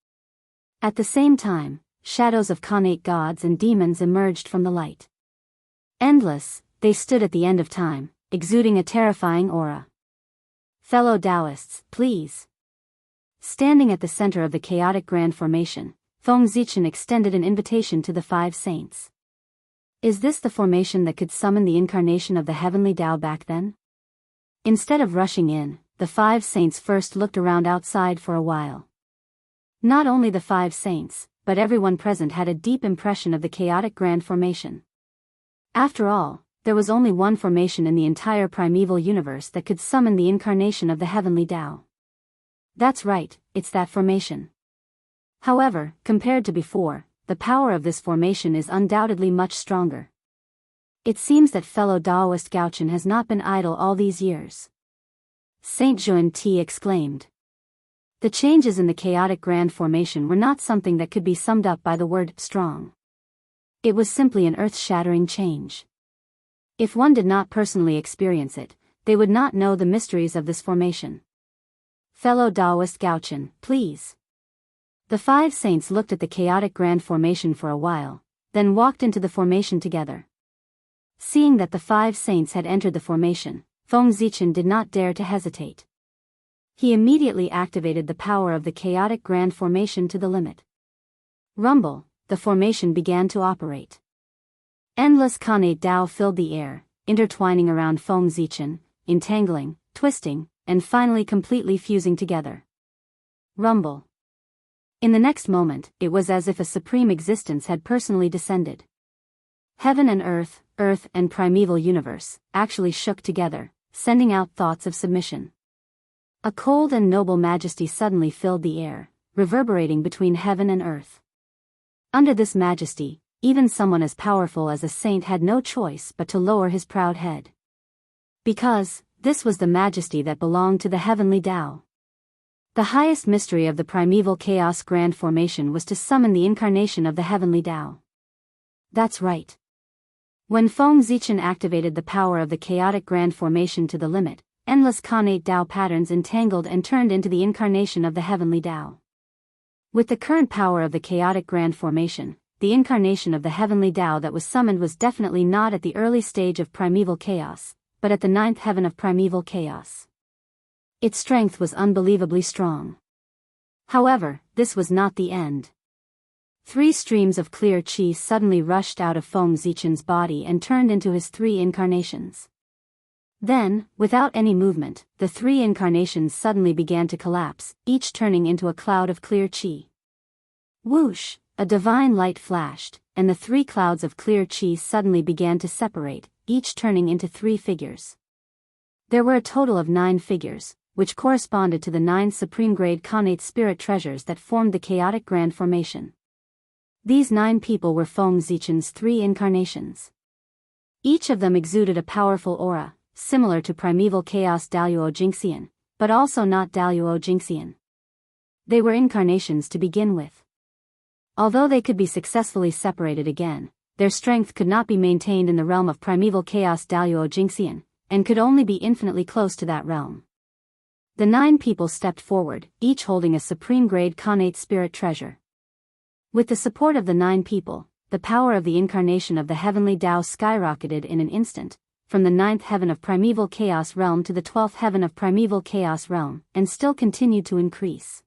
At the same time, shadows of Khanate gods and demons emerged from the light. Endless, they stood at the end of time, exuding a terrifying aura. Fellow Taoists, please. Standing at the center of the chaotic grand formation, Feng Zichen extended an invitation to the 5 saints. Is this the formation that could summon the incarnation of the heavenly Tao back then? Instead of rushing in, the 5 saints first looked around outside for a while. Not only the 5 saints, but everyone present had a deep impression of the chaotic grand formation. After all, there was only one formation in the entire primeval universe that could summon the incarnation of the heavenly Tao. That's right, it's that formation. However, compared to before, the power of this formation is undoubtedly much stronger. It seems that fellow Taoist Gaochen has not been idle all these years. Saint Juan Ti exclaimed. The changes in the chaotic grand formation were not something that could be summed up by the word strong. It was simply an earth-shattering change. If one did not personally experience it, they would not know the mysteries of this formation. Fellow Taoist Gaochen, please. The 5 saints looked at the chaotic grand formation for a while, then walked into the formation together. Seeing that the 5 saints had entered the formation, Feng Zichen did not dare to hesitate. He immediately activated the power of the chaotic grand formation to the limit. Rumble, the formation began to operate. Endless Khanate Dao filled the air, intertwining around Feng Zichen, entangling, twisting, and finally completely fusing together. Rumble. In the next moment, it was as if a supreme existence had personally descended. Heaven and earth and primeval universe, actually shook together, sending out thoughts of submission. A cold and noble majesty suddenly filled the air, reverberating between heaven and earth. Under this majesty, even someone as powerful as a saint had no choice but to lower his proud head. Because, this was the majesty that belonged to the heavenly Tao. The highest mystery of the primeval chaos grand formation was to summon the incarnation of the heavenly Tao. That's right. When Feng Zichen activated the power of the chaotic grand formation to the limit, endless Khanate Tao patterns entangled and turned into the incarnation of the heavenly Tao. With the current power of the chaotic grand formation, the incarnation of the heavenly Tao that was summoned was definitely not at the early stage of primeval chaos, but at the 9th heaven of primeval chaos. Its strength was unbelievably strong. However, this was not the end. 3 streams of clear qi suddenly rushed out of Feng Zichen's body and turned into his 3 incarnations. Then, without any movement, the 3 incarnations suddenly began to collapse, each turning into a cloud of clear qi. Whoosh! A divine light flashed, and the 3 clouds of clear qi suddenly began to separate, each turning into 3 figures. There were a total of 9 figures, which corresponded to the 9 supreme-grade Khanate spirit treasures that formed the chaotic grand formation. These 9 people were Feng Zichen's 3 incarnations. Each of them exuded a powerful aura, similar to primeval chaos Daluo Jingxian, but also not Daluo Jingxian. They were incarnations to begin with. Although they could be successfully separated again, their strength could not be maintained in the realm of primeval chaos Daluo Jingxian, and could only be infinitely close to that realm. The 9 people stepped forward, each holding a supreme-grade Khanate spirit treasure. With the support of the 9 people, the power of the incarnation of the heavenly Tao skyrocketed in an instant, from the 9th heaven of primeval chaos realm to the 12th heaven of primeval chaos realm, and still continued to increase.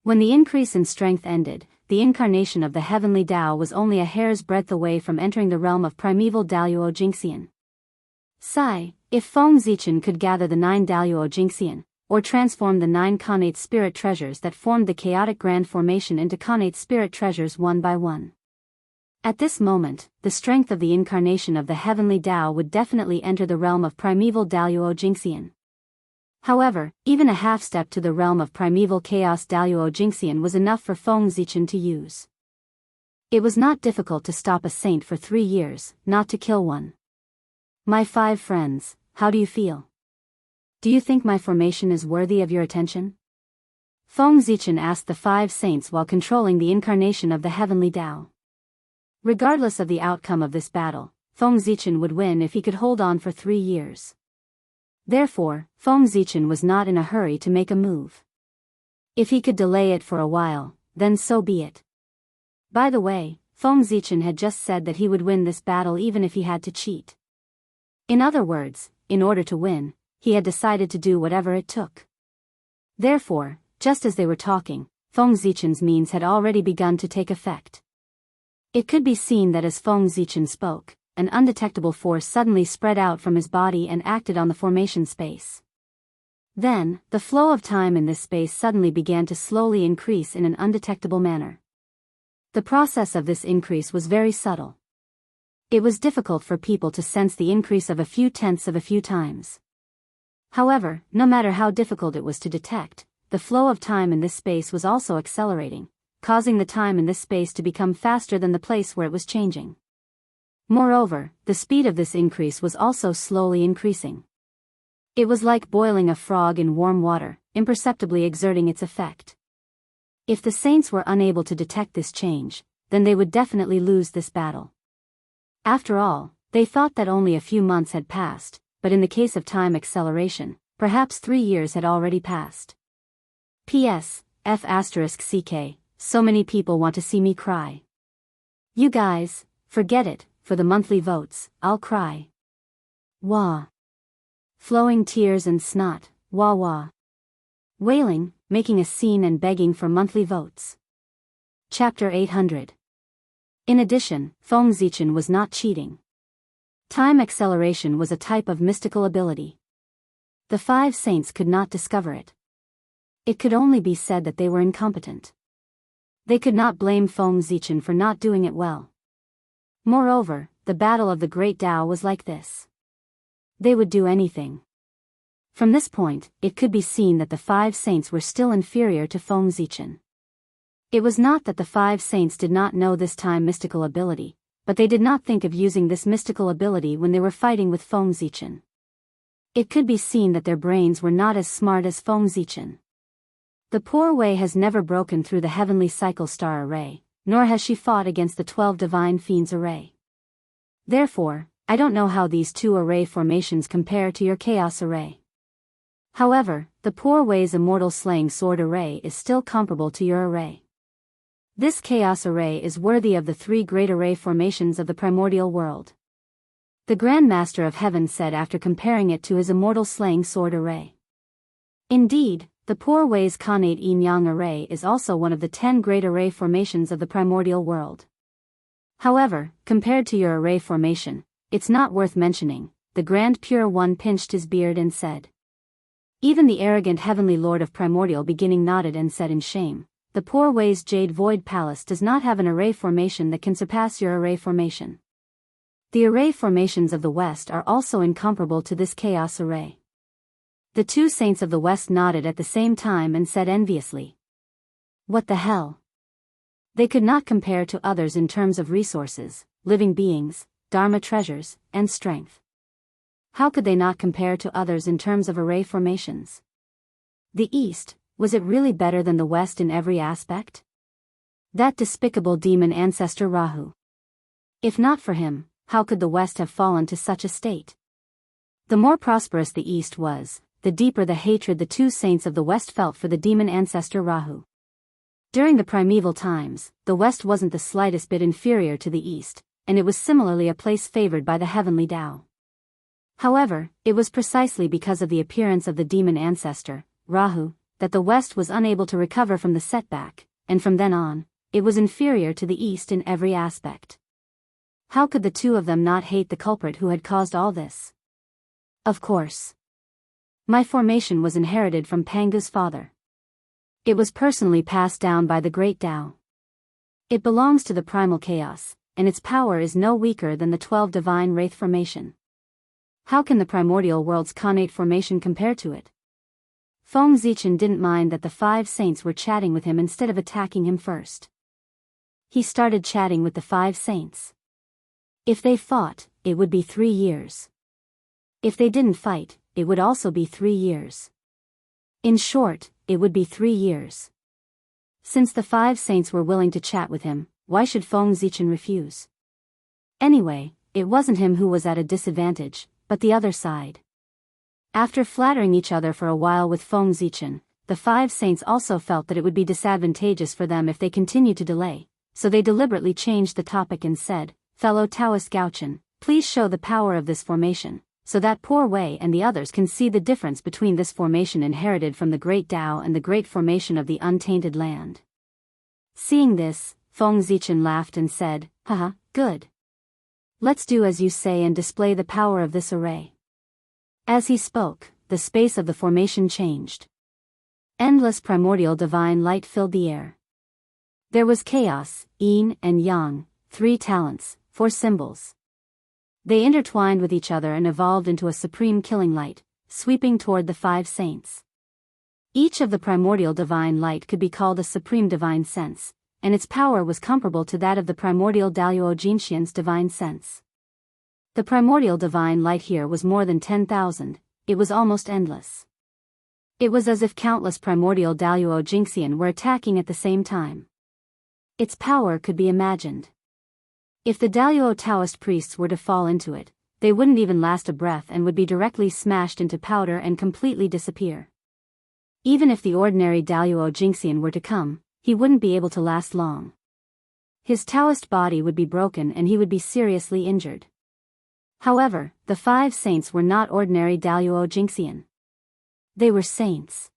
When the increase in strength ended, the incarnation of the heavenly Tao was only a hair's breadth away from entering the realm of primeval Daluo Jingxian. Sigh, if Feng Zichen could gather the 9 Daluo Jingxian, or transform the 9 Khanate spirit treasures that formed the chaotic grand formation into Khanate spirit treasures one by one. At this moment, the strength of the incarnation of the heavenly Tao would definitely enter the realm of primeval Daluo Jingxian. However, even a half-step to the realm of primeval chaos Daluo Jingxian was enough for Feng Zichen to use. It was not difficult to stop a saint for 3 years, not to kill one. My 5 friends, how do you feel? Do you think my formation is worthy of your attention? Feng Zichen asked the 5 saints while controlling the incarnation of the heavenly Tao. Regardless of the outcome of this battle, Feng Zichen would win if he could hold on for 3 years. Therefore, Feng Zichen was not in a hurry to make a move. If he could delay it for a while, then so be it. By the way, Feng Zichen had just said that he would win this battle even if he had to cheat. In other words, in order to win, he had decided to do whatever it took. Therefore, just as they were talking, Feng Zichen's means had already begun to take effect. It could be seen that as Feng Zichen spoke, an undetectable force suddenly spread out from his body and acted on the formation space. Then, the flow of time in this space suddenly began to slowly increase in an undetectable manner. The process of this increase was very subtle. It was difficult for people to sense the increase of a few tenths of a few times. However, no matter how difficult it was to detect, the flow of time in this space was also accelerating, causing the time in this space to become faster than the place where it was changing. Moreover, the speed of this increase was also slowly increasing. It was like boiling a frog in warm water, imperceptibly exerting its effect. If the saints were unable to detect this change, then they would definitely lose this battle. After all, they thought that only a few months had passed, but in the case of time acceleration, perhaps 3 years had already passed. P.S. F***CK, so many people want to see me cry. You guys, forget it. For the monthly votes, I'll cry. Wah. Flowing tears and snot, wah wah. Wailing, making a scene and begging for monthly votes. Chapter 800. In addition, Feng Zichen was not cheating. Time acceleration was a type of mystical ability. The 5 saints could not discover it. It could only be said that they were incompetent. They could not blame Feng Zichen for not doing it well. Moreover, the battle of the Great Tao was like this. They would do anything. From this point, it could be seen that the 5 saints were still inferior to Feng Zichen. It was not that the 5 saints did not know this time mystical ability, but they did not think of using this mystical ability when they were fighting with Feng Zichen. It could be seen that their brains were not as smart as Feng Zichen. The poor Wei has never broken through the heavenly cycle star array, nor has she fought against the 12 divine fiends array. Therefore, I don't know how these 2 array formations compare to your chaos array. However, the poor Wei's immortal slaying sword array is still comparable to your array. This chaos array is worthy of the 3 great array formations of the primordial world. The Grand Master of Heaven said after comparing it to his immortal slaying sword array. Indeed, the poor Wei's Khanate Yin-Yang array is also one of the 10 great array formations of the primordial world. However, compared to your array formation, it's not worth mentioning. The Grand Pure One pinched his beard and said. Even the arrogant heavenly lord of primordial beginning nodded and said in shame, the poor Wei's Jade Void Palace does not have an array formation that can surpass your array formation. The array formations of the West are also incomparable to this chaos array. The 2 saints of the West nodded at the same time and said enviously. What the hell? They could not compare to others in terms of resources, living beings, dharma treasures, and strength. How could they not compare to others in terms of array formations? The East, was it really better than the West in every aspect? That despicable demon ancestor Rahu. If not for him, how could the West have fallen to such a state? The more prosperous the East was, the deeper the hatred the two saints of the West felt for the demon ancestor Rahu. During the primeval times, the West wasn't the slightest bit inferior to the East, and it was similarly a place favored by the heavenly Tao. However, it was precisely because of the appearance of the demon ancestor, Rahu, that the West was unable to recover from the setback, and from then on, it was inferior to the East in every aspect. How could the two of them not hate the culprit who had caused all this? Of course. My formation was inherited from Pangu's father. It was personally passed down by the great Tao. It belongs to the primal chaos, and its power is no weaker than the 12 divine wraith formation. How can the primordial world's connate formation compare to it? Feng Zichen didn't mind that the 5 saints were chatting with him instead of attacking him first. He started chatting with the 5 saints. If they fought, it would be 3 years. If they didn't fight, it would also be 3 years. In short, it would be 3 years. Since the 5 saints were willing to chat with him, why should Feng Zichen refuse? Anyway, it wasn't him who was at a disadvantage, but the other side. After flattering each other for a while with Feng Zichen, the 5 saints also felt that it would be disadvantageous for them if they continued to delay, so they deliberately changed the topic and said, "Fellow Taoist Gaochen, please show the power of this formation, so that poor Wei and the others can see the difference between this formation inherited from the great Tao and the great formation of the untainted land." Seeing this, Feng Zichen laughed and said, "Haha, good. Let's do as you say and display the power of this array." As he spoke, the space of the formation changed. Endless primordial divine light filled the air. There was chaos, yin and yang, 3 talents, 4 symbols. They intertwined with each other and evolved into a supreme killing light, sweeping toward the 5 saints. Each of the primordial divine light could be called a supreme divine sense, and its power was comparable to that of the primordial Daluo Jinxian's divine sense. The primordial divine light here was more than 10,000, it was almost endless. It was as if countless primordial Daluo Jinxian were attacking at the same time. Its power could be imagined. If the Daluo Taoist priests were to fall into it, they wouldn't even last a breath and would be directly smashed into powder and completely disappear. Even if the ordinary Daluo Jinxian were to come, he wouldn't be able to last long. His Taoist body would be broken and he would be seriously injured. However, the 5 saints were not ordinary Daluo Jinxian. They were saints.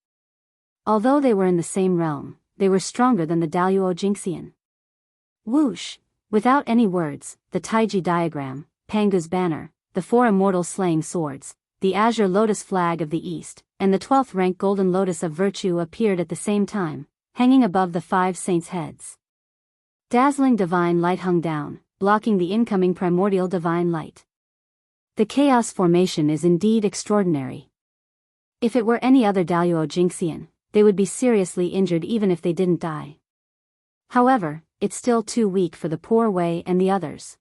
Although they were in the same realm, they were stronger than the Daluo Jinxian. Whoosh! Without any words, the Taiji diagram, Pangu's banner, the 4 immortal slaying swords, the azure lotus flag of the East, and the 12th rank golden lotus of virtue appeared at the same time, hanging above the 5 saints' heads. Dazzling divine light hung down, blocking the incoming primordial divine light. The chaos formation is indeed extraordinary. If it were any other Daluo Jinxian, they would be seriously injured even if they didn't die. However, it's still too weak for the poor Wei and the others.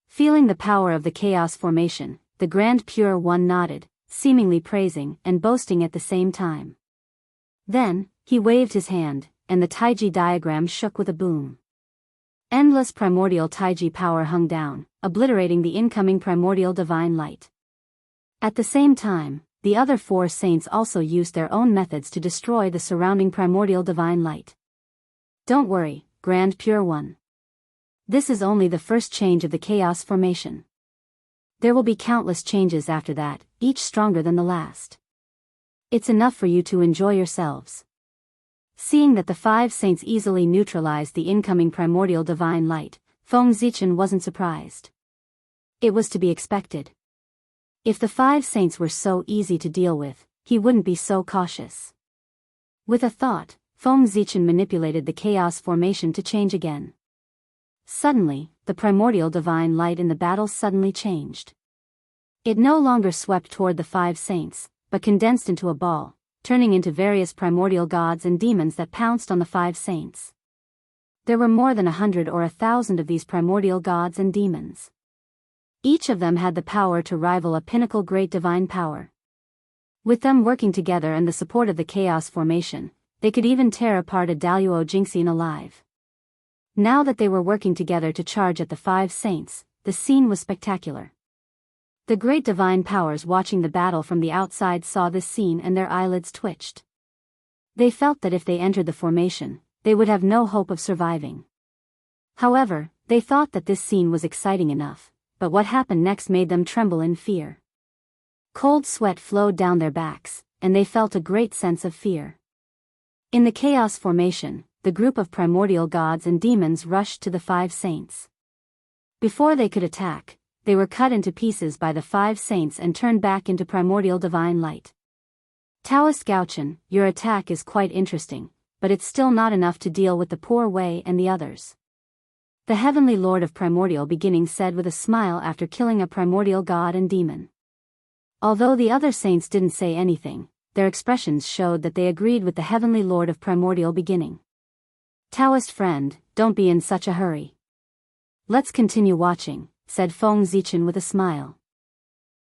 Feeling the power of the chaos formation, the Grand Pure One nodded, seemingly praising and boasting at the same time. Then, he waved his hand, and the Taiji diagram shook with a boom. Endless primordial Taiji power hung down, obliterating the incoming primordial divine light. At the same time, the other 4 saints also used their own methods to destroy the surrounding primordial divine light. Don't worry, Grand Pure One. This is only the first change of the chaos formation. There will be countless changes after that, each stronger than the last. It's enough for you to enjoy yourselves. Seeing that the 5 saints easily neutralized the incoming primordial divine light, Feng Zichen wasn't surprised. It was to be expected. If the 5 saints were so easy to deal with, he wouldn't be so cautious. With a thought, Feng Zichen manipulated the chaos formation to change again. Suddenly, the primordial divine light in the battle suddenly changed. It no longer swept toward the 5 saints, but condensed into a ball, turning into various primordial gods and demons that pounced on the 5 saints. There were more than 100 or 1,000 of these primordial gods and demons. Each of them had the power to rival a pinnacle great divine power. With them working together and the support of the chaos formation, they could even tear apart a Daluo Jinxian alive. Now that they were working together to charge at the 5 saints, the scene was spectacular. The great divine powers watching the battle from the outside saw this scene and their eyelids twitched. They felt that if they entered the formation, they would have no hope of surviving. However, they thought that this scene was exciting enough, but what happened next made them tremble in fear. Cold sweat flowed down their backs, and they felt a great sense of fear. In the chaos formation, the group of primordial gods and demons rushed to the 5 saints. Before they could attack, they were cut into pieces by the 5 saints and turned back into primordial divine light. Taoist Gaochen, your attack is quite interesting, but it's still not enough to deal with the poor Wei and the others. The heavenly lord of primordial beginning said with a smile after killing a primordial god and demon. Although the other saints didn't say anything, their expressions showed that they agreed with the heavenly lord of primordial beginning. Taoist friend, don't be in such a hurry. Let's continue watching, said Feng Zichen with a smile.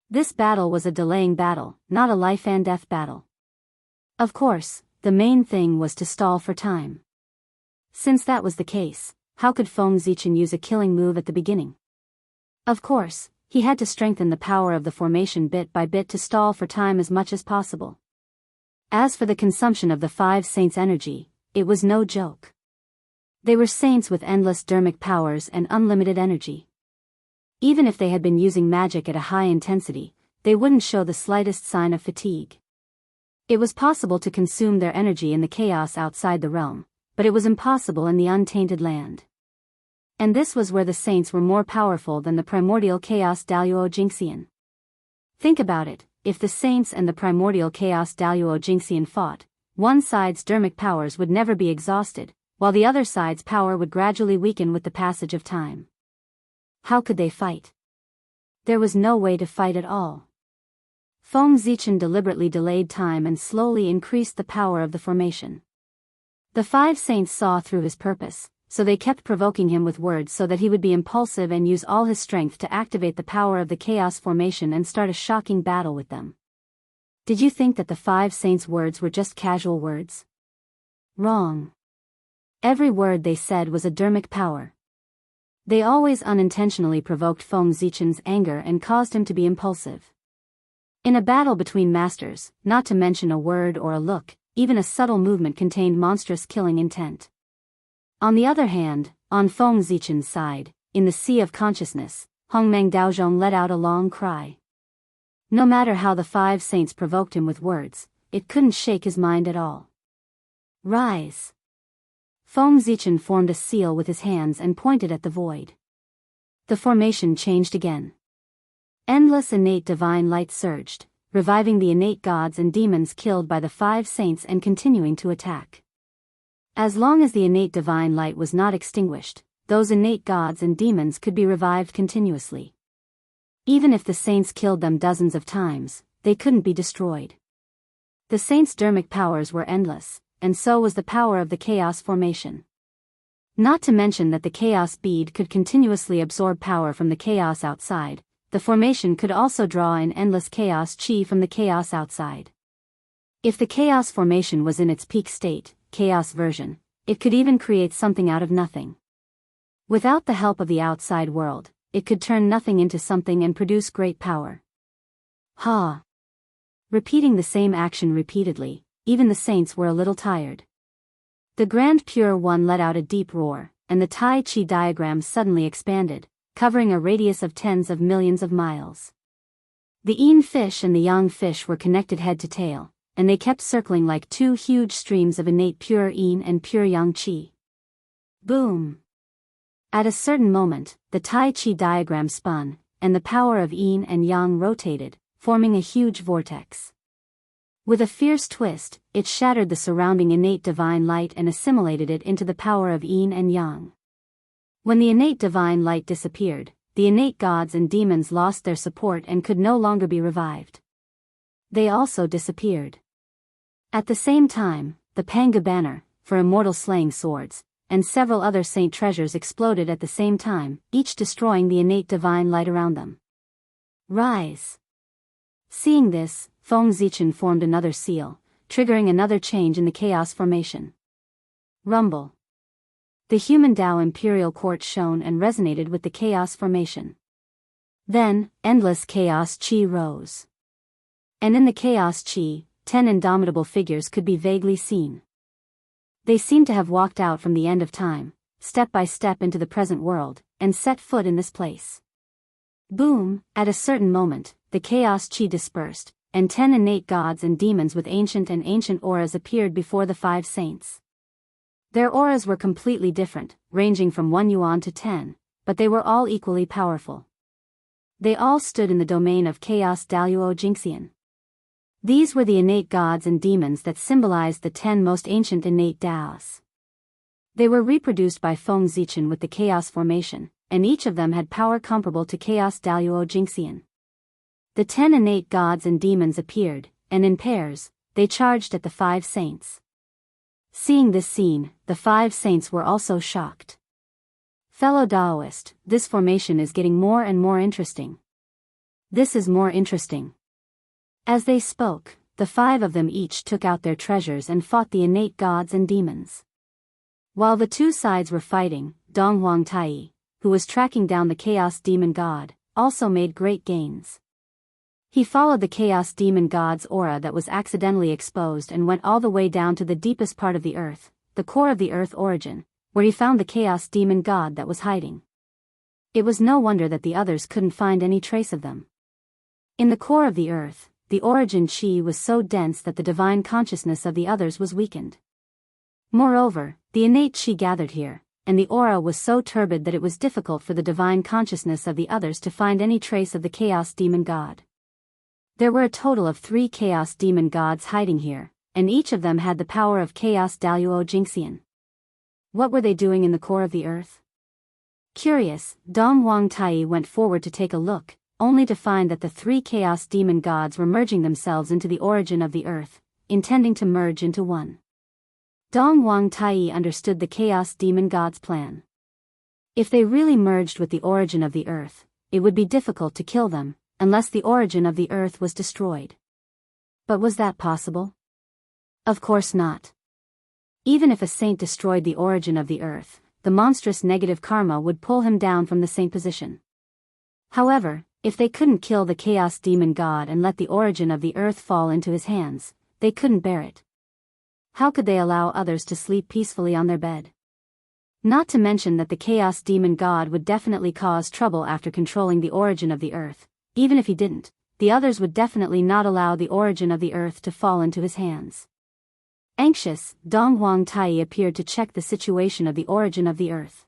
This battle was a delaying battle, not a life and death battle. Of course, the main thing was to stall for time. Since that was the case, how could Feng Zichen use a killing move at the beginning? Of course, he had to strengthen the power of the formation bit by bit to stall for time as much as possible. As for the consumption of the 5 saints' energy, it was no joke. They were saints with endless dermic powers and unlimited energy. Even if they had been using magic at a high intensity, they wouldn't show the slightest sign of fatigue. It was possible to consume their energy in the chaos outside the realm, but it was impossible in the untainted land. And this was where the saints were more powerful than the primordial chaos Daluo Jingxian. Think about it, if the saints and the primordial chaos Daluo Jingxian fought, one side's dermic powers would never be exhausted, while the other side's power would gradually weaken with the passage of time. How could they fight? There was no way to fight at all. Feng Zichen deliberately delayed time and slowly increased the power of the formation. The 5 saints saw through his purpose, so they kept provoking him with words so that he would be impulsive and use all his strength to activate the power of the chaos formation and start a shocking battle with them. Did you think that the 5 saints' words were just casual words? Wrong. Every word they said was a dermic power. They always unintentionally provoked Feng Zichen's anger and caused him to be impulsive. In a battle between masters, not to mention a word or a look, even a subtle movement contained monstrous killing intent. On the other hand, on Feng Zichen's side, in the sea of consciousness, Hongmeng Daozhong let out a long cry. No matter how the 5 saints provoked him with words, it couldn't shake his mind at all. Rise. Feng Zichen formed a seal with his hands and pointed at the void. The formation changed again. Endless innate divine light surged, reviving the innate gods and demons killed by the 5 saints and continuing to attack. As long as the innate divine light was not extinguished, those innate gods and demons could be revived continuously. Even if the saints killed them dozens of times, they couldn't be destroyed. The saints' dermic powers were endless, and so was the power of the chaos formation. Not to mention that the chaos bead could continuously absorb power from the chaos outside, the formation could also draw in endless chaos chi from the chaos outside. If the chaos formation was in its peak state, chaos version, it could even create something out of nothing. Without the help of the outside world, it could turn nothing into something and produce great power. Ha! Repeating the same action repeatedly, even the saints were a little tired. The Grand Pure One let out a deep roar, and the Tai Chi diagram suddenly expanded, covering a radius of tens of millions of miles. The Yin fish and the Yang fish were connected head to tail, and they kept circling like 2 huge streams of innate pure Yin and pure Yang Qi. Boom! At a certain moment, the Tai Chi diagram spun, and the power of Yin and Yang rotated, forming a huge vortex. With a fierce twist, it shattered the surrounding innate divine light and assimilated it into the power of Yin and Yang. When the innate divine light disappeared, the innate gods and demons lost their support and could no longer be revived. They also disappeared. At the same time, the Panga banner, for immortal slaying swords, and several other saint treasures exploded at the same time, each destroying the innate divine light around them. Rise! Seeing this, Feng Zichen formed another seal, triggering another change in the chaos formation. Rumble. The human Tao Imperial Court shone and resonated with the chaos formation. Then, endless chaos chi rose. And in the chaos chi, 10 indomitable figures could be vaguely seen. They seemed to have walked out from the end of time, step by step into the present world, and set foot in this place. Boom, at a certain moment, the chaos chi dispersed, and 10 innate gods and demons with ancient auras appeared before the 5 saints. Their auras were completely different, ranging from 1 yuan to 10, but they were all equally powerful. They all stood in the domain of chaos Daluo Jinxian. These were the innate gods and demons that symbolized the 10 most ancient innate Daos. They were reproduced by Feng Zichen with the chaos formation, and each of them had power comparable to chaos Daluo Jinxian. The 10 innate gods and demons appeared, and in pairs, they charged at the 5 saints. Seeing this scene, the 5 saints were also shocked. Fellow Daoist, this formation is getting more and more interesting. This is more interesting. As they spoke, the 5 of them each took out their treasures and fought the innate gods and demons. While the 2 sides were fighting, Dong Huang Tai, who was tracking down the chaos demon god, also made great gains. He followed the chaos demon god's aura that was accidentally exposed and went all the way down to the deepest part of the earth, the core of the earth origin, where he found the chaos demon god that was hiding. It was no wonder that the others couldn't find any trace of them. In the core of the earth, the origin chi was so dense that the divine consciousness of the others was weakened. Moreover, the innate chi gathered here, and the aura was so turbid that it was difficult for the divine consciousness of the others to find any trace of the chaos demon god. There were a total of 3 chaos demon gods hiding here, and each of them had the power of chaos Daluo Jinxian. What were they doing in the core of the earth? Curious, Dong Huang Tai went forward to take a look, only to find that the 3 chaos demon gods were merging themselves into the origin of the earth, intending to merge into one. Dong Huang Tai understood the chaos demon god's plan. If they really merged with the origin of the earth, it would be difficult to kill them, unless the origin of the earth was destroyed. But was that possible? Of course not. Even if a saint destroyed the origin of the earth, the monstrous negative karma would pull him down from the saint position. However, if they couldn't kill the chaos demon god and let the origin of the earth fall into his hands, they couldn't bear it. How could they allow others to sleep peacefully on their bed? Not to mention that the chaos demon god would definitely cause trouble after controlling the origin of the earth. Even if he didn't, the others would definitely not allow the origin of the earth to fall into his hands. Anxious, Dong Huang Tai appeared to check the situation of the origin of the earth.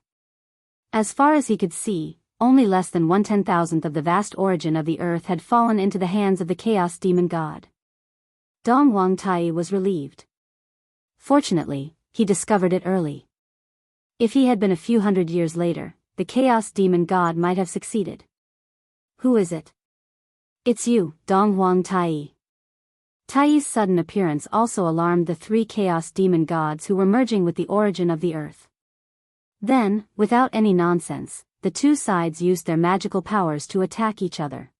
As far as he could see, only less than 1/10,000th of the vast origin of the earth had fallen into the hands of the chaos demon god. Dong Huang Tai was relieved. Fortunately, he discovered it early. If he had been a few hundred years later, the chaos demon god might have succeeded. Who is it? It's you, Dong Huang Tai. Tai's sudden appearance also alarmed the 3 chaos demon gods who were merging with the origin of the earth. Then, without any nonsense, the 2 sides used their magical powers to attack each other.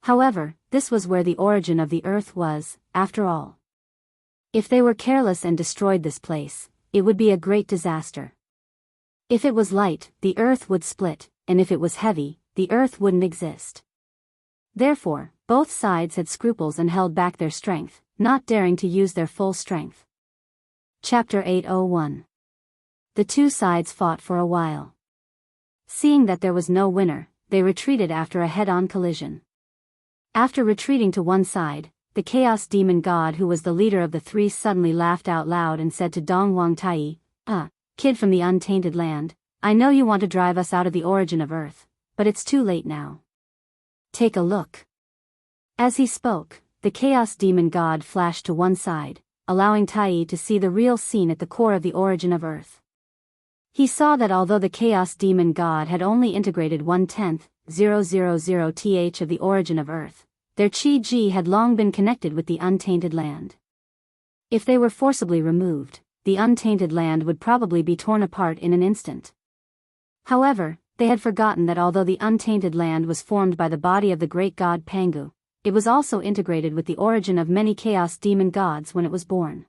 However, this was where the origin of the earth was, after all. If they were careless and destroyed this place, it would be a great disaster. If it was light, the earth would split, and if it was heavy, the earth wouldn't exist. Therefore, both sides had scruples and held back their strength, not daring to use their full strength. Chapter 801. The 2 sides fought for a while. Seeing that there was no winner, they retreated after a head-on collision. After retreating to one side, the chaos demon god who was the leader of the 3 suddenly laughed out loud and said to Dong Huang Tai, "Kid from the untainted land, I know you want to drive us out of the origin of earth, but it's too late now. Take a look." As he spoke, the chaos demon god flashed to one side, allowing Tai to see the real scene at the core of the origin of earth. He saw that although the chaos demon god had only integrated 1/10,000th of the origin of earth, their chi-ji had long been connected with the untainted land. If they were forcibly removed, the untainted land would probably be torn apart in an instant. However, they had forgotten that although the untainted land was formed by the body of the great god Pangu, it was also integrated with the origin of many chaos demon gods when it was born.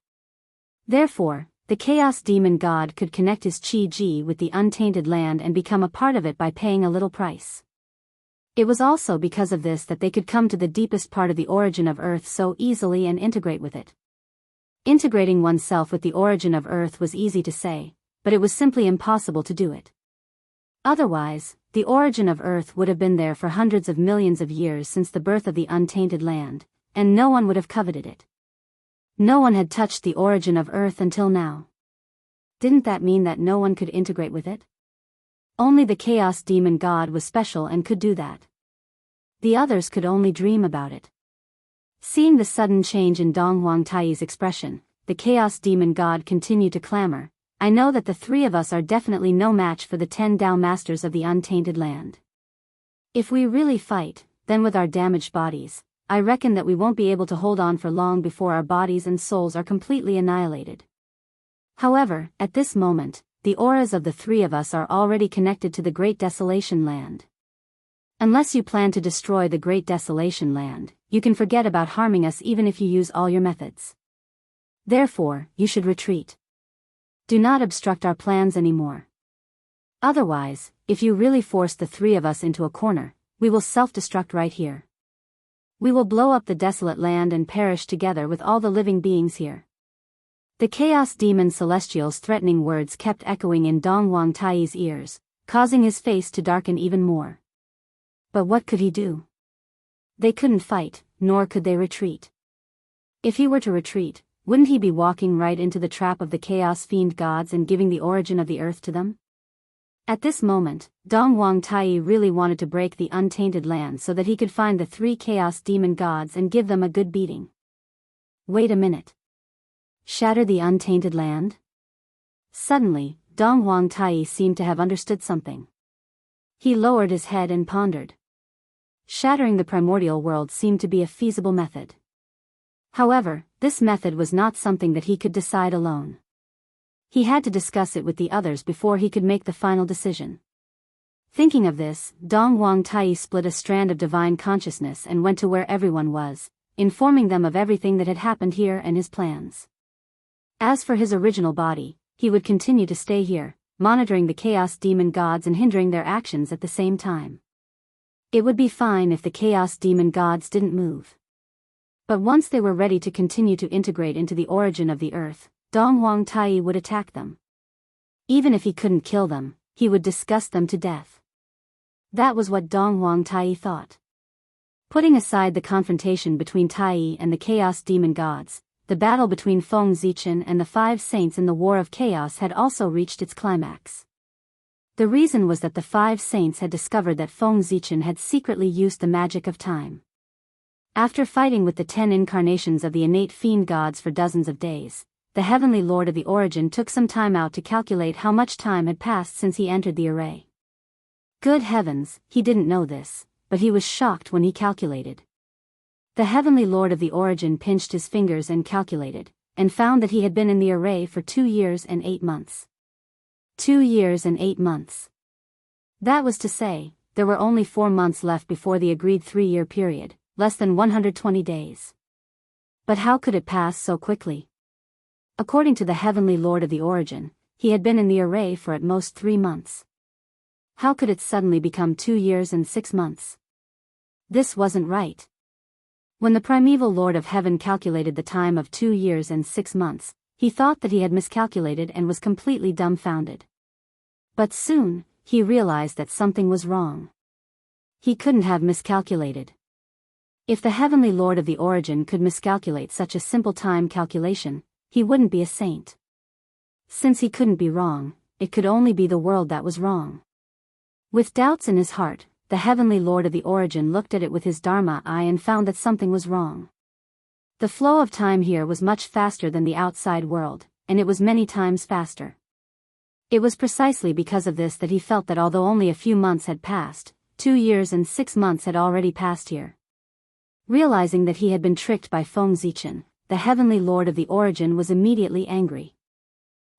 Therefore, the chaos demon god could connect his chi-ji with the untainted land and become a part of it by paying a little price. It was also because of this that they could come to the deepest part of the origin of Earth so easily and integrate with it. Integrating oneself with the origin of Earth was easy to say, but it was simply impossible to do it. Otherwise, the origin of Earth would have been there for hundreds of millions of years since the birth of the untainted land, and no one would have coveted it. No one had touched the origin of Earth until now. Didn't that mean that no one could integrate with it? Only the Chaos Demon God was special and could do that. The others could only dream about it. Seeing the sudden change in Dong Huangtai's expression, the Chaos Demon God continued to clamor, "I know that the three of us are definitely no match for the 10 Tao Masters of the Untainted Land. If we really fight, then with our damaged bodies, I reckon that we won't be able to hold on for long before our bodies and souls are completely annihilated." However, at this moment, the auras of the three of us are already connected to the Great Desolation Land. Unless you plan to destroy the Great Desolation Land, you can forget about harming us even if you use all your methods. Therefore, you should retreat. Do not obstruct our plans anymore. Otherwise, if you really force the three of us into a corner, we will self-destruct right here. We will blow up the desolate land and perish together with all the living beings here. The Chaos Demon Celestial's threatening words kept echoing in Dong Huangtai's ears, causing his face to darken even more. But what could he do? They couldn't fight, nor could they retreat. If he were to retreat, wouldn't he be walking right into the trap of the Chaos Fiend Gods and giving the origin of the Earth to them? At this moment, Dong Huangtai really wanted to break the untainted land so that he could find the 3 Chaos Demon Gods and give them a good beating. Wait a minute. Shatter the untainted land? Suddenly, Dong Huangtai seemed to have understood something. He lowered his head and pondered. Shattering the primordial world seemed to be a feasible method. However, this method was not something that he could decide alone. He had to discuss it with the others before he could make the final decision. Thinking of this, Dong Huangtai split a strand of divine consciousness and went to where everyone was, informing them of everything that had happened here and his plans. As for his original body, he would continue to stay here, monitoring the Chaos Demon Gods and hindering their actions at the same time. It would be fine if the Chaos Demon Gods didn't move. But once they were ready to continue to integrate into the origin of the Earth, Dong Huangtai would attack them. Even if he couldn't kill them, he would disgust them to death. That was what Dong Huangtai thought. Putting aside the confrontation between Tai and the Chaos Demon Gods, the battle between Feng Zichen and the 5 saints in the War of Chaos had also reached its climax. The reason was that the 5 saints had discovered that Feng Zichen had secretly used the magic of time. After fighting with the 10 incarnations of the innate fiend gods for dozens of days, the Heavenly Lord of the Origin took some time out to calculate how much time had passed since he entered the array. Good heavens, he didn't know this, but he was shocked when he calculated. The Heavenly Lord of the Origin pinched his fingers and calculated, and found that he had been in the array for 2 years and 8 months. 2 years and 8 months. That was to say, there were only 4 months left before the agreed 3-year period, less than 120 days. But how could it pass so quickly? According to the Heavenly Lord of the Origin, he had been in the array for at most 3 months. How could it suddenly become 2 years and 6 months? This wasn't right. When the primeval Lord of Heaven calculated the time of 2 years and 6 months, he thought that he had miscalculated and was completely dumbfounded. But soon, he realized that something was wrong. He couldn't have miscalculated. If the Heavenly Lord of the Origin could miscalculate such a simple time calculation, he wouldn't be a saint. Since he couldn't be wrong, it could only be the world that was wrong. With doubts in his heart, the Heavenly Lord of the Origin looked at it with his Dharma eye and found that something was wrong. The flow of time here was much faster than the outside world, and it was many times faster. It was precisely because of this that he felt that although only a few months had passed, 2 years and 6 months had already passed here. Realizing that he had been tricked by Feng Zichen, the Heavenly Lord of the Origin was immediately angry.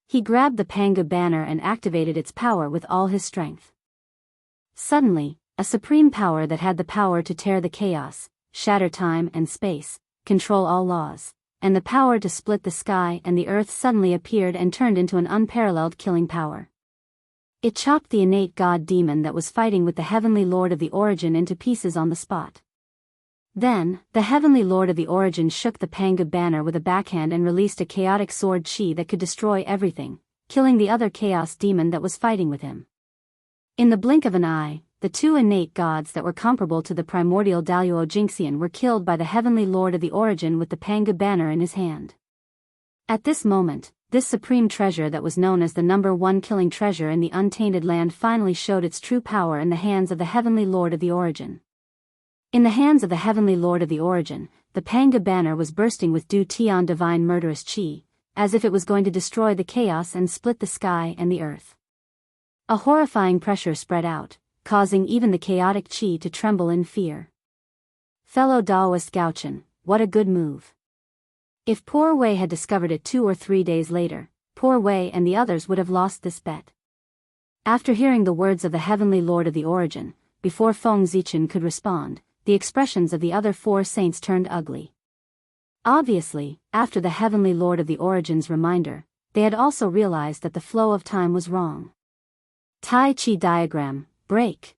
He grabbed the Panga banner and activated its power with all his strength. Suddenly, a supreme power that had the power to tear the chaos, shatter time and space, control all laws, and the power to split the sky and the earth suddenly appeared and turned into an unparalleled killing power. It chopped the innate god demon that was fighting with the heavenly lord of the origin into pieces on the spot. Then, the heavenly lord of the origin shook the Panga banner with a backhand and released a chaotic sword chi that could destroy everything, killing the other chaos demon that was fighting with him. In the blink of an eye, the two innate gods that were comparable to the primordial Daluo Jinxian were killed by the heavenly lord of the origin with the Panga banner in his hand. At this moment, this supreme treasure that was known as the #1 killing treasure in the untainted land finally showed its true power in the hands of the heavenly lord of the origin. In the hands of the heavenly lord of the origin, the Panga banner was bursting with Du Tian divine murderous chi, as if it was going to destroy the chaos and split the sky and the earth. A horrifying pressure spread out, causing even the chaotic chi to tremble in fear. Fellow Daoist Gaochen, what a good move. If Poor Wei had discovered it 2 or 3 days later, Poor Wei and the others would have lost this bet. After hearing the words of the heavenly lord of the origin, before Feng Zichen could respond, the expressions of the other 4 saints turned ugly. Obviously, after the heavenly lord of the origin's reminder, they had also realized that the flow of time was wrong. Tai Chi diagram, break.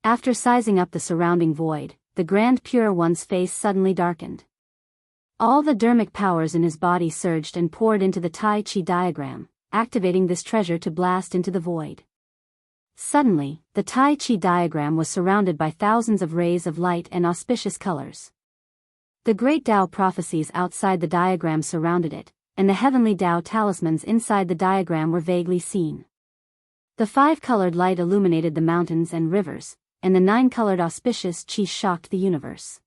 After sizing up the surrounding void, the Grand Pure One's face suddenly darkened. All the dermic powers in his body surged and poured into the Tai Chi diagram, activating this treasure to blast into the void. Suddenly, the Tai Chi diagram was surrounded by thousands of rays of light and auspicious colors. The great Tao prophecies outside the diagram surrounded it, and the heavenly Tao talismans inside the diagram were vaguely seen. The 5-colored light illuminated the mountains and rivers, and the 9-colored auspicious chi shocked the universe.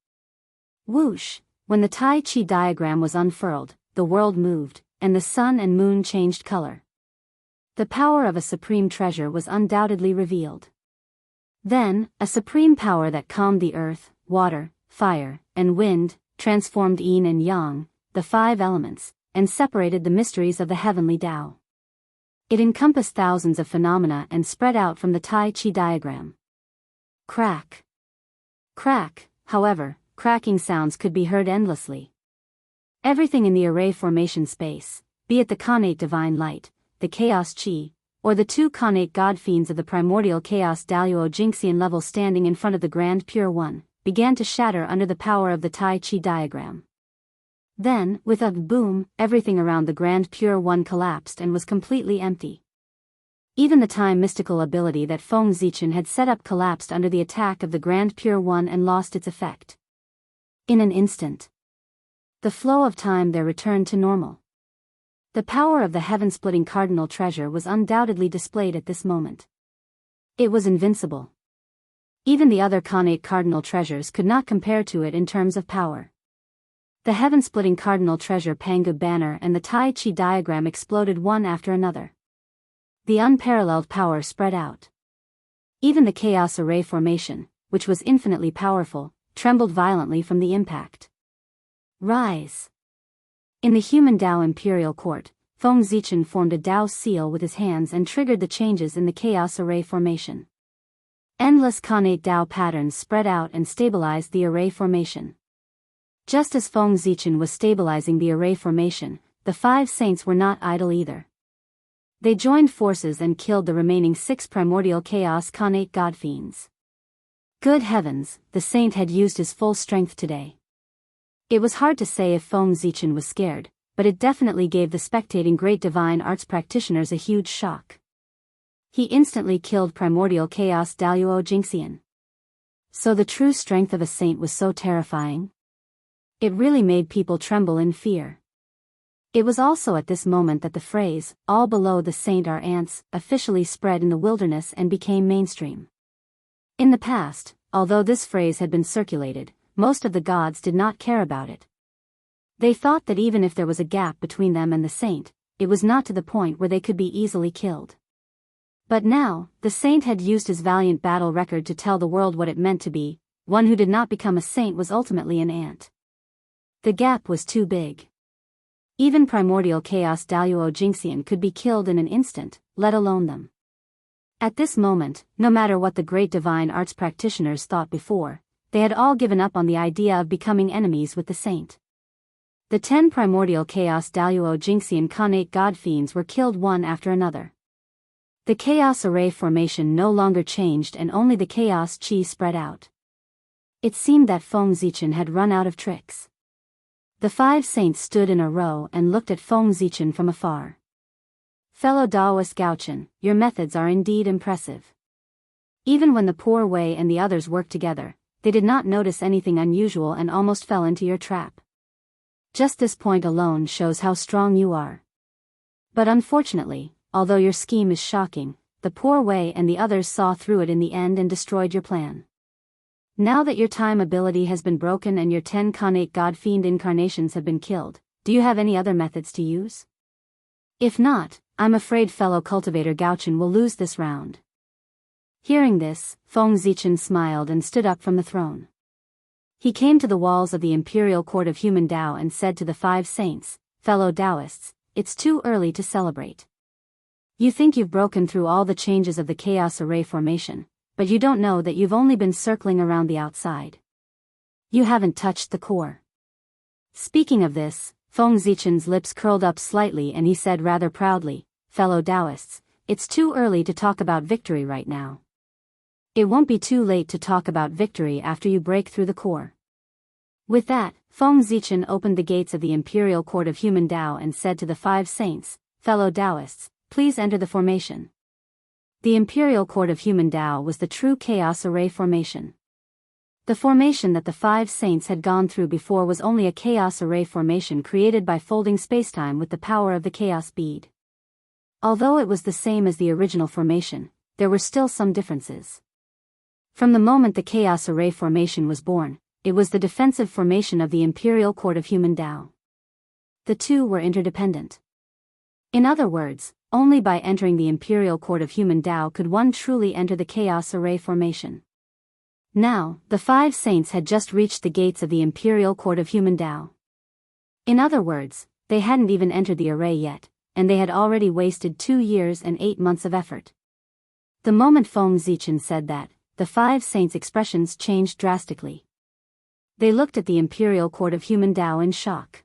Whoosh! When the Tai Chi diagram was unfurled, the world moved, and the sun and moon changed color. The power of a supreme treasure was undoubtedly revealed. Then, a supreme power that calmed the earth, water, fire, and wind, transformed yin and yang, the 5 elements, and separated the mysteries of the heavenly Tao. It encompassed thousands of phenomena and spread out from the Tai Chi diagram. Crack. Crack, however, cracking sounds could be heard endlessly. Everything in the array formation space, be it the connate divine light, the chaos chi, or the 2 connate god fiends of the primordial chaos Daluo Jinxian level standing in front of the Grand Pure One, began to shatter under the power of the Tai Chi diagram. Then, with a boom, everything around the Grand Pure One collapsed and was completely empty. Even the time mystical ability that Feng Zichen had set up collapsed under the attack of the Grand Pure One and lost its effect. In an instant, the flow of time there returned to normal. The power of the heaven-splitting cardinal treasure was undoubtedly displayed at this moment. It was invincible. Even the other connate cardinal treasures could not compare to it in terms of power. The heaven-splitting cardinal treasure Panga banner and the Tai Chi diagram exploded one after another. The unparalleled power spread out. Even the chaos array formation, which was infinitely powerful, trembled violently from the impact. Rise! In the human Tao Imperial Court, Feng Zichen formed a Tao seal with his hands and triggered the changes in the chaos array formation. Endless connate Tao patterns spread out and stabilized the array formation. Just as Feng Zichen was stabilizing the array formation, the 5 saints were not idle either. They joined forces and killed the remaining 6 primordial chaos connate god fiends. Good heavens, the saint had used his full strength today. It was hard to say if Feng Zichen was scared, but it definitely gave the spectating great divine arts practitioners a huge shock. He instantly killed primordial chaos Daluo Jinxian. So the true strength of a saint was so terrifying? It really made people tremble in fear. It was also at this moment that the phrase, "all below the saint are ants," officially spread in the wilderness and became mainstream. In the past, although this phrase had been circulated, most of the gods did not care about it. They thought that even if there was a gap between them and the saint, it was not to the point where they could be easily killed. But now, the saint had used his valiant battle record to tell the world what it meant to be. One who did not become a saint was ultimately an ant. The gap was too big. Even primordial chaos Daluo Jinxian could be killed in an instant, let alone them. At this moment, no matter what the great divine arts practitioners thought before, they had all given up on the idea of becoming enemies with the saint. The 10 primordial chaos Daluo Jinxian connate god fiends were killed one after another. The chaos array formation no longer changed and only the chaos chi spread out. It seemed that Feng Zichen had run out of tricks. The 5 saints stood in a row and looked at Feng Zichen from afar. Fellow Daoist Gaochen, your methods are indeed impressive. Even when the poor Wei and the others worked together, they did not notice anything unusual and almost fell into your trap. Just this point alone shows how strong you are. But unfortunately, although your scheme is shocking, the poor Wei and the others saw through it in the end and destroyed your plan. Now that your time ability has been broken and your 10 connate god fiend incarnations have been killed, do you have any other methods to use? If not, I'm afraid fellow cultivator Gaochen will lose this round. Hearing this, Feng Zichen smiled and stood up from the throne. He came to the walls of the Imperial Court of Human Tao and said to the 5 saints, fellow Taoists, it's too early to celebrate. You think you've broken through all the changes of the chaos array formation, but you don't know that you've only been circling around the outside. You haven't touched the core. Speaking of this, Feng Zichen's lips curled up slightly and he said rather proudly, fellow Taoists, it's too early to talk about victory right now. It won't be too late to talk about victory after you break through the core. With that, Feng Zichen opened the gates of the Imperial Court of Human Tao and said to the 5 saints, fellow Taoists, please enter the formation. The Imperial Court of Human Tao was the true chaos array formation. The formation that the 5 saints had gone through before was only a chaos array formation created by folding spacetime with the power of the chaos bead. Although it was the same as the original formation, there were still some differences. From the moment the chaos array formation was born, it was the defensive formation of the Imperial Court of Human Tao. The two were interdependent. In other words, only by entering the Imperial Court of Human Tao could one truly enter the chaos array formation. Now, the 5 saints had just reached the gates of the Imperial Court of Human Tao. In other words, they hadn't even entered the array yet, and they had already wasted 2 years and 8 months of effort. The moment Feng Zichen said that, the 5 saints' expressions changed drastically. They looked at the Imperial Court of Human Tao in shock.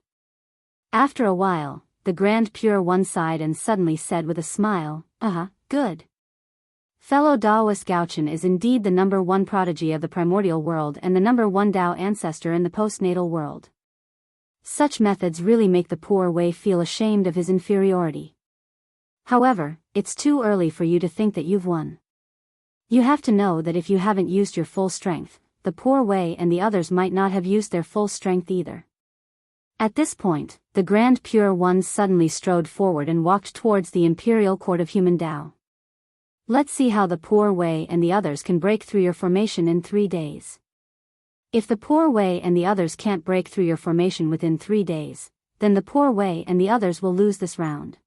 After a while, the Grand Pure One sighed and suddenly said with a smile, good. Fellow Daoist Gaochen is indeed the #1 prodigy of the primordial world and the #1 Tao ancestor in the postnatal world. Such methods really make the poor Wei feel ashamed of his inferiority. However, it's too early for you to think that you've won. You have to know that if you haven't used your full strength, the poor Wei and the others might not have used their full strength either. At this point, the Grand Pure One suddenly strode forward and walked towards the Imperial Court of Human Tao. Let's see how the poor Wei and the others can break through your formation in 3 days. If the poor Wei and the others can't break through your formation within 3 days, then the poor Wei and the others will lose this round.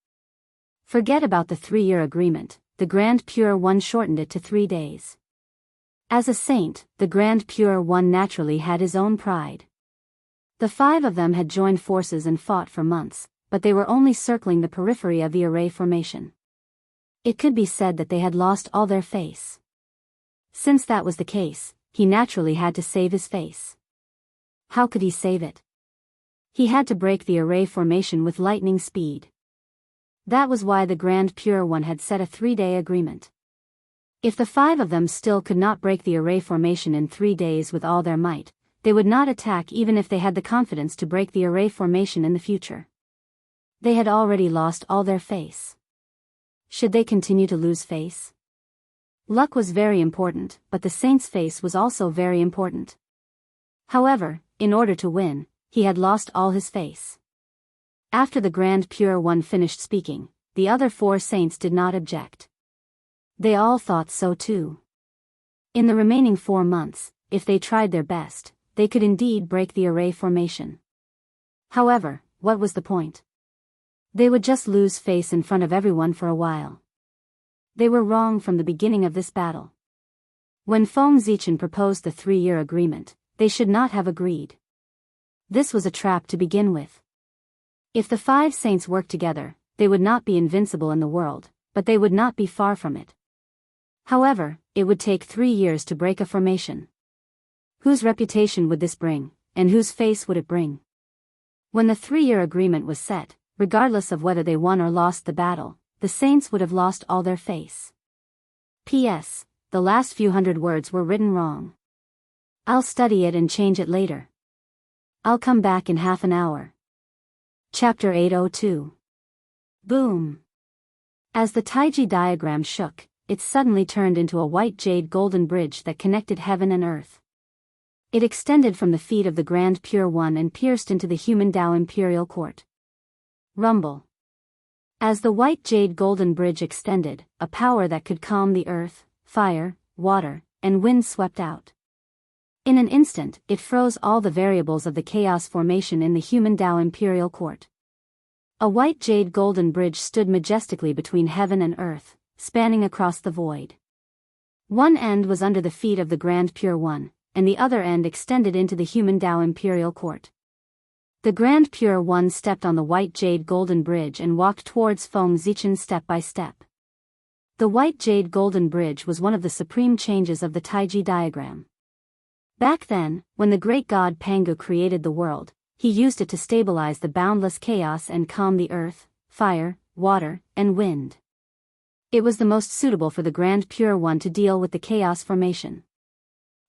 Forget about the 3-year agreement, the Grand Pure One shortened it to 3 days. As a saint, the Grand Pure One naturally had his own pride. The 5 of them had joined forces and fought for months, but they were only circling the periphery of the array formation. It could be said that they had lost all their face. Since that was the case, he naturally had to save his face. How could he save it? He had to break the array formation with lightning speed. That was why the Grand Pure One had set a 3-day agreement. If the 5 of them still could not break the array formation in 3 days with all their might, they would not attack even if they had the confidence to break the array formation in the future. They had already lost all their face. Should they continue to lose face? Luck was very important, but the saint's face was also very important. However, in order to win, he had lost all his face. After the Grand Pure One finished speaking, the other 4 saints did not object. They all thought so too. In the remaining 4 months, if they tried their best, they could indeed break the array formation. However, what was the point? They would just lose face in front of everyone for a while. They were wrong from the beginning of this battle. When Feng Zichen proposed the 3-year agreement, they should not have agreed. This was a trap to begin with. If the 5 saints worked together, they would not be invincible in the world, but they would not be far from it. However, it would take 3 years to break a formation. Whose reputation would this bring, and whose face would it bring? When the 3-year agreement was set, regardless of whether they won or lost the battle, the saints would have lost all their face. P.S. The last few hundred words were written wrong. I'll study it and change it later. I'll come back in half an hour. Chapter 802. Boom. As the Taiji diagram shook, it suddenly turned into a white jade golden bridge that connected heaven and earth. It extended from the feet of the Grand Pure One and pierced into the human Tao Imperial Court. Rumble. As the white jade golden bridge extended, a power that could calm the earth, fire, water, and wind swept out. In an instant, it froze all the variables of the chaos formation in the human Tao Imperial Court. A white jade golden bridge stood majestically between heaven and earth, spanning across the void. One end was under the feet of the Grand Pure One, and the other end extended into the human Tao Imperial Court. The Grand Pure One stepped on the white jade golden bridge and walked towards Feng Zichen step by step. The white jade golden bridge was one of the supreme changes of the Taiji diagram. Back then, when the great god Pangu created the world, he used it to stabilize the boundless chaos and calm the earth, fire, water, and wind. It was the most suitable for the Grand Pure One to deal with the chaos formation.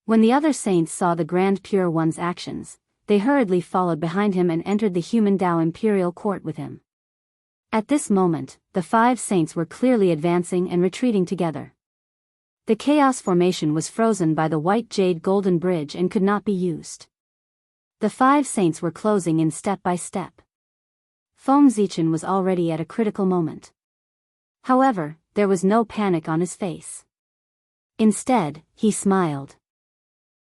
When the other saints saw the Grand Pure One's actions, they hurriedly followed behind him and entered the human Tao Imperial Court with him. At this moment, the 5 saints were clearly advancing and retreating together. The chaos formation was frozen by the white jade golden bridge and could not be used. The 5 saints were closing in step by step. Feng Zichen was already at a critical moment. However, there was no panic on his face. Instead, he smiled.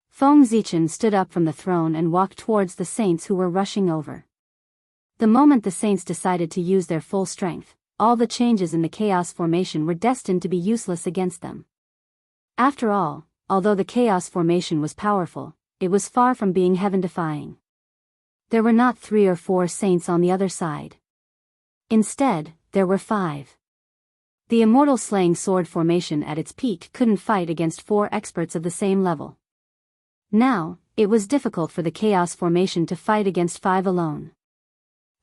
Feng Zichen stood up from the throne and walked towards the saints who were rushing over. The moment the saints decided to use their full strength, all the changes in the chaos formation were destined to be useless against them. After all, although the chaos formation was powerful, it was far from being heaven-defying. There were not 3 or 4 saints on the other side. Instead, there were 5. The immortal slaying sword formation at its peak couldn't fight against 4 experts of the same level. Now, it was difficult for the chaos formation to fight against 5 alone.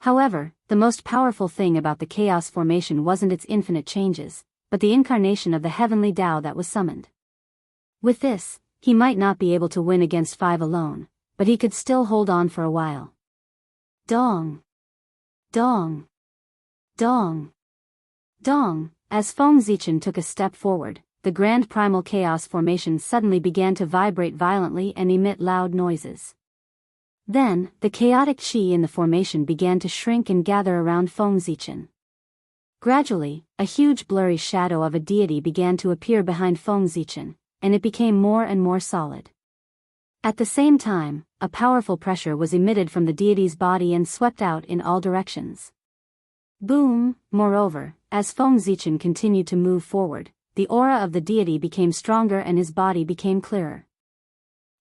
However, the most powerful thing about the chaos formation wasn't its infinite changes, but the incarnation of the heavenly Tao that was summoned. With this, he might not be able to win against 5 alone, but he could still hold on for a while. Dong! Dong! Dong! Dong! As Feng Zichen took a step forward, the grand primal chaos formation suddenly began to vibrate violently and emit loud noises. Then, the chaotic qi in the formation began to shrink and gather around Feng Zichen. Gradually, a huge blurry shadow of a deity began to appear behind Feng Zichen, and it became more and more solid. At the same time, a powerful pressure was emitted from the deity's body and swept out in all directions. Boom! Moreover, as Feng Zichen continued to move forward, the aura of the deity became stronger and his body became clearer.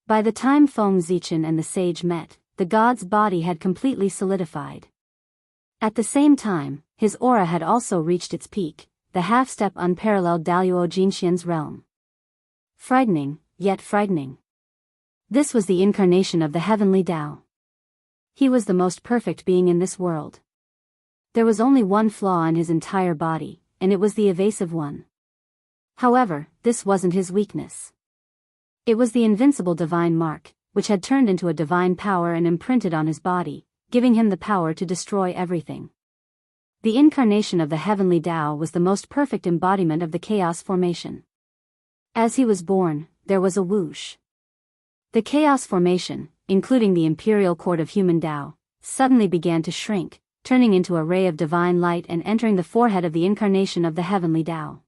By the time Feng Zichen and the sage met, the god's body had completely solidified. At the same time, his aura had also reached its peak, the half-step unparalleled Daluo Jinxian's realm. Frightening, yet frightening. This was the incarnation of the heavenly Tao. He was the most perfect being in this world. There was only one flaw in his entire body, and it was the evasive one. However, this wasn't his weakness. It was the invincible divine mark, which had turned into a divine power and imprinted on his body, giving him the power to destroy everything. The incarnation of the heavenly Tao was the most perfect embodiment of the chaos formation. As he was born, there was a whoosh. The chaos formation, including the imperial court of human Tao, suddenly began to shrink, turning into a ray of divine light and entering the forehead of the incarnation of the heavenly Tao.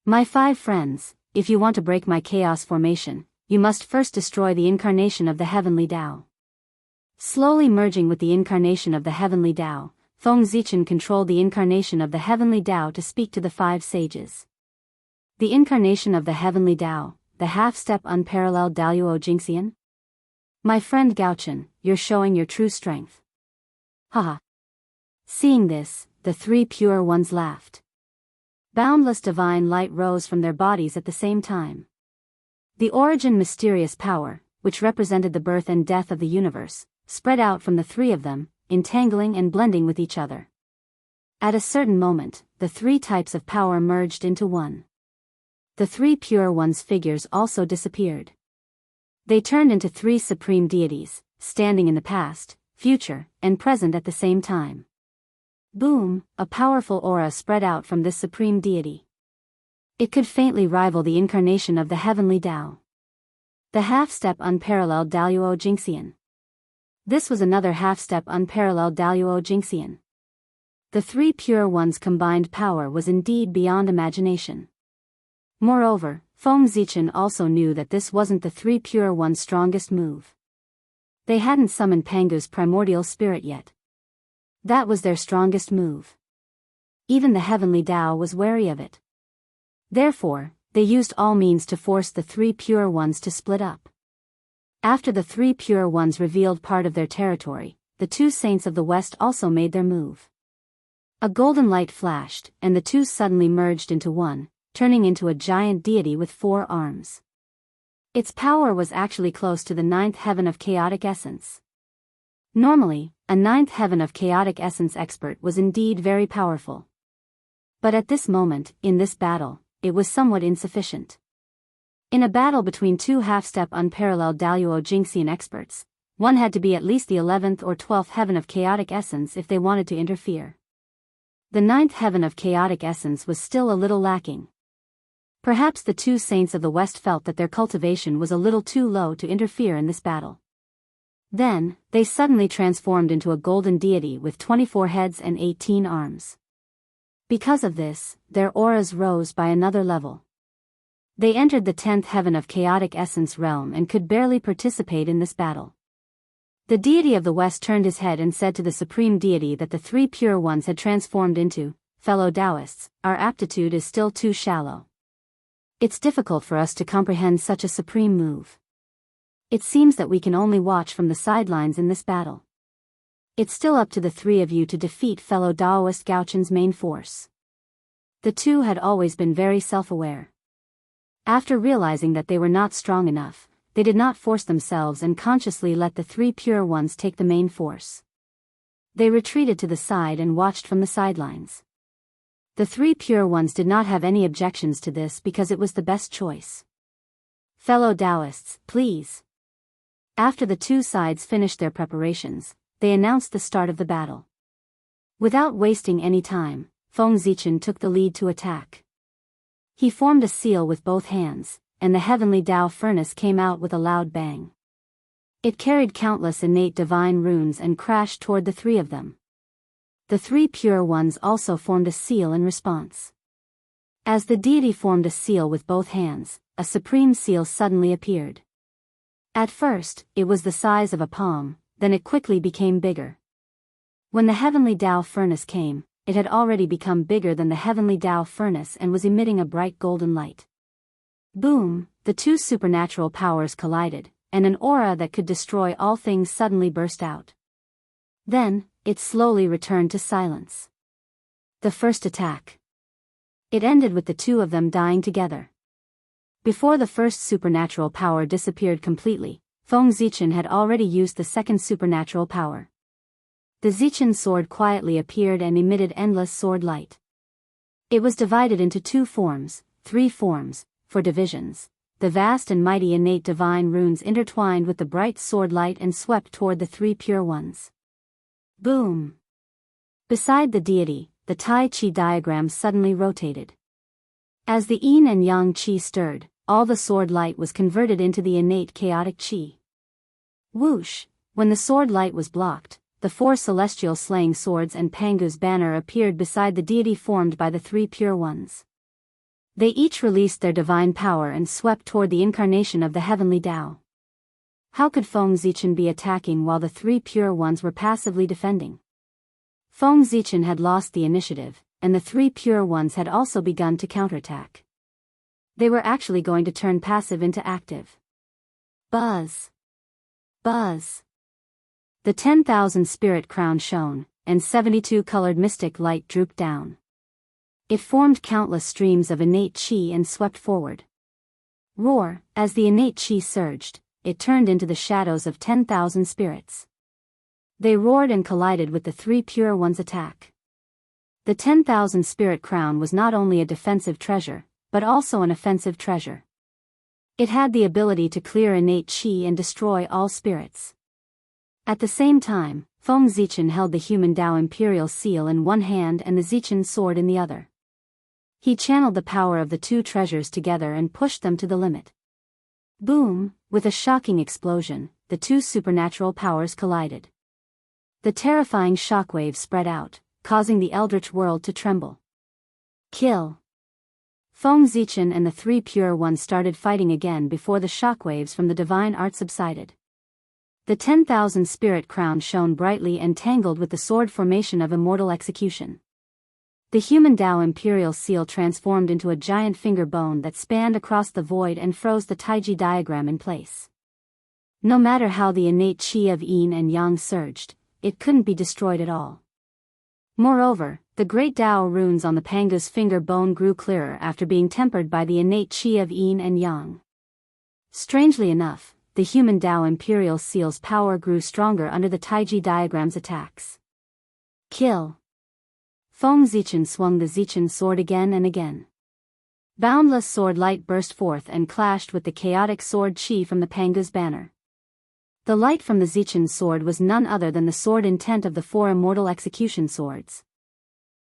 My 5 friends, if you want to break my chaos formation, you must first destroy the incarnation of the heavenly Tao. Slowly merging with the incarnation of the heavenly Tao, Feng Zichen controlled the incarnation of the heavenly Tao to speak to the 5 sages. The incarnation of the heavenly Tao, the half-step unparalleled Daluo Jinxian? My friend Gaochen, you're showing your true strength. Haha. Seeing this, the 3 pure ones laughed. Boundless divine light rose from their bodies at the same time. The origin mysterious power, which represented the birth and death of the universe, spread out from the 3 of them, entangling and blending with each other. At a certain moment, the three types of power merged into one. The three pure ones' figures also disappeared. They turned into three supreme deities, standing in the past, future, and present at the same time. Boom, a powerful aura spread out from this supreme deity. It could faintly rival the incarnation of the heavenly Tao. The half-step unparalleled Daluo Jinxian. This was another half-step unparalleled Daluo Jinxian. The three pure ones' combined power was indeed beyond imagination. Moreover, Feng Zichen also knew that this wasn't the three pure ones' strongest move. They hadn't summoned Pangu's primordial spirit yet. That was their strongest move. Even the heavenly Tao was wary of it. Therefore, they used all means to force the three pure ones to split up. After the three pure ones revealed part of their territory, the two saints of the West also made their move. A golden light flashed, and the two suddenly merged into one, turning into a giant deity with 4 arms. Its power was actually close to the 9th heaven of chaotic essence. Normally, a 9th heaven of chaotic essence expert was indeed very powerful. But at this moment, in this battle, it was somewhat insufficient. In a battle between two half-step unparalleled Daluo Jinxian experts, one had to be at least the 11th or 12th heaven of chaotic essence if they wanted to interfere. The 9th heaven of chaotic essence was still a little lacking. Perhaps the two saints of the West felt that their cultivation was a little too low to interfere in this battle. Then, they suddenly transformed into a golden deity with 24 heads and 18 arms. Because of this, their auras rose by another level. They entered the 10th heaven of chaotic essence realm and could barely participate in this battle. The deity of the West turned his head and said to the supreme deity that the three pure ones had transformed into, "Fellow Taoists, our aptitude is still too shallow. It's difficult for us to comprehend such a supreme move. It seems that we can only watch from the sidelines in this battle. It's still up to the three of you to defeat fellow Daoist Gaochen's main force." The two had always been very self-aware. After realizing that they were not strong enough, they did not force themselves and consciously let the three pure ones take the main force. They retreated to the side and watched from the sidelines. The three pure ones did not have any objections to this because it was the best choice. "Fellow Taoists, please." After the two sides finished their preparations, they announced the start of the battle. Without wasting any time, Feng Zichen took the lead to attack. He formed a seal with both hands, and the heavenly Tao furnace came out with a loud bang. It carried countless innate divine runes and crashed toward the three of them. The three pure ones also formed a seal in response. As the deity formed a seal with both hands, a supreme seal suddenly appeared. At first, it was the size of a palm, then it quickly became bigger. When the heavenly Tao furnace came, it had already become bigger than the heavenly Tao furnace and was emitting a bright golden light. Boom, the two supernatural powers collided, and an aura that could destroy all things suddenly burst out. Then, it slowly returned to silence. The first attack. It ended with the two of them dying together. Before the first supernatural power disappeared completely, Feng Zichen had already used the second supernatural power. The Zichen sword quietly appeared and emitted endless sword light. It was divided into 2 forms, 3 forms, for divisions. The vast and mighty innate divine runes intertwined with the bright sword light and swept toward the three pure ones. Boom! Beside the deity, the Tai Chi diagram suddenly rotated. As the yin and yang chi stirred, all the sword light was converted into the innate chaotic chi. Whoosh! When the sword light was blocked, the 4 celestial slaying swords and Pangu's banner appeared beside the deity formed by the three pure ones. They each released their divine power and swept toward the incarnation of the heavenly Tao. How could Feng Zichen be attacking while the three pure ones were passively defending? Feng Zichen had lost the initiative, and the three pure ones had also begun to counterattack. They were actually going to turn passive into active. Buzz! Buzz! The 10,000 spirit crown shone, and 72 colored mystic light drooped down. It formed countless streams of innate chi and swept forward. Roar! As the innate chi surged, it turned into the shadows of 10,000 spirits. They roared and collided with the three pure ones' attack. The 10,000 spirit crown was not only a defensive treasure, but also an offensive treasure. It had the ability to clear innate qi and destroy all spirits. At the same time, Feng Zichen held the human Dao imperial seal in one hand and the Zichen sword in the other. He channeled the power of the two treasures together and pushed them to the limit. Boom! With a shocking explosion, the two supernatural powers collided. The terrifying shockwave spread out, causing the eldritch world to tremble. Kill! Feng Zichen and the three pure ones started fighting again before the shockwaves from the divine art subsided. The 10,000 spirit crown shone brightly and tangled with the sword formation of immortal execution. The human Dao imperial seal transformed into a giant finger bone that spanned across the void and froze the Taiji diagram in place. No matter how the innate qi of yin and yang surged, it couldn't be destroyed at all. Moreover, the great Dao runes on the Panga's finger bone grew clearer after being tempered by the innate qi of yin and yang. Strangely enough, the human Dao imperial seal's power grew stronger under the Taiji diagram's attacks. Kill! Feng Zichen swung the Zichen sword again and again. Boundless sword light burst forth and clashed with the chaotic sword qi from the Panga's banner. The light from the Zichen sword was none other than the sword intent of the four immortal execution swords.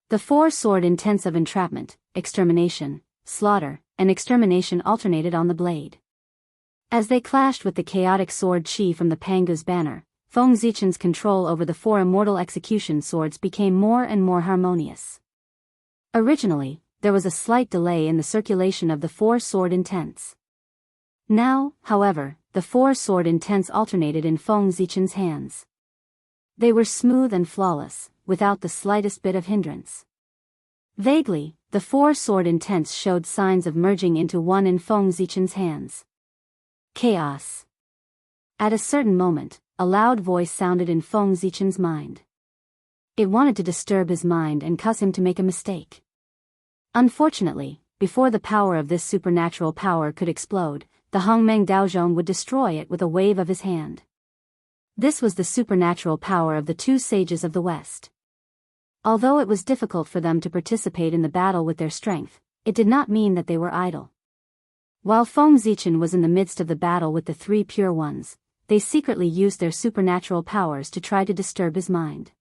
The four sword intents of entrapment, extermination, slaughter, and extermination alternated on the blade. As they clashed with the chaotic sword qi from the Panga's banner, Feng Zichen's control over the four immortal execution swords became more and more harmonious. Originally, there was a slight delay in the circulation of the four sword intents. Now, however, the four sword intents alternated in Feng Zichen's hands. They were smooth and flawless, without the slightest bit of hindrance. Vaguely, the four sword intents showed signs of merging into one in Feng Zichen's hands. Chaos. At a certain moment, a loud voice sounded in Feng Zichen's mind. It wanted to disturb his mind and cause him to make a mistake. Unfortunately, before the power of this supernatural power could explode, the Hongmeng Daozhong would destroy it with a wave of his hand. This was the supernatural power of the two sages of the West. Although it was difficult for them to participate in the battle with their strength, it did not mean that they were idle. While Feng Zichen was in the midst of the battle with the three pure ones, they secretly used their supernatural powers to try to disturb his mind.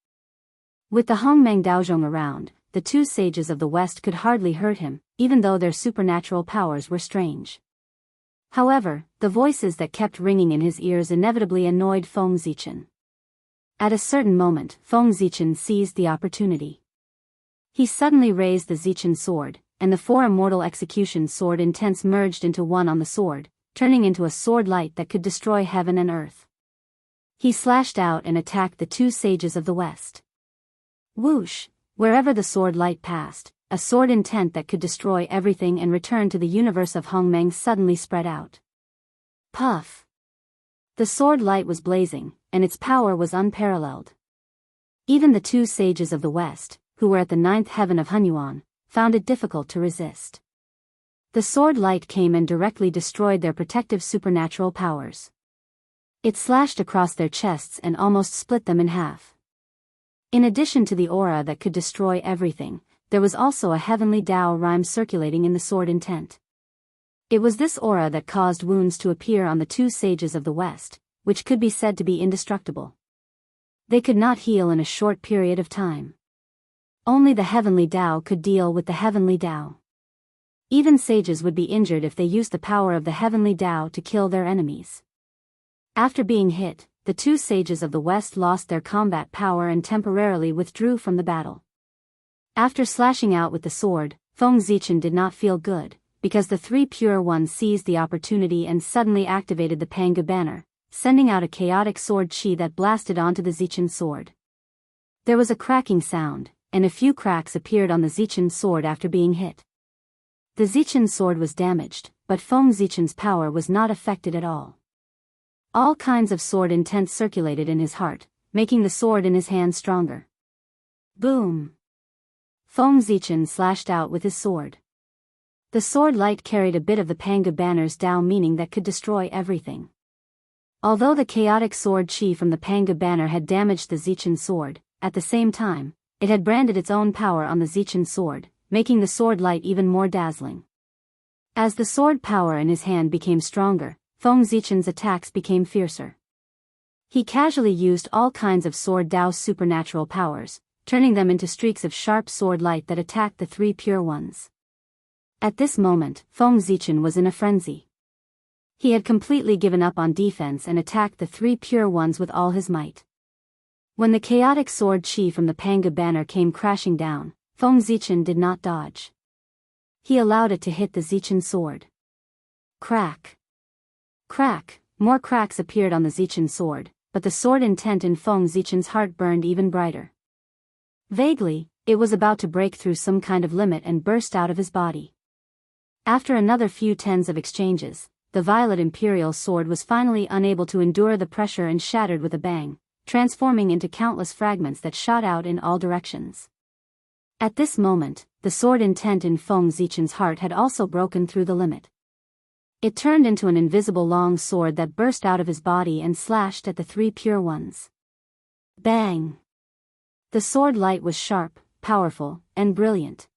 With the Hongmeng Daozhong around, the two sages of the West could hardly hurt him, even though their supernatural powers were strange. However, the voices that kept ringing in his ears inevitably annoyed Feng Zichen. At a certain moment, Feng Zichen seized the opportunity. He suddenly raised the Zichen sword, and the four immortal execution sword intents merged into one on the sword, turning into a sword light that could destroy heaven and earth. He slashed out and attacked the two sages of the West. Whoosh! Wherever the sword light passed, a sword intent that could destroy everything and return to the universe of Hongmeng suddenly spread out. Puff! The sword light was blazing, and its power was unparalleled. Even the two sages of the West, who were at the ninth heaven of Hunyuan, found it difficult to resist. The sword light came and directly destroyed their protective supernatural powers. It slashed across their chests and almost split them in half. In addition to the aura that could destroy everything, there was also a heavenly Tao rhyme circulating in the sword intent. It was this aura that caused wounds to appear on the two sages of the West, which could be said to be indestructible. They could not heal in a short period of time. Only the heavenly Tao could deal with the heavenly Tao. Even sages would be injured if they used the power of the heavenly Tao to kill their enemies. After being hit, the two sages of the West lost their combat power and temporarily withdrew from the battle. After slashing out with the sword, Feng Zichen did not feel good, because the three pure ones seized the opportunity and suddenly activated the Panga banner, sending out a chaotic sword qi that blasted onto the Zichen sword. There was a cracking sound, and a few cracks appeared on the Zichen sword after being hit. The Zichen sword was damaged, but Feng Zichen's power was not affected at all. All kinds of sword intent circulated in his heart, making the sword in his hand stronger. Boom! Feng Zichen slashed out with his sword. The sword light carried a bit of the Panga banner's Tao meaning that could destroy everything. Although the chaotic sword qi from the Panga banner had damaged the Zichen sword, at the same time, it had branded its own power on the Zichen's sword, making the sword light even more dazzling. As the sword power in his hand became stronger, Feng Zichen's attacks became fiercer. He casually used all kinds of Sword Dao's supernatural powers, turning them into streaks of sharp sword light that attacked the three pure ones. At this moment, Feng Zichen was in a frenzy. He had completely given up on defense and attacked the three pure ones with all his might. When the chaotic sword chi from the Panga banner came crashing down, Feng Zichen did not dodge. He allowed it to hit the Zichen sword. Crack! Crack! More cracks appeared on the Zichen sword, but the sword intent in Feng Zichen's heart burned even brighter. Vaguely, it was about to break through some kind of limit and burst out of his body. After another few tens of exchanges, the Violet Imperial sword was finally unable to endure the pressure and shattered with a bang, transforming into countless fragments that shot out in all directions. At this moment, the sword intent in Feng Zichen's heart had also broken through the limit. It turned into an invisible long sword that burst out of his body and slashed at the three pure ones. Bang! The sword light was sharp, powerful, and brilliant.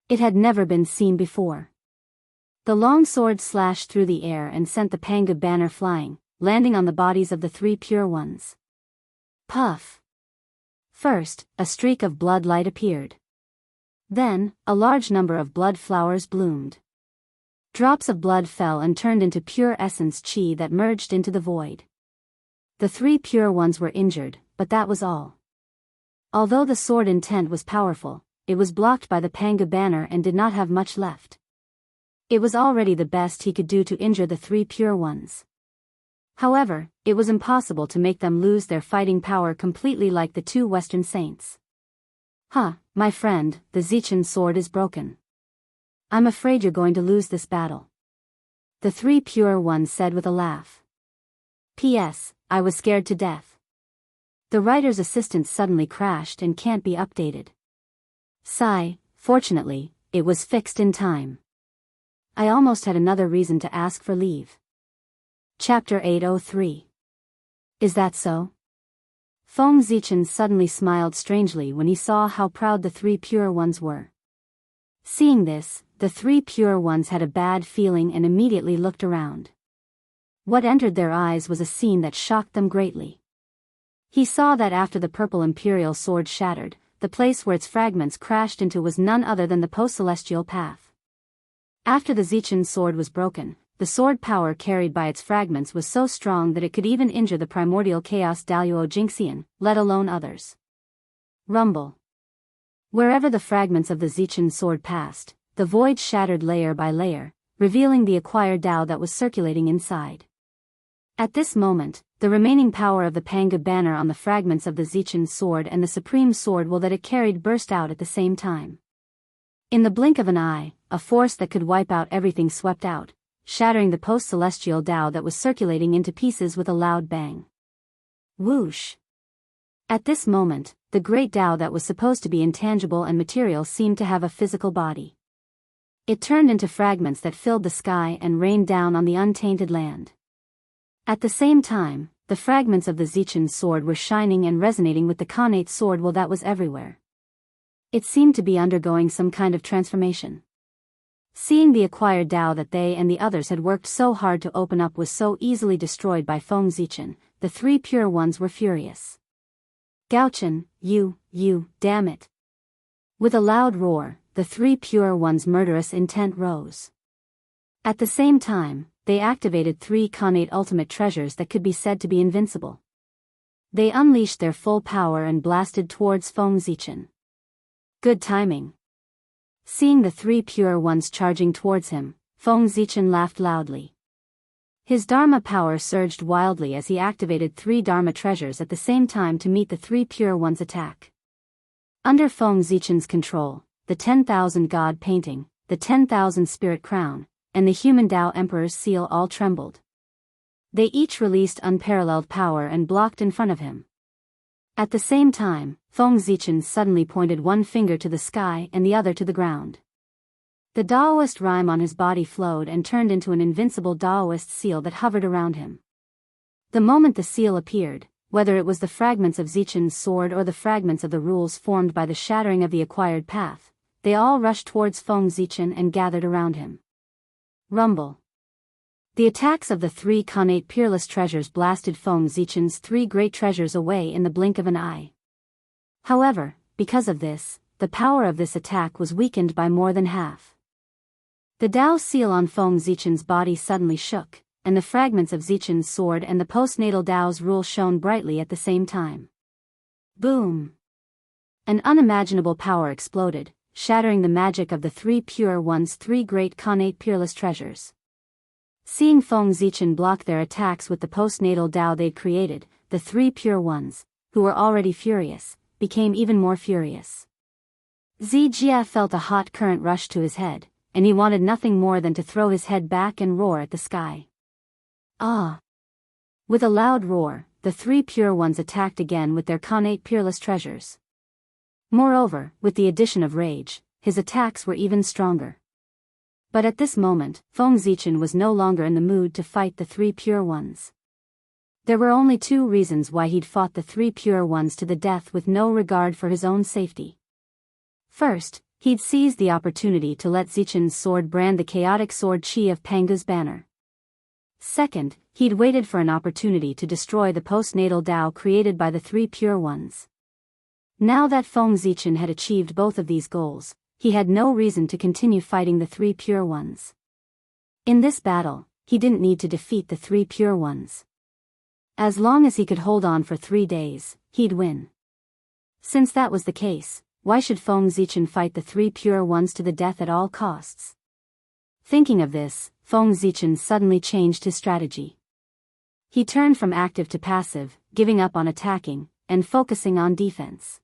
It had never been seen before. The long sword slashed through the air and sent the Panga banner flying, landing on the bodies of the three pure ones. Puff! First, a streak of blood light appeared. Then, a large number of blood flowers bloomed. Drops of blood fell and turned into pure essence chi that merged into the void. The three pure ones were injured, but that was all. Although the sword intent was powerful, it was blocked by the Panga banner and did not have much left. It was already the best he could do to injure the three pure ones. However, it was impossible to make them lose their fighting power completely like the two Western saints. My friend, the Zichen sword is broken. I'm afraid you're going to lose this battle. The three pure ones said with a laugh. P.S. I was scared to death. The writer's assistant suddenly crashed and can't be updated. Sigh, fortunately, it was fixed in time. I almost had another reason to ask for leave. Chapter 803. Is that so? Feng Zichen suddenly smiled strangely when he saw how proud the three pure ones were. Seeing this, the three pure ones had a bad feeling and immediately looked around. What entered their eyes was a scene that shocked them greatly. He saw that after the purple imperial sword shattered, the place where its fragments crashed into was none other than the post-celestial path. After the Zichen sword was broken, the sword power carried by its fragments was so strong that it could even injure the primordial chaos Daluo Jinxian, let alone others. Rumble. Wherever the fragments of the Zichen sword passed, the void shattered layer by layer, revealing the acquired Dao that was circulating inside. At this moment, the remaining power of the Panga banner on the fragments of the Zichen sword and the supreme sword will that it carried burst out at the same time. In the blink of an eye, a force that could wipe out everything swept out, shattering the post-celestial Dao that was circulating into pieces with a loud bang. Whoosh! At this moment, the great Dao that was supposed to be intangible and material seemed to have a physical body. It turned into fragments that filled the sky and rained down on the untainted land. At the same time, the fragments of the Zichen sword were shining and resonating with the Khanate sword while that was everywhere. It seemed to be undergoing some kind of transformation. Seeing the acquired Dao that they and the others had worked so hard to open up was so easily destroyed by Feng Zichen, the three pure ones were furious. Gaochen, you, damn it. With a loud roar, the three pure ones' murderous intent rose. At the same time, they activated three Khanate ultimate treasures that could be said to be invincible. They unleashed their full power and blasted towards Feng Zichen. Good timing. Seeing the three pure ones charging towards him, Feng Zichen laughed loudly. His Dharma power surged wildly as he activated three Dharma treasures at the same time to meet the three pure ones' attack. Under Feng Zichen's control, the 10,000 God painting, the 10,000 spirit crown, and the human Dao Emperor's seal all trembled. They each released unparalleled power and blocked in front of him. At the same time, Feng Zichen suddenly pointed one finger to the sky and the other to the ground. The Daoist rime on his body flowed and turned into an invincible Daoist seal that hovered around him. The moment the seal appeared, whether it was the fragments of Zichen's sword or the fragments of the rules formed by the shattering of the acquired path, they all rushed towards Feng Zichen and gathered around him. Rumble. The attacks of the three connate peerless treasures blasted Feng Zichen's three great treasures away in the blink of an eye. However, because of this, the power of this attack was weakened by more than half. The Dao seal on Feng Zichen's body suddenly shook, and the fragments of Zichen's sword and the postnatal Dao's rule shone brightly at the same time. Boom! An unimaginable power exploded, shattering the magic of the three pure ones' three great connate peerless treasures. Seeing Feng Zichen block their attacks with the postnatal Dao they'd created, the three pure ones, who were already furious, became even more furious. Zijia felt a hot current rush to his head, and he wanted nothing more than to throw his head back and roar at the sky. Ah! With a loud roar, the three pure ones attacked again with their connate peerless treasures. Moreover, with the addition of rage, his attacks were even stronger. But at this moment, Feng Zichen was no longer in the mood to fight the three pure ones. There were only two reasons why he'd fought the three pure ones to the death with no regard for his own safety. First, he'd seized the opportunity to let Zichen's sword brand the chaotic sword chi of Pangu's banner. Second, he'd waited for an opportunity to destroy the postnatal Dao created by the three pure ones. Now that Feng Zichen had achieved both of these goals, he had no reason to continue fighting the three pure ones. In this battle, he didn't need to defeat the three pure ones. As long as he could hold on for 3 days, he'd win. Since that was the case, why should Feng Zichen fight the three pure ones to the death at all costs? Thinking of this, Feng Zichen suddenly changed his strategy. He turned from active to passive, giving up on attacking, and focusing on defense.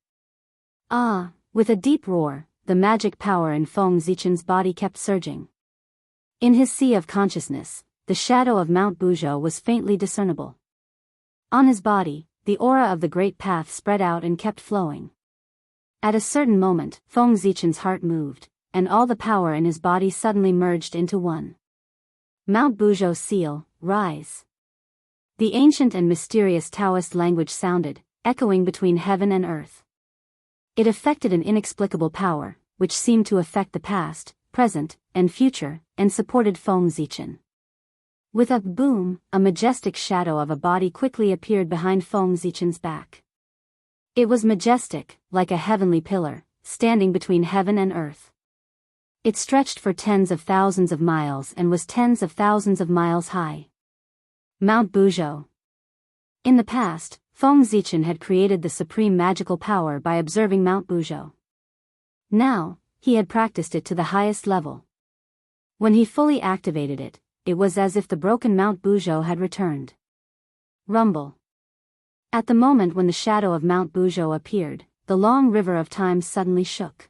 Ah! With a deep roar, the magic power in Feng Zichen's body kept surging. In his sea of consciousness, the shadow of Mount Buzhou was faintly discernible. On his body, the aura of the Great Path spread out and kept flowing. At a certain moment, Feng Zichen's heart moved, and all the power in his body suddenly merged into one. Mount Buzhou seal, rise. The ancient and mysterious Taoist language sounded, echoing between heaven and earth. It affected an inexplicable power, which seemed to affect the past, present, and future, and supported Feng Zichen. With a boom, a majestic shadow of a body quickly appeared behind Feng Zichen's back. It was majestic, like a heavenly pillar, standing between heaven and earth. It stretched for tens of thousands of miles and was tens of thousands of miles high. Mount Buzhou. In the past, Feng Zichen had created the supreme magical power by observing Mount Buzhou. Now, he had practiced it to the highest level. When he fully activated it, it was as if the broken Mount Buzhou had returned. Rumble. At the moment when the shadow of Mount Buzhou appeared, the long river of time suddenly shook.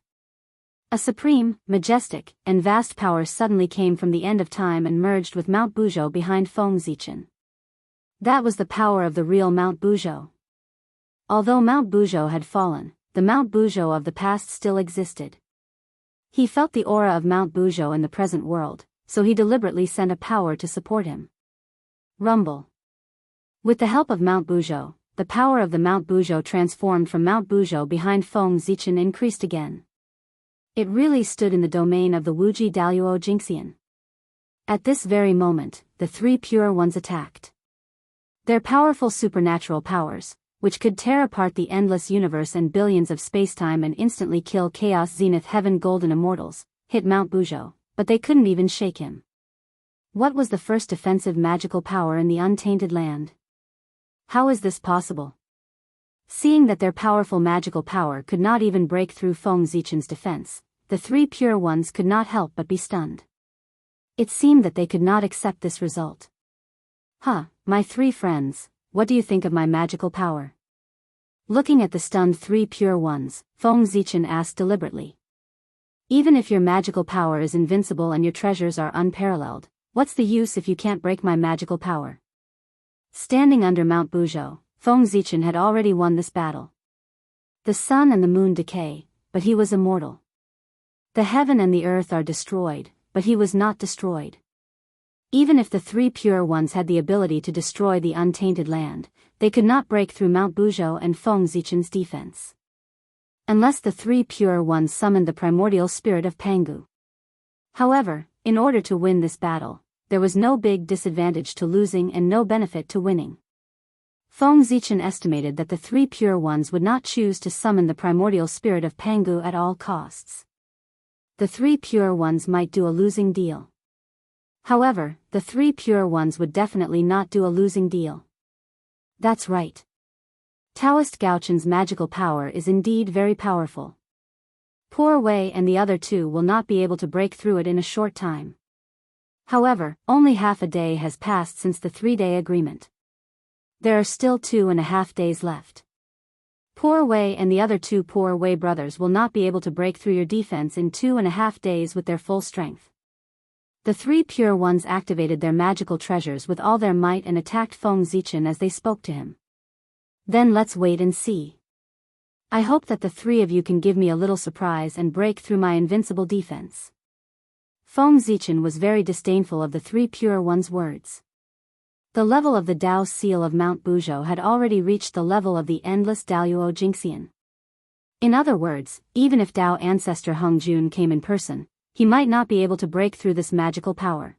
A supreme, majestic, and vast power suddenly came from the end of time and merged with Mount Buzhou behind Feng Zichen. That was the power of the real Mount Buzhou. Although Mount Buzhou had fallen, the Mount Buzhou of the past still existed. He felt the aura of Mount Buzhou in the present world, so he deliberately sent a power to support him. Rumble. With the help of Mount Buzhou, the power of the Mount Buzhou transformed from Mount Buzhou behind Feng Zichen increased again. It really stood in the domain of the Wuji Daluo Jingxian. At this very moment, the three pure ones attacked. Their powerful supernatural powers, which could tear apart the endless universe and billions of spacetime and instantly kill Chaos Zenith Heaven Golden Immortals, hit Mount Buzhou, but they couldn't even shake him. What was the first defensive magical power in the untainted land? How is this possible? Seeing that their powerful magical power could not even break through Feng Zichen's defense, the three pure ones could not help but be stunned. It seemed that they could not accept this result. My three friends, what do you think of my magical power? Looking at the stunned three pure ones, Feng Zichen asked deliberately. Even if your magical power is invincible and your treasures are unparalleled, what's the use if you can't break my magical power? Standing under Mount Buzhou, Feng Zichen had already won this battle. The sun and the moon decay, but he was immortal. The heaven and the earth are destroyed, but he was not destroyed. Even if the three pure ones had the ability to destroy the untainted land, they could not break through Mount Buzhou and Feng Zichen's defense. Unless the three pure ones summoned the primordial spirit of Pangu. However, in order to win this battle, there was no big disadvantage to losing and no benefit to winning. Feng Zichen estimated that the three pure ones would not choose to summon the primordial spirit of Pangu at all costs. The three pure ones might do a losing deal. However, the three pure ones would definitely not do a losing deal. That's right. Taoist Gaochen's magical power is indeed very powerful. Poor Wei and the other two will not be able to break through it in a short time. However, only half a day has passed since the 3-day agreement. There are still 2.5 days left. Poor Wei and the other two Poor Wei brothers will not be able to break through your defense in 2.5 days with their full strength. The three pure ones activated their magical treasures with all their might and attacked Feng Zichen as they spoke to him. Then let's wait and see. I hope that the three of you can give me a little surprise and break through my invincible defense. Feng Zichen was very disdainful of the three pure ones' words. The level of the Dao seal of Mount Buzhou had already reached the level of the endless Daoyuo Jingxian. In other words, even if Dao ancestor Heng Jun came in person, he might not be able to break through this magical power.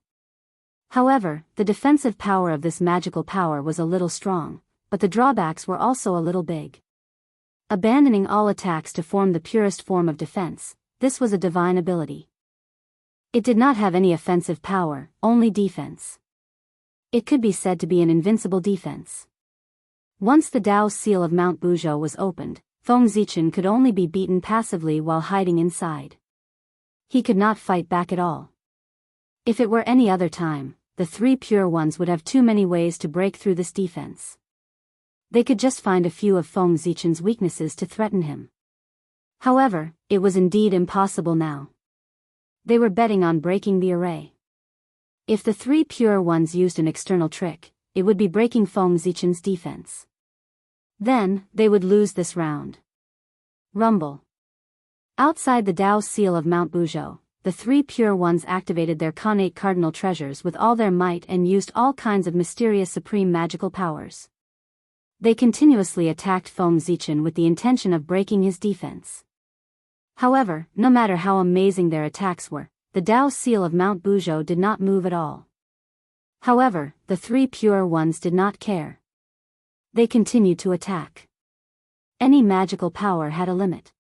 However, the defensive power of this magical power was a little strong, but the drawbacks were also a little big. Abandoning all attacks to form the purest form of defense, this was a divine ability. It did not have any offensive power, only defense. It could be said to be an invincible defense. Once the Dao seal of Mount Buzhou was opened, Feng Zichen could only be beaten passively while hiding inside. He could not fight back at all. If it were any other time, the three pure ones would have too many ways to break through this defense. They could just find a few of Feng Zichen's weaknesses to threaten him. However, it was indeed impossible now. They were betting on breaking the array. If the three pure ones used an external trick, it would be breaking Feng Zichen's defense. Then, they would lose this round. Rumble. Outside the Dao seal of Mount Buzhou, the three pure ones activated their Khanate cardinal treasures with all their might and used all kinds of mysterious supreme magical powers. They continuously attacked Feng Zichen with the intention of breaking his defense. However, no matter how amazing their attacks were, the Dao seal of Mount Buzhou did not move at all. However, the three pure ones did not care. They continued to attack. Any magical power had a limit.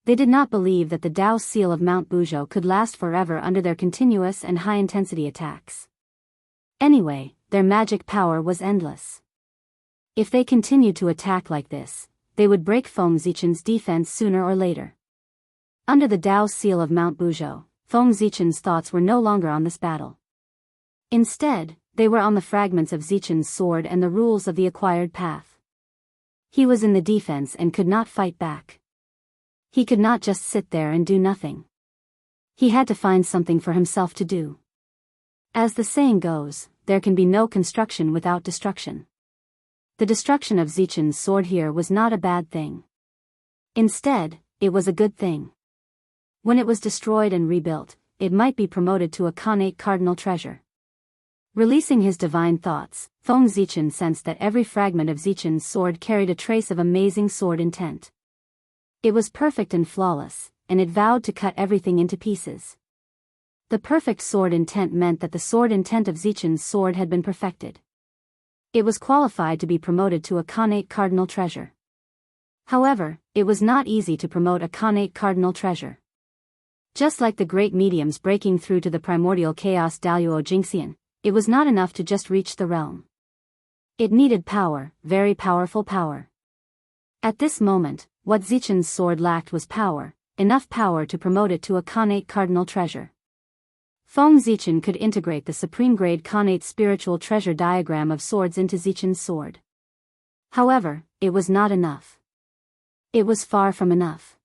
They did not believe that the Dao seal of Mount Buzhou could last forever under their continuous and high-intensity attacks. Anyway, their magic power was endless. If they continued to attack like this, they would break Feng Zichen's defense sooner or later. Under the Dao seal of Mount Buzhou, Feng Zichen's thoughts were no longer on this battle. Instead, they were on the fragments of Zichen's sword and the rules of the acquired path. He was in the defense and could not fight back. He could not just sit there and do nothing. He had to find something for himself to do. As the saying goes, there can be no construction without destruction. The destruction of Zichen's sword here was not a bad thing. Instead, it was a good thing. When it was destroyed and rebuilt, it might be promoted to a Khanate cardinal treasure. Releasing his divine thoughts, Feng Zichen sensed that every fragment of Zichen's sword carried a trace of amazing sword intent. It was perfect and flawless, and it vowed to cut everything into pieces. The perfect sword intent meant that the sword intent of Zichen's sword had been perfected. It was qualified to be promoted to a Khanate cardinal treasure. However, it was not easy to promote a Khanate cardinal treasure. Just like the great mediums breaking through to the primordial chaos Daoyuo Jingxian, it was not enough to just reach the realm. It needed power, very powerful power. At this moment, what Zichen's sword lacked was power, enough power to promote it to a Khanate cardinal treasure. Feng Zichen could integrate the supreme-grade Khanate spiritual treasure diagram of swords into Zichen's sword. However, it was not enough. It was far from enough.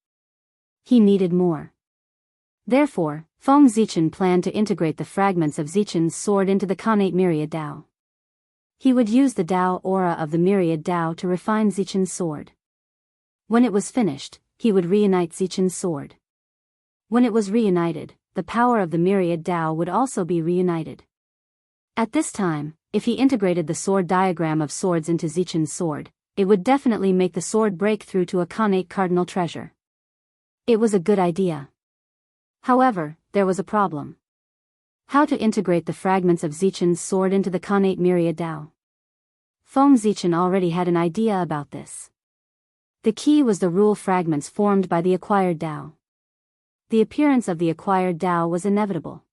He needed more. Therefore, Feng Zichen planned to integrate the fragments of Zichen's sword into the Khanate myriad Dao. He would use the Dao aura of the myriad Dao to refine Zichen's sword. When it was finished, he would reunite Zichen's sword. When it was reunited, the power of the myriad Dao would also be reunited. At this time, if he integrated the sword diagram of swords into Zichen's sword, it would definitely make the sword break through to a Khanate cardinal treasure. It was a good idea. However, there was a problem. How to integrate the fragments of Zichen's sword into the Khanate myriad Dao? Feng Zichen already had an idea about this. The key was the rule fragments formed by the acquired Dao. The appearance of the acquired Dao was inevitable.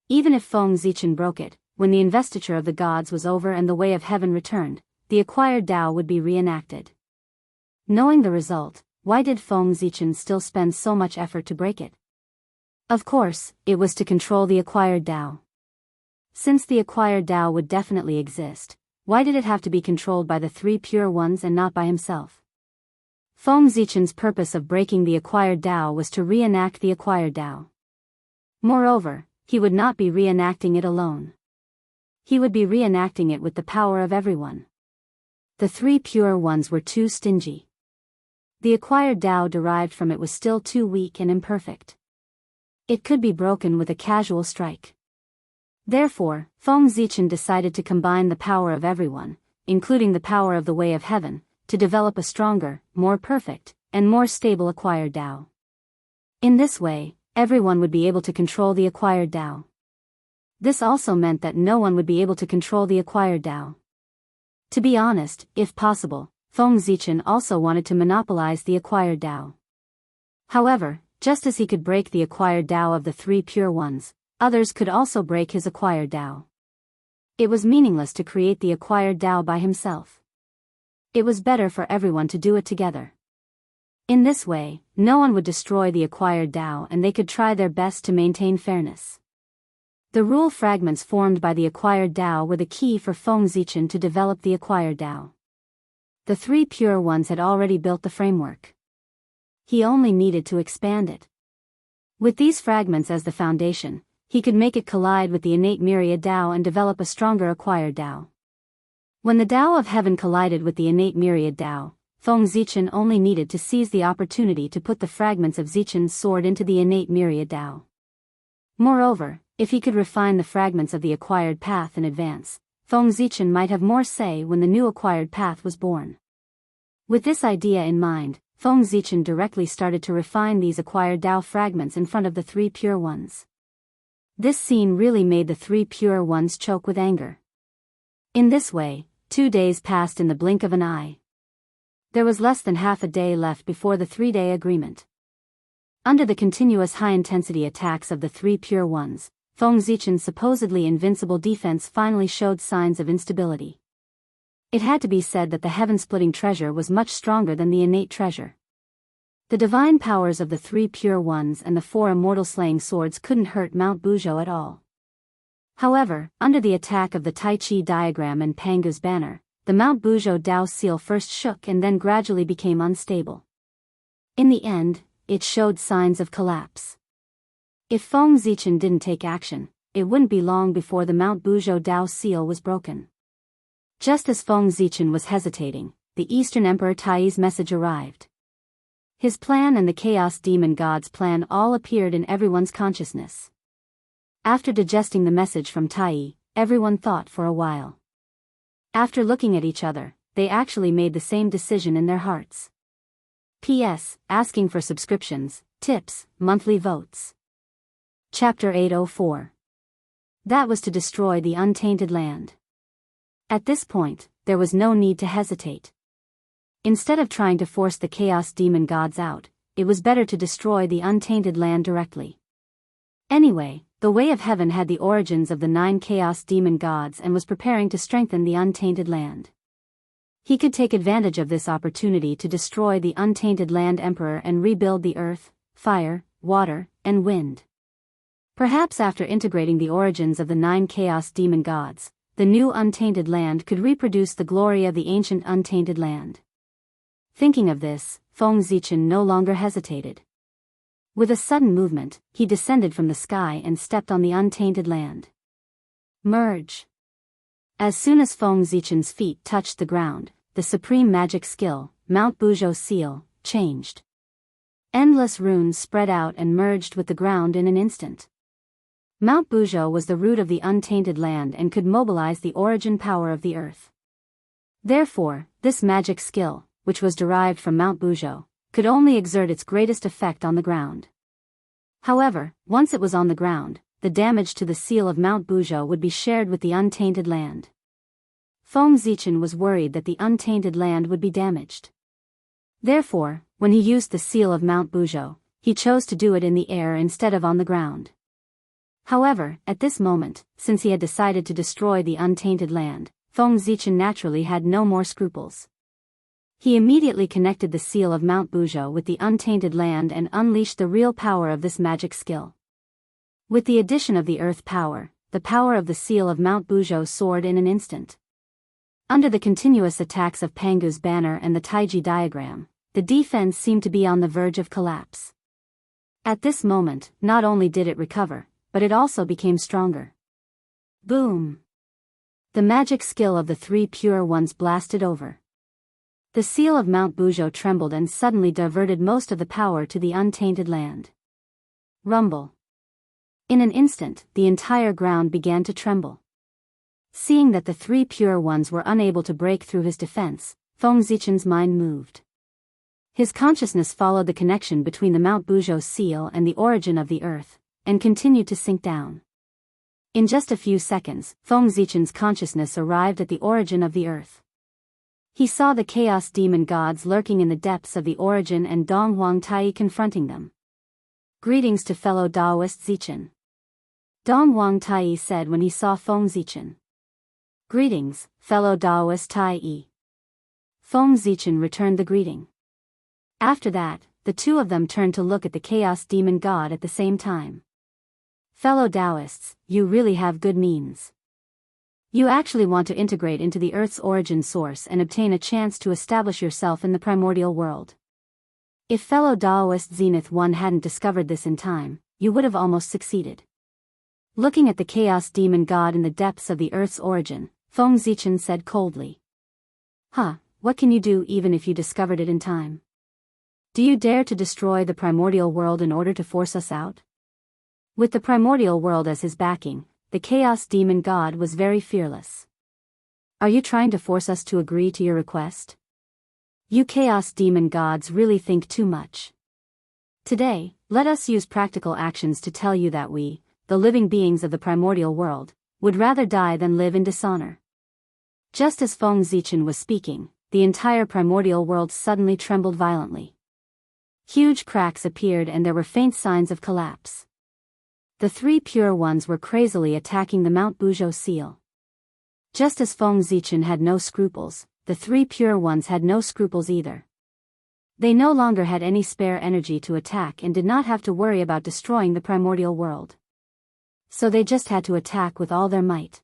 Even if Feng Zichen broke it, when the investiture of the gods was over and the way of heaven returned, the acquired Dao would be reenacted. Knowing the result, why did Feng Zichen still spend so much effort to break it? Of course, it was to control the acquired Dao. Since the acquired Dao would definitely exist, why did it have to be controlled by the three pure ones and not by himself? Feng Zichen's purpose of breaking the acquired Dao was to reenact the acquired Dao. Moreover, he would not be reenacting it alone. He would be reenacting it with the power of everyone. The three pure ones were too stingy. The acquired Dao derived from it was still too weak and imperfect. It could be broken with a casual strike. Therefore, Feng Zichen decided to combine the power of everyone, including the power of the way of heaven, to develop a stronger, more perfect, and more stable acquired Dao. In this way, everyone would be able to control the acquired Dao. This also meant that no one would be able to control the acquired Dao. To be honest, if possible, Feng Zichen also wanted to monopolize the acquired Dao. However, just as he could break the acquired Dao of the three pure ones, others could also break his acquired Dao. It was meaningless to create the acquired Dao by himself. It was better for everyone to do it together. In this way, no one would destroy the acquired Dao and they could try their best to maintain fairness. The rule fragments formed by the acquired Dao were the key for Feng Zichen to develop the acquired Dao. The three pure ones had already built the framework. He only needed to expand it. With these fragments as the foundation, he could make it collide with the innate myriad Dao and develop a stronger acquired Dao. When the Dao of heaven collided with the innate myriad Dao, Feng Zichen only needed to seize the opportunity to put the fragments of Zichen's sword into the innate myriad Dao. Moreover, if he could refine the fragments of the acquired path in advance, Feng Zichen might have more say when the new acquired path was born. With this idea in mind, Feng Zichen directly started to refine these acquired Dao fragments in front of the three pure ones. This scene really made the three pure ones choke with anger. In this way, 2 days passed in the blink of an eye. There was less than half a day left before the 3-day agreement. Under the continuous high-intensity attacks of the three pure ones, Feng Zichen's supposedly invincible defense finally showed signs of instability. It had to be said that the heaven-splitting treasure was much stronger than the innate treasure. The divine powers of the three pure ones and the 4 immortal-slaying swords couldn't hurt Mount Buzhou at all. However, under the attack of the Tai Chi diagram and Pangu's banner, the Mount Buzhou Dao seal first shook and then gradually became unstable. In the end, it showed signs of collapse. If Feng Zichen didn't take action, it wouldn't be long before the Mount Buzhou Dao seal was broken. Just as Feng Zichen was hesitating, the Eastern Emperor Tai's message arrived. His plan and the Chaos Demon God's plan all appeared in everyone's consciousness. After digesting the message from Tai, everyone thought for a while. After looking at each other, they actually made the same decision in their hearts. P.S. Asking for subscriptions, tips, monthly votes. Chapter 804. That was to destroy the untainted land. At this point, there was no need to hesitate. Instead of trying to force the Chaos Demon Gods out, it was better to destroy the untainted land directly. Anyway, the Way of Heaven had the origins of the 9 Chaos Demon Gods and was preparing to strengthen the untainted land. He could take advantage of this opportunity to destroy the untainted land emperor and rebuild the earth, fire, water, and wind. Perhaps after integrating the origins of the 9 Chaos Demon Gods, the new untainted land could reproduce the glory of the ancient untainted land. Thinking of this, Feng Zichen no longer hesitated. With a sudden movement, he descended from the sky and stepped on the untainted land. Merge. As soon as Feng Zichen's feet touched the ground, the supreme magic skill, Mount Buzhou seal, changed. Endless runes spread out and merged with the ground in an instant. Mount Buzhou was the root of the untainted land and could mobilize the origin power of the earth. Therefore, this magic skill, which was derived from Mount Buzhou, could only exert its greatest effect on the ground. However, once it was on the ground, the damage to the seal of Mount Buzhou would be shared with the untainted land. Feng Zichen was worried that the untainted land would be damaged. Therefore, when he used the seal of Mount Buzhou, he chose to do it in the air instead of on the ground. However, at this moment, since he had decided to destroy the untainted land, Feng Zichen naturally had no more scruples. He immediately connected the seal of Mount Buzhou with the untainted land and unleashed the real power of this magic skill. With the addition of the earth power, the power of the seal of Mount Buzhou soared in an instant. Under the continuous attacks of Pangu's banner and the Taiji diagram, the defense seemed to be on the verge of collapse. At this moment, not only did it recover, but it also became stronger. Boom! The magic skill of the three pure ones blasted over. The seal of Mount Buzhou trembled and suddenly diverted most of the power to the untainted land. Rumble. In an instant, the entire ground began to tremble. Seeing that the three pure ones were unable to break through his defense, Feng Zichen's mind moved. His consciousness followed the connection between the Mount Buzhou seal and the origin of the earth, and continued to sink down. In just a few seconds, Feng Zichen's consciousness arrived at the origin of the earth. He saw the chaos demon gods lurking in the depths of the origin and Dong Huang Tai confronting them. Greetings to fellow Taoist Zichen. Dong Huang Tai said when he saw Feng Zichen. Greetings, fellow Taoist Tai. Feng Zichen returned the greeting. After that, the two of them turned to look at the chaos demon god at the same time. Fellow Taoists, you really have good means. You actually want to integrate into the Earth's origin source and obtain a chance to establish yourself in the primordial world. If fellow Taoist Zenith 1 hadn't discovered this in time, you would have almost succeeded. Looking at the chaos demon god in the depths of the Earth's origin, Feng Zichen said coldly. What can you do even if you discovered it in time? Do you dare to destroy the primordial world in order to force us out? With the primordial world as his backing, the chaos demon god was very fearless. Are you trying to force us to agree to your request? You chaos demon gods really think too much. Today, let us use practical actions to tell you that we, the living beings of the primordial world, would rather die than live in dishonor. Just as Feng Zichen was speaking, the entire primordial world suddenly trembled violently. Huge cracks appeared and there were faint signs of collapse. The three pure ones were crazily attacking the Mount Buzhou seal. Just as Feng Zichen had no scruples, the three pure ones had no scruples either. They no longer had any spare energy to attack and did not have to worry about destroying the primordial world. So they just had to attack with all their might.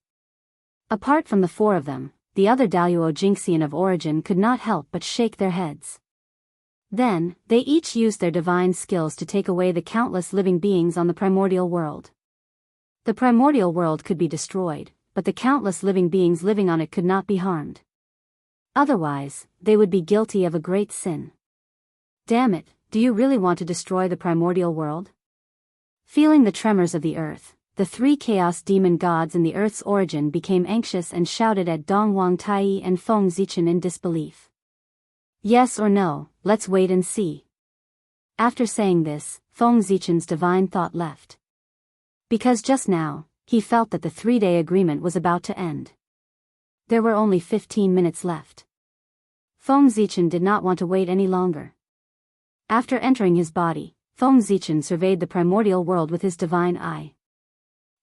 Apart from the four of them, the other Daluo Jinxian of origin could not help but shake their heads. Then, they each used their divine skills to take away the countless living beings on the primordial world. The primordial world could be destroyed, but the countless living beings living on it could not be harmed. Otherwise, they would be guilty of a great sin. Damn it, do you really want to destroy the primordial world? Feeling the tremors of the earth, the three chaos demon gods in the earth's origin became anxious and shouted at Dong Huang Tai and Feng Zichen in disbelief. Yes or no, let's wait and see. After saying this, Feng Zichen's divine thought left. Because just now, he felt that the 3-day agreement was about to end. There were only 15 minutes left. Feng Zichen did not want to wait any longer. After entering his body, Feng Zichen surveyed the primordial world with his divine eye.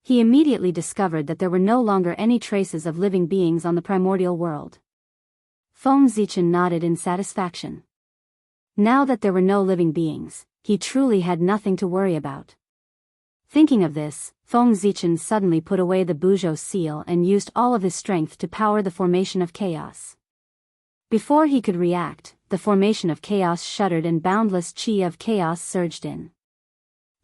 He immediately discovered that there were no longer any traces of living beings on the primordial world. Feng Zichen nodded in satisfaction. Now that there were no living beings, he truly had nothing to worry about. Thinking of this, Feng Zichen suddenly put away the Buzhou seal and used all of his strength to power the formation of chaos. Before he could react, the formation of chaos shuddered and boundless chi of chaos surged in.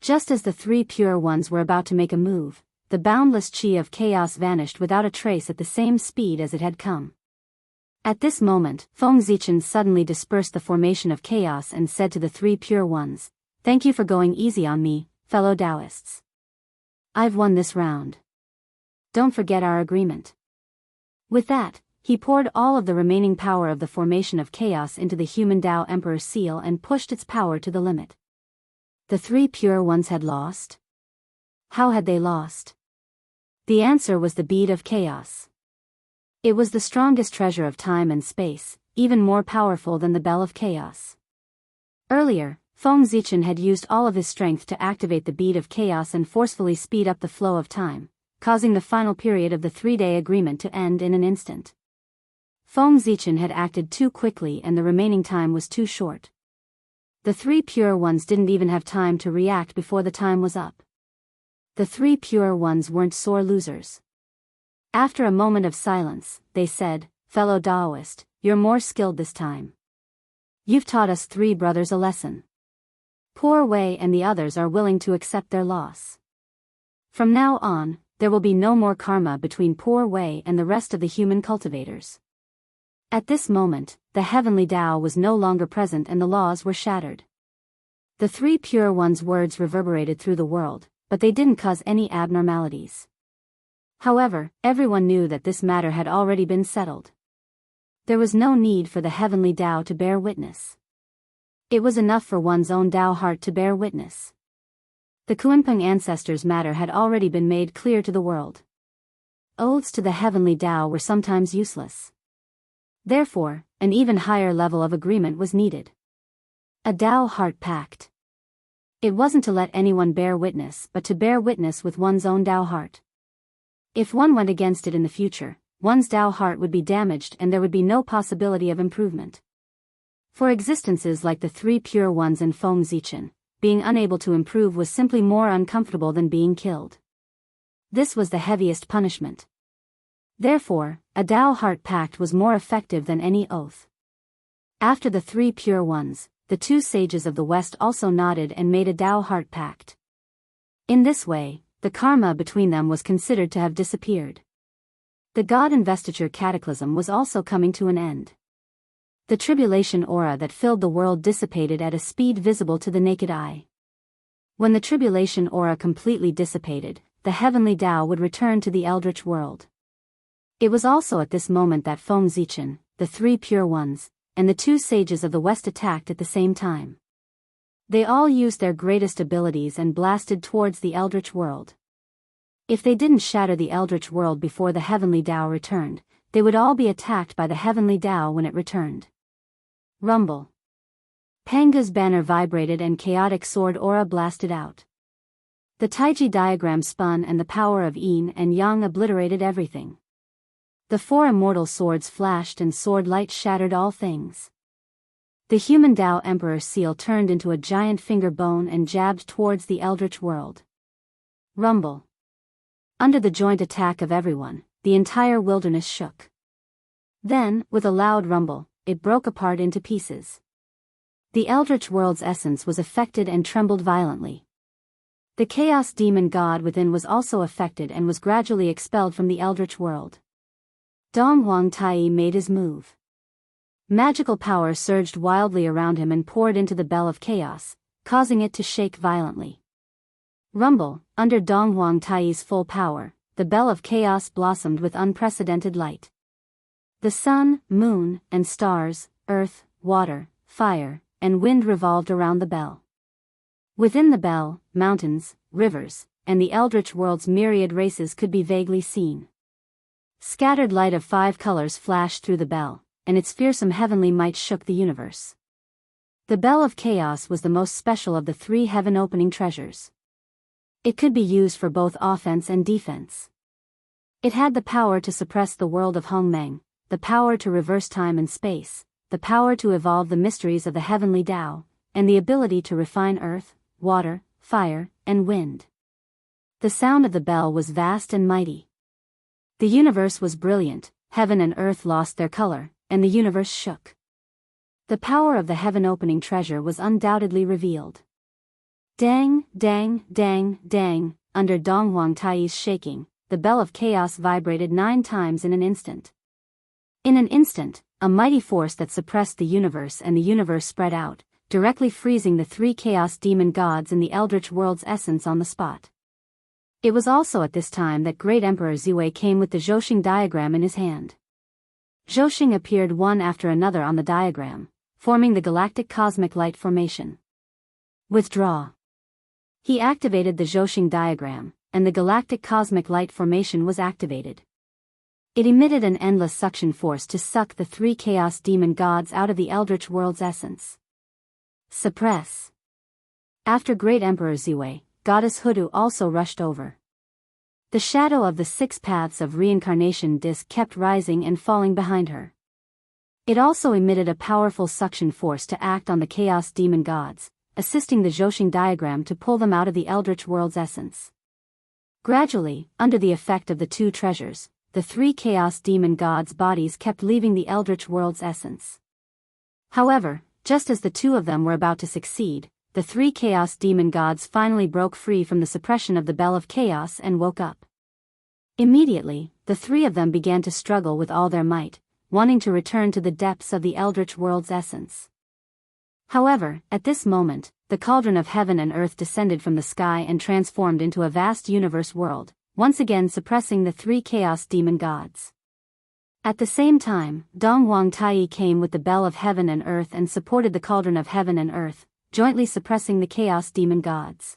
Just as the three pure ones were about to make a move, the boundless chi of chaos vanished without a trace at the same speed as it had come. At this moment, Feng Zichen suddenly dispersed the formation of chaos and said to the three pure ones, "Thank you for going easy on me, fellow Taoists. I've won this round. Don't forget our agreement. With that, he poured all of the remaining power of the formation of chaos into the human Tao Emperor's seal and pushed its power to the limit. The three pure ones had lost? How had they lost? The answer was the bead of chaos. It was the strongest treasure of time and space, even more powerful than the bell of chaos. Earlier, Feng Zichen had used all of his strength to activate the bead of chaos and forcefully speed up the flow of time, causing the final period of the 3-day agreement to end in an instant. Feng Zichen had acted too quickly and the remaining time was too short. The three pure ones didn't even have time to react before the time was up. The three pure ones weren't sore losers. After a moment of silence, they said, "Fellow Taoist, you're more skilled this time. You've taught us three brothers a lesson. Poor Wei and the others are willing to accept their loss. From now on, there will be no more karma between Poor Wei and the rest of the human cultivators." At this moment, the heavenly Tao was no longer present and the laws were shattered. The three pure ones' words reverberated through the world, but they didn't cause any abnormalities. However, everyone knew that this matter had already been settled. There was no need for the heavenly Tao to bear witness. It was enough for one's own Tao heart to bear witness. The Kunpeng ancestors' matter had already been made clear to the world. Oaths to the heavenly Tao were sometimes useless. Therefore, an even higher level of agreement was needed. A Tao heart pact. It wasn't to let anyone bear witness but to bear witness with one's own Tao heart. If one went against it in the future, one's Tao heart would be damaged and there would be no possibility of improvement. For existences like the three pure ones and Feng Zichen, being unable to improve was simply more uncomfortable than being killed. This was the heaviest punishment. Therefore, a Tao heart pact was more effective than any oath. After the three pure ones, the two sages of the West also nodded and made a Tao heart pact. In this way, the karma between them was considered to have disappeared. The God Investiture Cataclysm was also coming to an end. The tribulation aura that filled the world dissipated at a speed visible to the naked eye. When the tribulation aura completely dissipated, the heavenly Tao would return to the eldritch world. It was also at this moment that Feng Zichen, the three pure ones, and the two sages of the West attacked at the same time. They all used their greatest abilities and blasted towards the eldritch world. If they didn't shatter the eldritch world before the heavenly Tao returned, they would all be attacked by the heavenly Tao when it returned. Rumble. Panga's banner vibrated and chaotic sword aura blasted out. The Taiji diagram spun and the power of Yin and Yang obliterated everything. The four immortal swords flashed and sword light shattered all things. The human Tao Emperor's seal turned into a giant finger bone and jabbed towards the eldritch world. Rumble. Under the joint attack of everyone, the entire wilderness shook. Then, with a loud rumble, it broke apart into pieces. The eldritch world's essence was affected and trembled violently. The chaos demon god within was also affected and was gradually expelled from the eldritch world. Dong Huang Tai made his move. Magical power surged wildly around him and poured into the bell of chaos, causing it to shake violently. Rumble, under Dong Huang Tai's full power, the bell of chaos blossomed with unprecedented light. The sun, moon, and stars, earth, water, fire, and wind revolved around the bell. Within the bell, mountains, rivers, and the eldritch world's myriad races could be vaguely seen. Scattered light of 5 colors flashed through the bell, and its fearsome heavenly might shook the universe. The bell of chaos was the most special of the 3 heaven-opening treasures. It could be used for both offense and defense. It had the power to suppress the world of Hongmeng, the power to reverse time and space, the power to evolve the mysteries of the heavenly Tao, and the ability to refine earth, water, fire, and wind. The sound of the bell was vast and mighty. The universe was brilliant, heaven and earth lost their color, and the universe shook. The power of the heaven-opening treasure was undoubtedly revealed. Dang, dang, dang, dang, under Dong Huang Tai's shaking, the bell of chaos vibrated 9 times in an instant. In an instant, a mighty force that suppressed the universe and the universe spread out, directly freezing the 3 chaos demon gods in the eldritch world's essence on the spot. It was also at this time that Great Emperor Zhui came with the Zhousing diagram in his hand. Zhousing appeared one after another on the diagram, forming the galactic cosmic light formation. Withdraw. He activated the Zhousing diagram, and the galactic cosmic light formation was activated. It emitted an endless suction force to suck the 3 chaos demon gods out of the eldritch world's essence. Suppress. After Great Emperor Zhui, Goddess Hudu also rushed over. The shadow of the 6 paths of reincarnation disk kept rising and falling behind her. It also emitted a powerful suction force to act on the chaos demon gods, assisting the Zhousing diagram to pull them out of the eldritch world's essence. Gradually, under the effect of the 2 treasures, the 3 chaos demon gods' bodies kept leaving the eldritch world's essence. However, just as the 2 of them were about to succeed, the 3 chaos demon gods finally broke free from the suppression of the bell of chaos and woke up. Immediately, the 3 of them began to struggle with all their might, wanting to return to the depths of the eldritch world's essence. However, at this moment, the cauldron of heaven and earth descended from the sky and transformed into a vast universe world, once again suppressing the 3 chaos demon gods. At the same time, Dong Wang Tai came with the bell of heaven and earth and supported the cauldron of heaven and earth, jointly suppressing the chaos demon gods.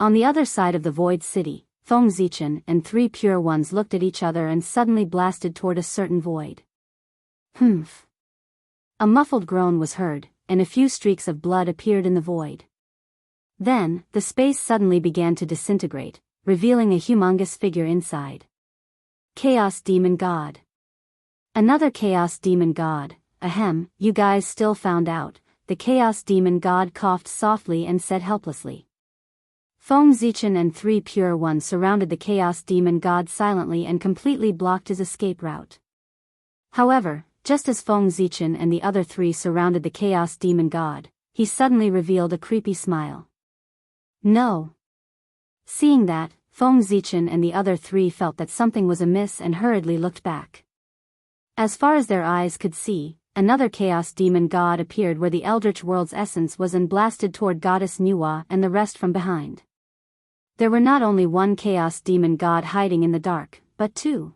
On the other side of the void city, Feng Zichen and 3 pure ones looked at each other and suddenly blasted toward a certain void. Humph. A muffled groan was heard, and a few streaks of blood appeared in the void. Then, the space suddenly began to disintegrate, revealing a humongous figure inside. Chaos Demon God. Another Chaos Demon God. Ahem, you guys still found out. The Chaos Demon God coughed softly and said helplessly. Feng Zichen and 3 pure ones surrounded the Chaos Demon God silently and completely blocked his escape route. However, just as Feng Zichen and the other 3 surrounded the Chaos Demon God, he suddenly revealed a creepy smile. No. Seeing that, Feng Zichen and the other 3 felt that something was amiss and hurriedly looked back. As far as their eyes could see, another Chaos Demon God appeared where the eldritch world's essence was and blasted toward Goddess Nuwa and the rest from behind. There were not only 1 Chaos Demon God hiding in the dark, but 2.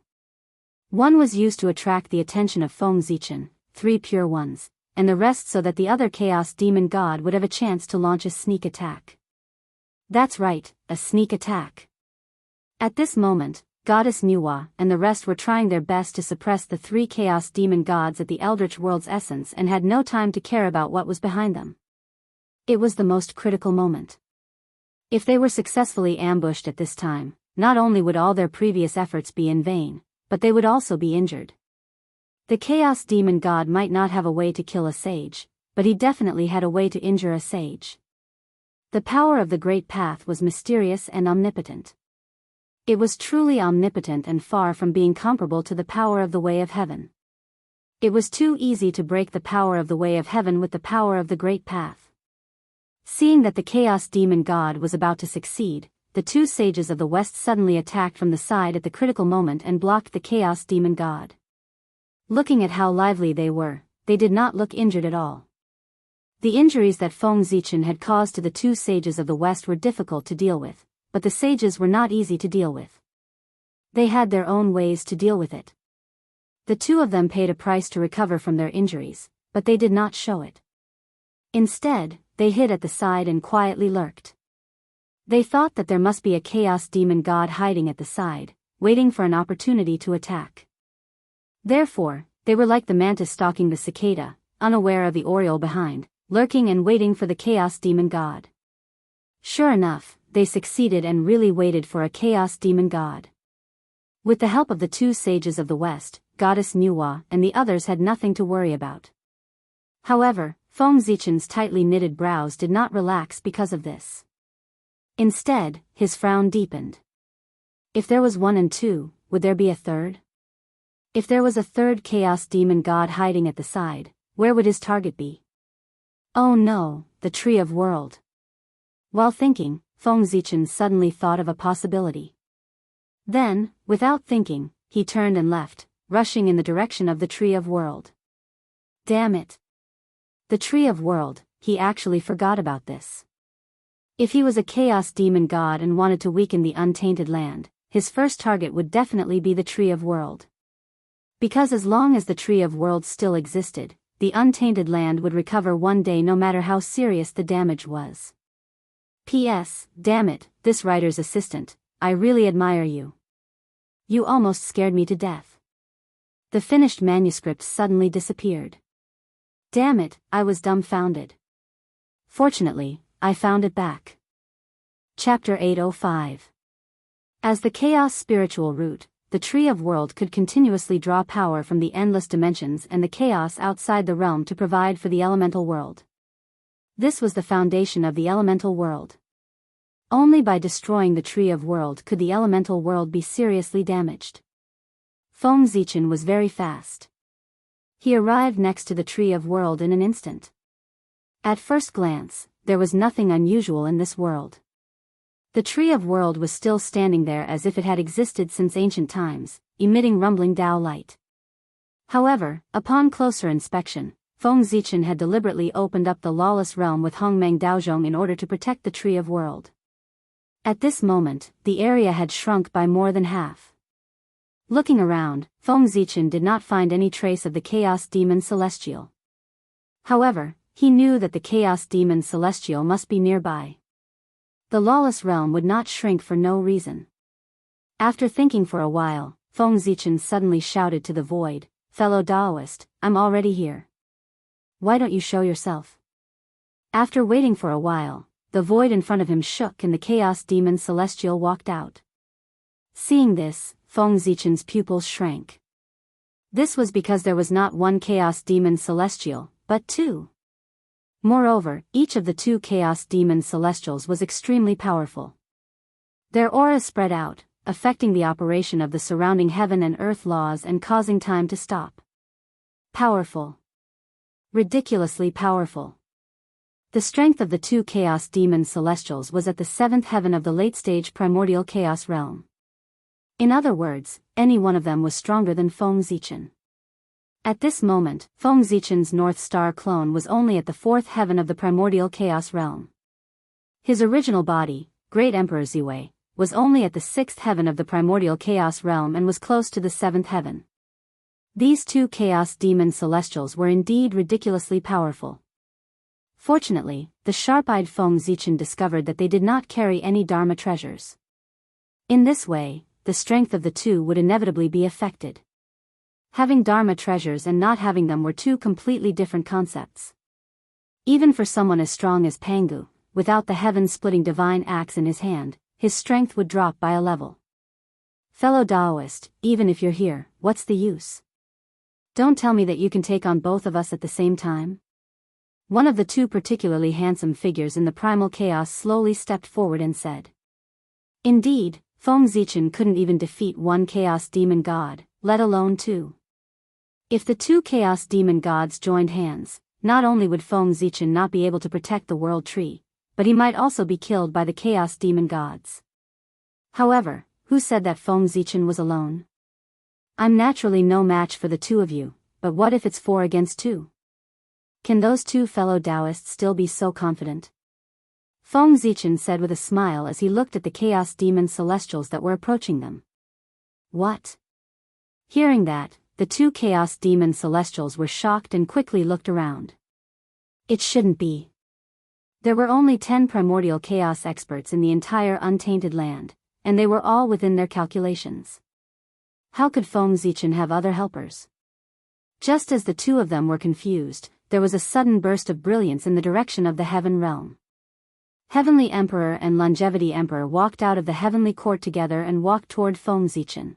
One was used to attract the attention of Feng Zichen, 3 pure ones, and the rest so that the other Chaos Demon God would have a chance to launch a sneak attack. That's right, a sneak attack. At this moment, Goddess Nuwa and the rest were trying their best to suppress the 3 Chaos Demon Gods at the eldritch world's essence and had no time to care about what was behind them. It was the most critical moment. If they were successfully ambushed at this time, not only would all their previous efforts be in vain, but they would also be injured. The Chaos Demon God might not have a way to kill a sage, but he definitely had a way to injure a sage. The power of the Great Path was mysterious and omnipotent. It was truly omnipotent and far from being comparable to the power of the Way of Heaven. It was too easy to break the power of the Way of Heaven with the power of the Great Path. Seeing that the Chaos Demon God was about to succeed, the 2 sages of the West suddenly attacked from the side at the critical moment and blocked the Chaos Demon God. Looking at how lively they were, they did not look injured at all. The injuries that Feng Zichen had caused to the 2 sages of the West were difficult to deal with, but the sages were not easy to deal with. They had their own ways to deal with it. The 2 of them paid a price to recover from their injuries, but they did not show it. Instead, they hid at the side and quietly lurked. They thought that there must be a Chaos Demon God hiding at the side, waiting for an opportunity to attack. Therefore, they were like the mantis stalking the cicada, unaware of the oriole behind, lurking and waiting for the Chaos Demon God. Sure enough, they succeeded and really waited for a Chaos Demon God. With the help of the 2 sages of the West, Goddess Nuwa and the others had nothing to worry about. However, Feng Zichen's tightly knitted brows did not relax because of this. Instead, his frown deepened. If there was 1 and 2, would there be a 3rd? If there was a 3rd Chaos Demon God hiding at the side, where would his target be? Oh no, the Tree of World. While thinking, Feng Zichen suddenly thought of a possibility. Then, without thinking, he turned and left, rushing in the direction of the Tree of World. Damn it. The Tree of World, he actually forgot about this. If he was a chaos demon god and wanted to weaken the untainted land, his first target would definitely be the Tree of World. Because as long as the Tree of Worlds still existed, the untainted land would recover one day no matter how serious the damage was. P.S. Damn it, this writer's assistant, I really admire you. You almost scared me to death. The finished manuscript suddenly disappeared. Damn it, I was dumbfounded. Fortunately, I found it back. Chapter 805. As the chaos spiritual root, the Tree of World could continuously draw power from the endless dimensions and the chaos outside the realm to provide for the elemental world. This was the foundation of the elemental world. Only by destroying the Tree of World could the elemental world be seriously damaged. Feng Zichen was very fast. He arrived next to the Tree of World in an instant. At first glance, there was nothing unusual in this world. The Tree of World was still standing there as if it had existed since ancient times, emitting rumbling Dao light. However, upon closer inspection, Feng Zichen had deliberately opened up the lawless realm with Hongmeng Daozhong in order to protect the Tree of World. At this moment, the area had shrunk by more than half. Looking around, Feng Zichen did not find any trace of the Chaos Demon Celestial. However, he knew that the Chaos Demon Celestial must be nearby. The lawless realm would not shrink for no reason. After thinking for a while, Feng Zichen suddenly shouted to the void, "Fellow Daoist, I'm already here. Why don't you show yourself?" After waiting for a while, the void in front of him shook and the Chaos Demon Celestial walked out. Seeing this, Feng Zichen's pupils shrank. This was because there was not one Chaos Demon Celestial, but two. Moreover, each of the two Chaos Demon Celestials was extremely powerful. Their auras spread out, affecting the operation of the surrounding heaven and earth laws and causing time to stop. Powerful. Ridiculously powerful. The strength of the two Chaos Demon Celestials was at the seventh heaven of the late-stage primordial chaos realm. In other words, any one of them was stronger than Feng Zichen. At this moment, Feng Zichen's North Star clone was only at the fourth heaven of the primordial chaos realm. His original body, Great Emperor Ziwei, was only at the sixth heaven of the primordial chaos realm and was close to the seventh heaven. These two Chaos Demon Celestials were indeed ridiculously powerful. Fortunately, the sharp-eyed Feng Zichen discovered that they did not carry any Dharma treasures. In this way, the strength of the two would inevitably be affected. Having Dharma treasures and not having them were two completely different concepts. Even for someone as strong as Pangu, without the heaven-splitting divine axe in his hand, his strength would drop by a level. Fellow Daoist, even if you're here, what's the use? Don't tell me that you can take on both of us at the same time? One of the two particularly handsome figures in the primal chaos slowly stepped forward and said. Indeed, Feng Zichen couldn't even defeat one chaos demon god, let alone two. If the two chaos demon gods joined hands, not only would Feng Zichen not be able to protect the world tree, but he might also be killed by the chaos demon gods. However, who said that Feng Zichen was alone? I'm naturally no match for the two of you, but what if it's 4 against 2? Can those two fellow Taoists still be so confident? Feng Zichen said with a smile as he looked at the chaos demon celestials that were approaching them. What? Hearing that, the two chaos demon celestials were shocked and quickly looked around. It shouldn't be. There were only 10 primordial chaos experts in the entire untainted land, and they were all within their calculations. How could Feng Zichen have other helpers? Just as the two of them were confused, there was a sudden burst of brilliance in the direction of the heaven realm. Heavenly Emperor and Longevity Emperor walked out of the heavenly court together and walked toward Feng Zichen.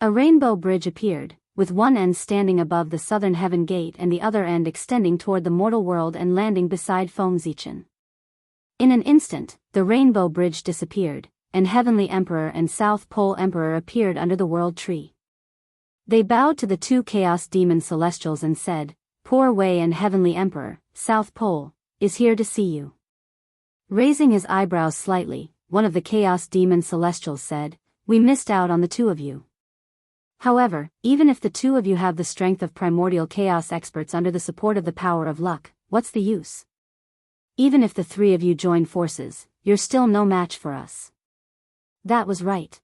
A rainbow bridge appeared, with one end standing above the southern heaven gate and the other end extending toward the mortal world and landing beside Feng Zichen. In an instant, the rainbow bridge disappeared, and Heavenly Emperor and South Pole Emperor appeared under the world tree. They bowed to the two Chaos Demon Celestials and said, "Poor Wei and Heavenly Emperor, South Pole, is here to see you." Raising his eyebrows slightly, one of the Chaos Demon Celestials said, "We missed out on the two of you. However, even if the two of you have the strength of primordial chaos experts under the support of the power of luck, what's the use? Even if the three of you join forces, you're still no match for us. That was right.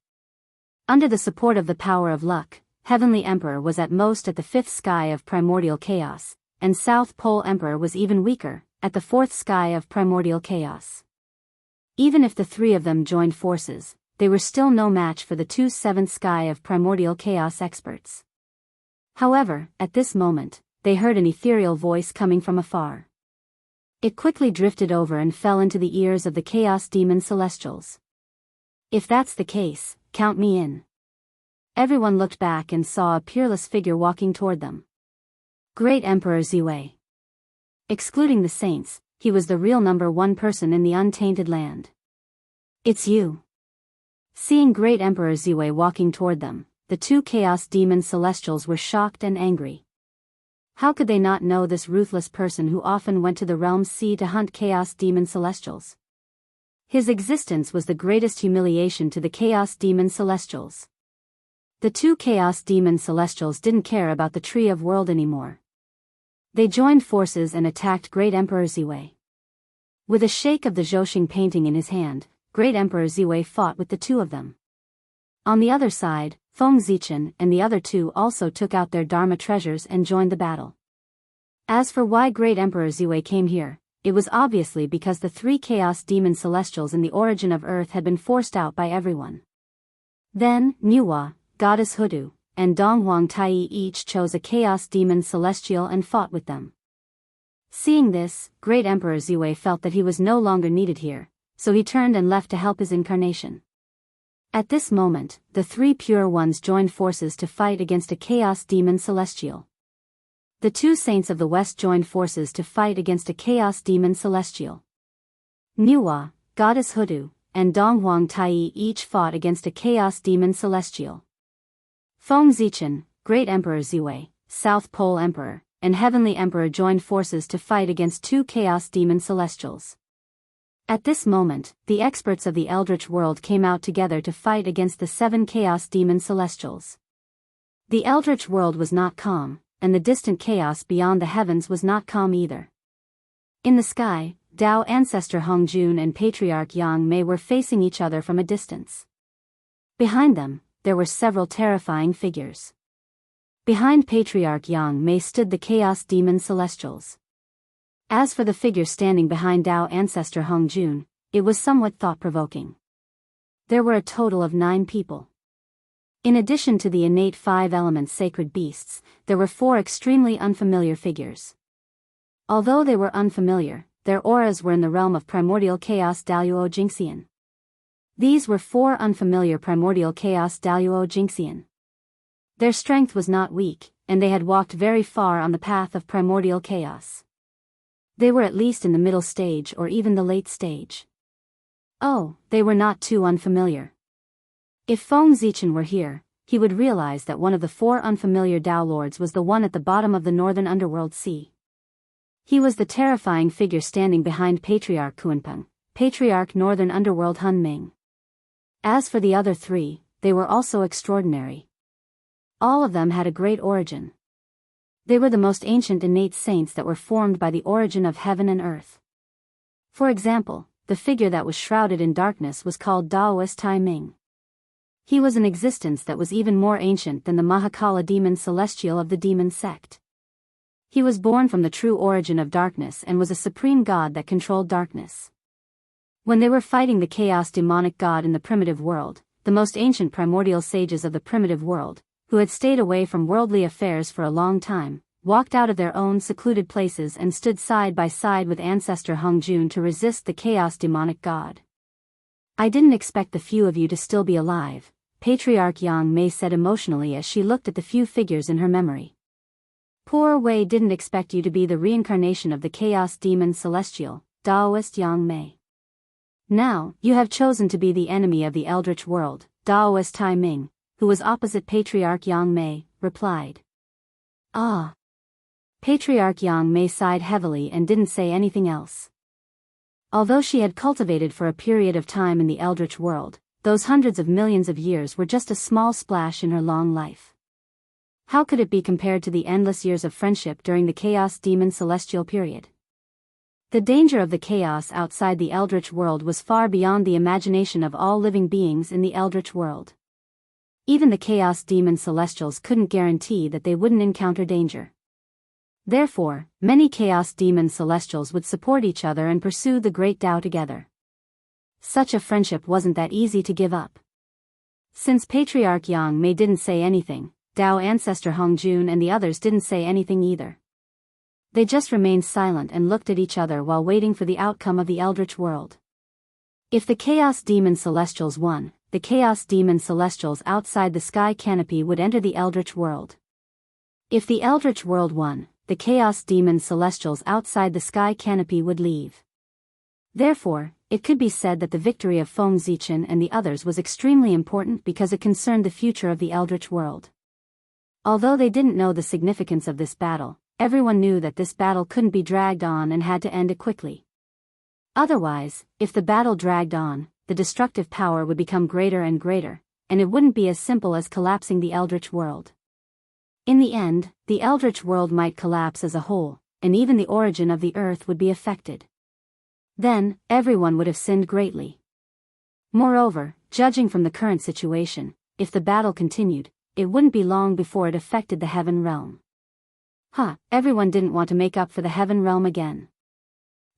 Under the support of the power of luck, Heavenly Emperor was at most at the fifth sky of primordial chaos, and South Pole Emperor was even weaker, at the fourth sky of primordial chaos. Even if the three of them joined forces, they were still no match for the two seventh sky of primordial chaos experts. However, at this moment, they heard an ethereal voice coming from afar. It quickly drifted over and fell into the ears of the Chaos Demon Celestials. If that's the case, count me in. Everyone looked back and saw a peerless figure walking toward them. Great Emperor Ziwei. Excluding the saints, he was the real number one person in the untainted land. It's you. Seeing Great Emperor Ziwei walking toward them, the two Chaos Demon Celestials were shocked and angry. How could they not know this ruthless person who often went to the realm's sea to hunt Chaos Demon Celestials? His existence was the greatest humiliation to the Chaos Demon Celestials. The two Chaos Demon Celestials didn't care about the Tree of World anymore. They joined forces and attacked Great Emperor Ziwei. With a shake of the Zhouxing painting in his hand, Great Emperor Ziwei fought with the two of them. On the other side, Feng Zichen and the other two also took out their Dharma treasures and joined the battle. As for why Great Emperor Ziwei came here, it was obviously because the three Chaos Demon Celestials in the origin of Earth had been forced out by everyone. Then, Nuwa, Goddess Hudu, and Donghuang Taiyi each chose a Chaos Demon Celestial and fought with them. Seeing this, Great Emperor Ziwei felt that he was no longer needed here, so he turned and left to help his incarnation. At this moment, the three pure ones joined forces to fight against a Chaos Demon Celestial. The two saints of the West joined forces to fight against a Chaos Demon Celestial. Nuwa, Goddess Hudu, and Donghuang Taiyi each fought against a Chaos Demon Celestial. Feng Zichen, Great Emperor Ziwei, South Pole Emperor, and Heavenly Emperor joined forces to fight against two Chaos Demon Celestials. At this moment, the experts of the Eldritch world came out together to fight against the seven Chaos Demon Celestials. The Eldritch world was not calm, and the distant chaos beyond the heavens was not calm either. In the sky, Tao Ancestor Hong Jun and Patriarch Yang Mei were facing each other from a distance. Behind them, there were several terrifying figures. Behind Patriarch Yang Mei stood the Chaos Demon Celestials. As for the figure standing behind Tao Ancestor Hong Jun, it was somewhat thought-provoking. There were a total of 9 people. In addition to the innate 5 elements sacred beasts, there were 4 extremely unfamiliar figures. Although they were unfamiliar, their auras were in the realm of primordial chaos Daluo Jingxian. These were 4 unfamiliar primordial chaos Daluo Jingxian. Their strength was not weak, and they had walked very far on the path of primordial chaos. They were at least in the middle stage or even the late stage. Oh, they were not too unfamiliar. If Feng Zichen were here, he would realize that one of the 4 unfamiliar Dao Lords was the one at the bottom of the northern underworld sea. He was the terrifying figure standing behind Patriarch Kuanpeng, Patriarch Northern Underworld Hun Ming. As for the other 3, they were also extraordinary. All of them had a great origin. They were the most ancient innate saints that were formed by the origin of heaven and earth. For example, the figure that was shrouded in darkness was called Daoist Tai Ming. He was an existence that was even more ancient than the Mahakala demon celestial of the demon sect. He was born from the true origin of darkness and was a supreme god that controlled darkness. When they were fighting the chaos demonic god in the primitive world, the most ancient primordial sages of the primitive world, who had stayed away from worldly affairs for a long time, walked out of their own secluded places and stood side by side with Ancestor Hong Jun to resist the chaos demonic god. I didn't expect the few of you to still be alive, Patriarch Yang Mei said emotionally as she looked at the few figures in her memory. Poor Wei didn't expect you to be the reincarnation of the chaos demon celestial, Daoist Yang Mei. Now, you have chosen to be the enemy of the Eldritch world, Daoist Tai Ming, who was opposite Patriarch Yang Mei, replied. Ah. Patriarch Yang Mei sighed heavily and didn't say anything else. Although she had cultivated for a period of time in the Eldritch world, those hundreds of millions of years were just a small splash in her long life. How could it be compared to the endless years of friendship during the Chaos Demon Celestial period? The danger of the chaos outside the eldritch world was far beyond the imagination of all living beings in the eldritch world. Even the chaos demon celestials couldn't guarantee that they wouldn't encounter danger. Therefore, many chaos demon celestials would support each other and pursue the great Tao together. Such a friendship wasn't that easy to give up. Since Patriarch Yang Mei didn't say anything, Tao ancestor Hong Jun and the others didn't say anything either. They just remained silent and looked at each other while waiting for the outcome of the eldritch world. If the chaos demon celestials won, the chaos demon celestials outside the sky canopy would enter the eldritch world. If the eldritch world won, the chaos demon celestials outside the sky canopy would leave. Therefore, it could be said that the victory of Feng Zichen and the others was extremely important because it concerned the future of the eldritch world. Although they didn't know the significance of this battle, everyone knew that this battle couldn't be dragged on and had to end it quickly. Otherwise, if the battle dragged on, the destructive power would become greater and greater, and it wouldn't be as simple as collapsing the eldritch world. In the end, the eldritch world might collapse as a whole, and even the origin of the earth would be affected. Then, everyone would have sinned greatly. Moreover, judging from the current situation, if the battle continued, it wouldn't be long before it affected the heaven realm. Everyone didn't want to make up for the heaven realm again.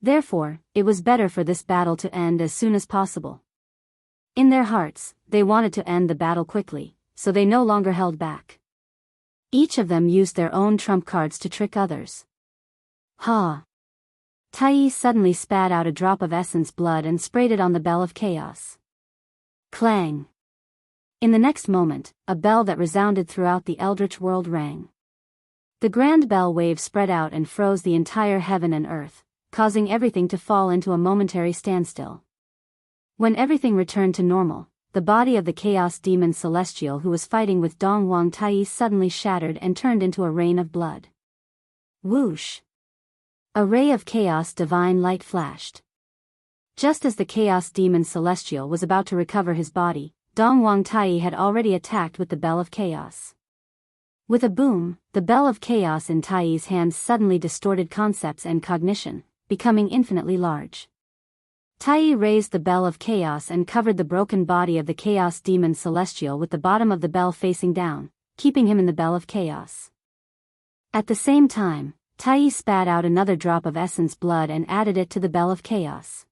Therefore, it was better for this battle to end as soon as possible. In their hearts, they wanted to end the battle quickly, so they no longer held back. Each of them used their own trump cards to trick others. Tai suddenly spat out a drop of essence blood and sprayed it on the bell of chaos. Clang! In the next moment, a bell that resounded throughout the eldritch world rang. The grand bell wave spread out and froze the entire heaven and earth, causing everything to fall into a momentary standstill. When everything returned to normal, the body of the chaos demon celestial who was fighting with Dong Wang Tai suddenly shattered and turned into a rain of blood. Whoosh! A ray of chaos divine light flashed. Just as the chaos demon celestial was about to recover his body, Dong Wang Tai had already attacked with the bell of chaos. With a boom, the bell of chaos in Tai's hands suddenly distorted concepts and cognition, becoming infinitely large. Tai raised the bell of chaos and covered the broken body of the chaos demon celestial with the bottom of the bell facing down, keeping him in the bell of chaos. At the same time, Tai spat out another drop of essence blood and added it to the bell of chaos.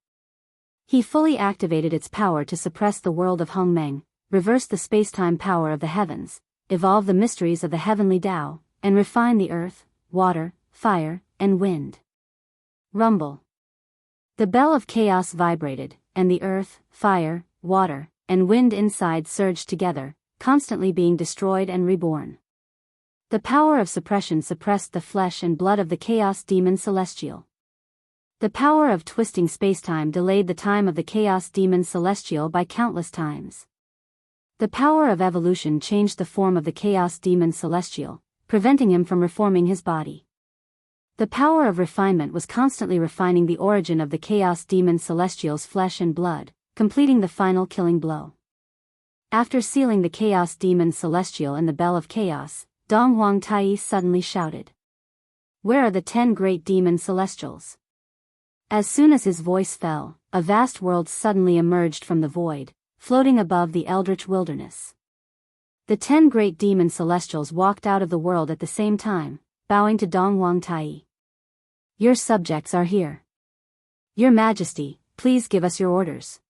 He fully activated its power to suppress the world of Hongmeng, reverse the space-time power of the heavens, evolve the mysteries of the heavenly Tao, and refine the earth, water, fire, and wind. Rumble. The bell of chaos vibrated, and the earth, fire, water, and wind inside surged together, constantly being destroyed and reborn. The power of suppression suppressed the flesh and blood of the chaos demon celestial. The power of twisting spacetime delayed the time of the chaos demon celestial by countless times. The power of evolution changed the form of the chaos demon celestial, preventing him from reforming his body. The power of refinement was constantly refining the origin of the chaos demon celestial's flesh and blood, completing the final killing blow. After sealing the chaos demon celestial in the bell of chaos, Dong Wang Tai suddenly shouted, "Where are the 10 great demon celestials?" As soon as his voice fell, a vast world suddenly emerged from the void, floating above the eldritch wilderness. The 10 great demon celestials walked out of the world at the same time, bowing to Dong Wang Tai. "Your subjects are here. Your Majesty, please give us your orders."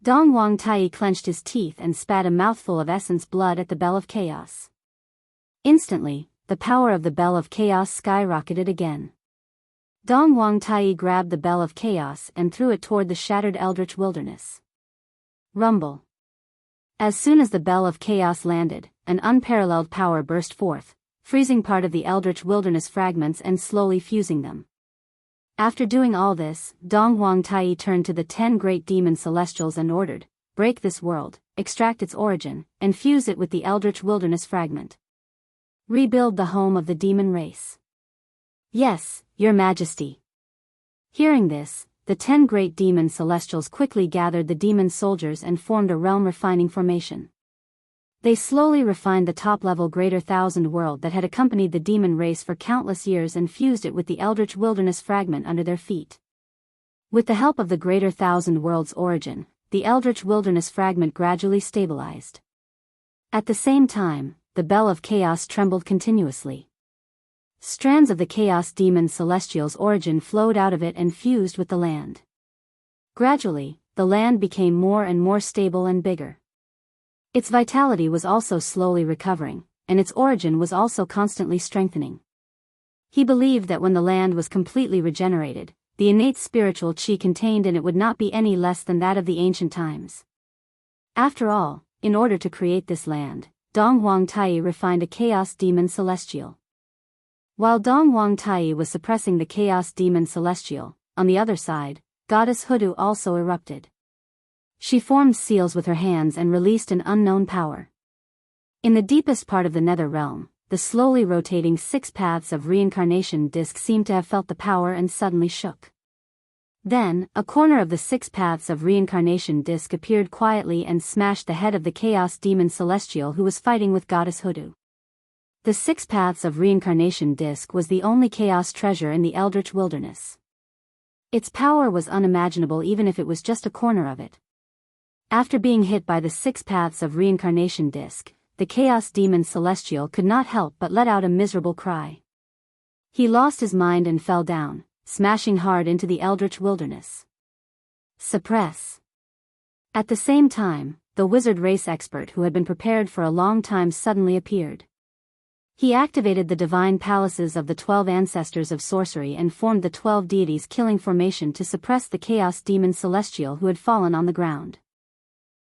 Dong Wang Tai clenched his teeth and spat a mouthful of essence blood at the bell of chaos. Instantly, the power of the bell of chaos skyrocketed again. Dong Wang Tai grabbed the bell of chaos and threw it toward the shattered eldritch wilderness. Rumble. As soon as the bell of chaos landed, an unparalleled power burst forth, freezing part of the eldritch wilderness fragments and slowly fusing them. After doing all this, Dong Wang Tai turned to the 10 great demon celestials and ordered, "Break this world, extract its origin, and fuse it with the eldritch wilderness fragment. Rebuild the home of the demon race." "Yes, Your Majesty." Hearing this, the 10 great demon celestials quickly gathered the demon soldiers and formed a realm-refining formation. They slowly refined the top-level Greater Thousand World that had accompanied the demon race for countless years and fused it with the eldritch wilderness fragment under their feet. With the help of the Greater Thousand Worlds origin, the Eldritch Wilderness fragment gradually stabilized. At the same time, the Bell of Chaos trembled continuously. Strands of the Chaos Demon Celestial's origin flowed out of it and fused with the land. Gradually, the land became more and more stable and bigger. Its vitality was also slowly recovering, and its origin was also constantly strengthening. He believed that when the land was completely regenerated, the innate spiritual chi contained in it would not be any less than that of the ancient times. After all, in order to create this land, Dong Huang Tai refined a Chaos Demon Celestial. While Dong Huang Tai was suppressing the Chaos Demon Celestial, on the other side, Goddess Hoodoo also erupted. She formed seals with her hands and released an unknown power. In the deepest part of the Nether Realm, the slowly rotating 6 paths of reincarnation disc seemed to have felt the power and suddenly shook. Then, a corner of the 6 paths of reincarnation disc appeared quietly and smashed the head of the Chaos Demon Celestial who was fighting with Goddess Hoodoo. The 6 paths of reincarnation disc was the only chaos treasure in the Eldritch Wilderness. Its power was unimaginable even if it was just a corner of it. After being hit by the 6 paths of reincarnation disc, the Chaos Demon Celestial could not help but let out a miserable cry. He lost his mind and fell down, smashing hard into the Eldritch Wilderness. Suppress. At the same time, the wizard race expert who had been prepared for a long time suddenly appeared. He activated the divine palaces of the 12 ancestors of sorcery and formed the 12 deities killing formation to suppress the Chaos Demon Celestial who had fallen on the ground.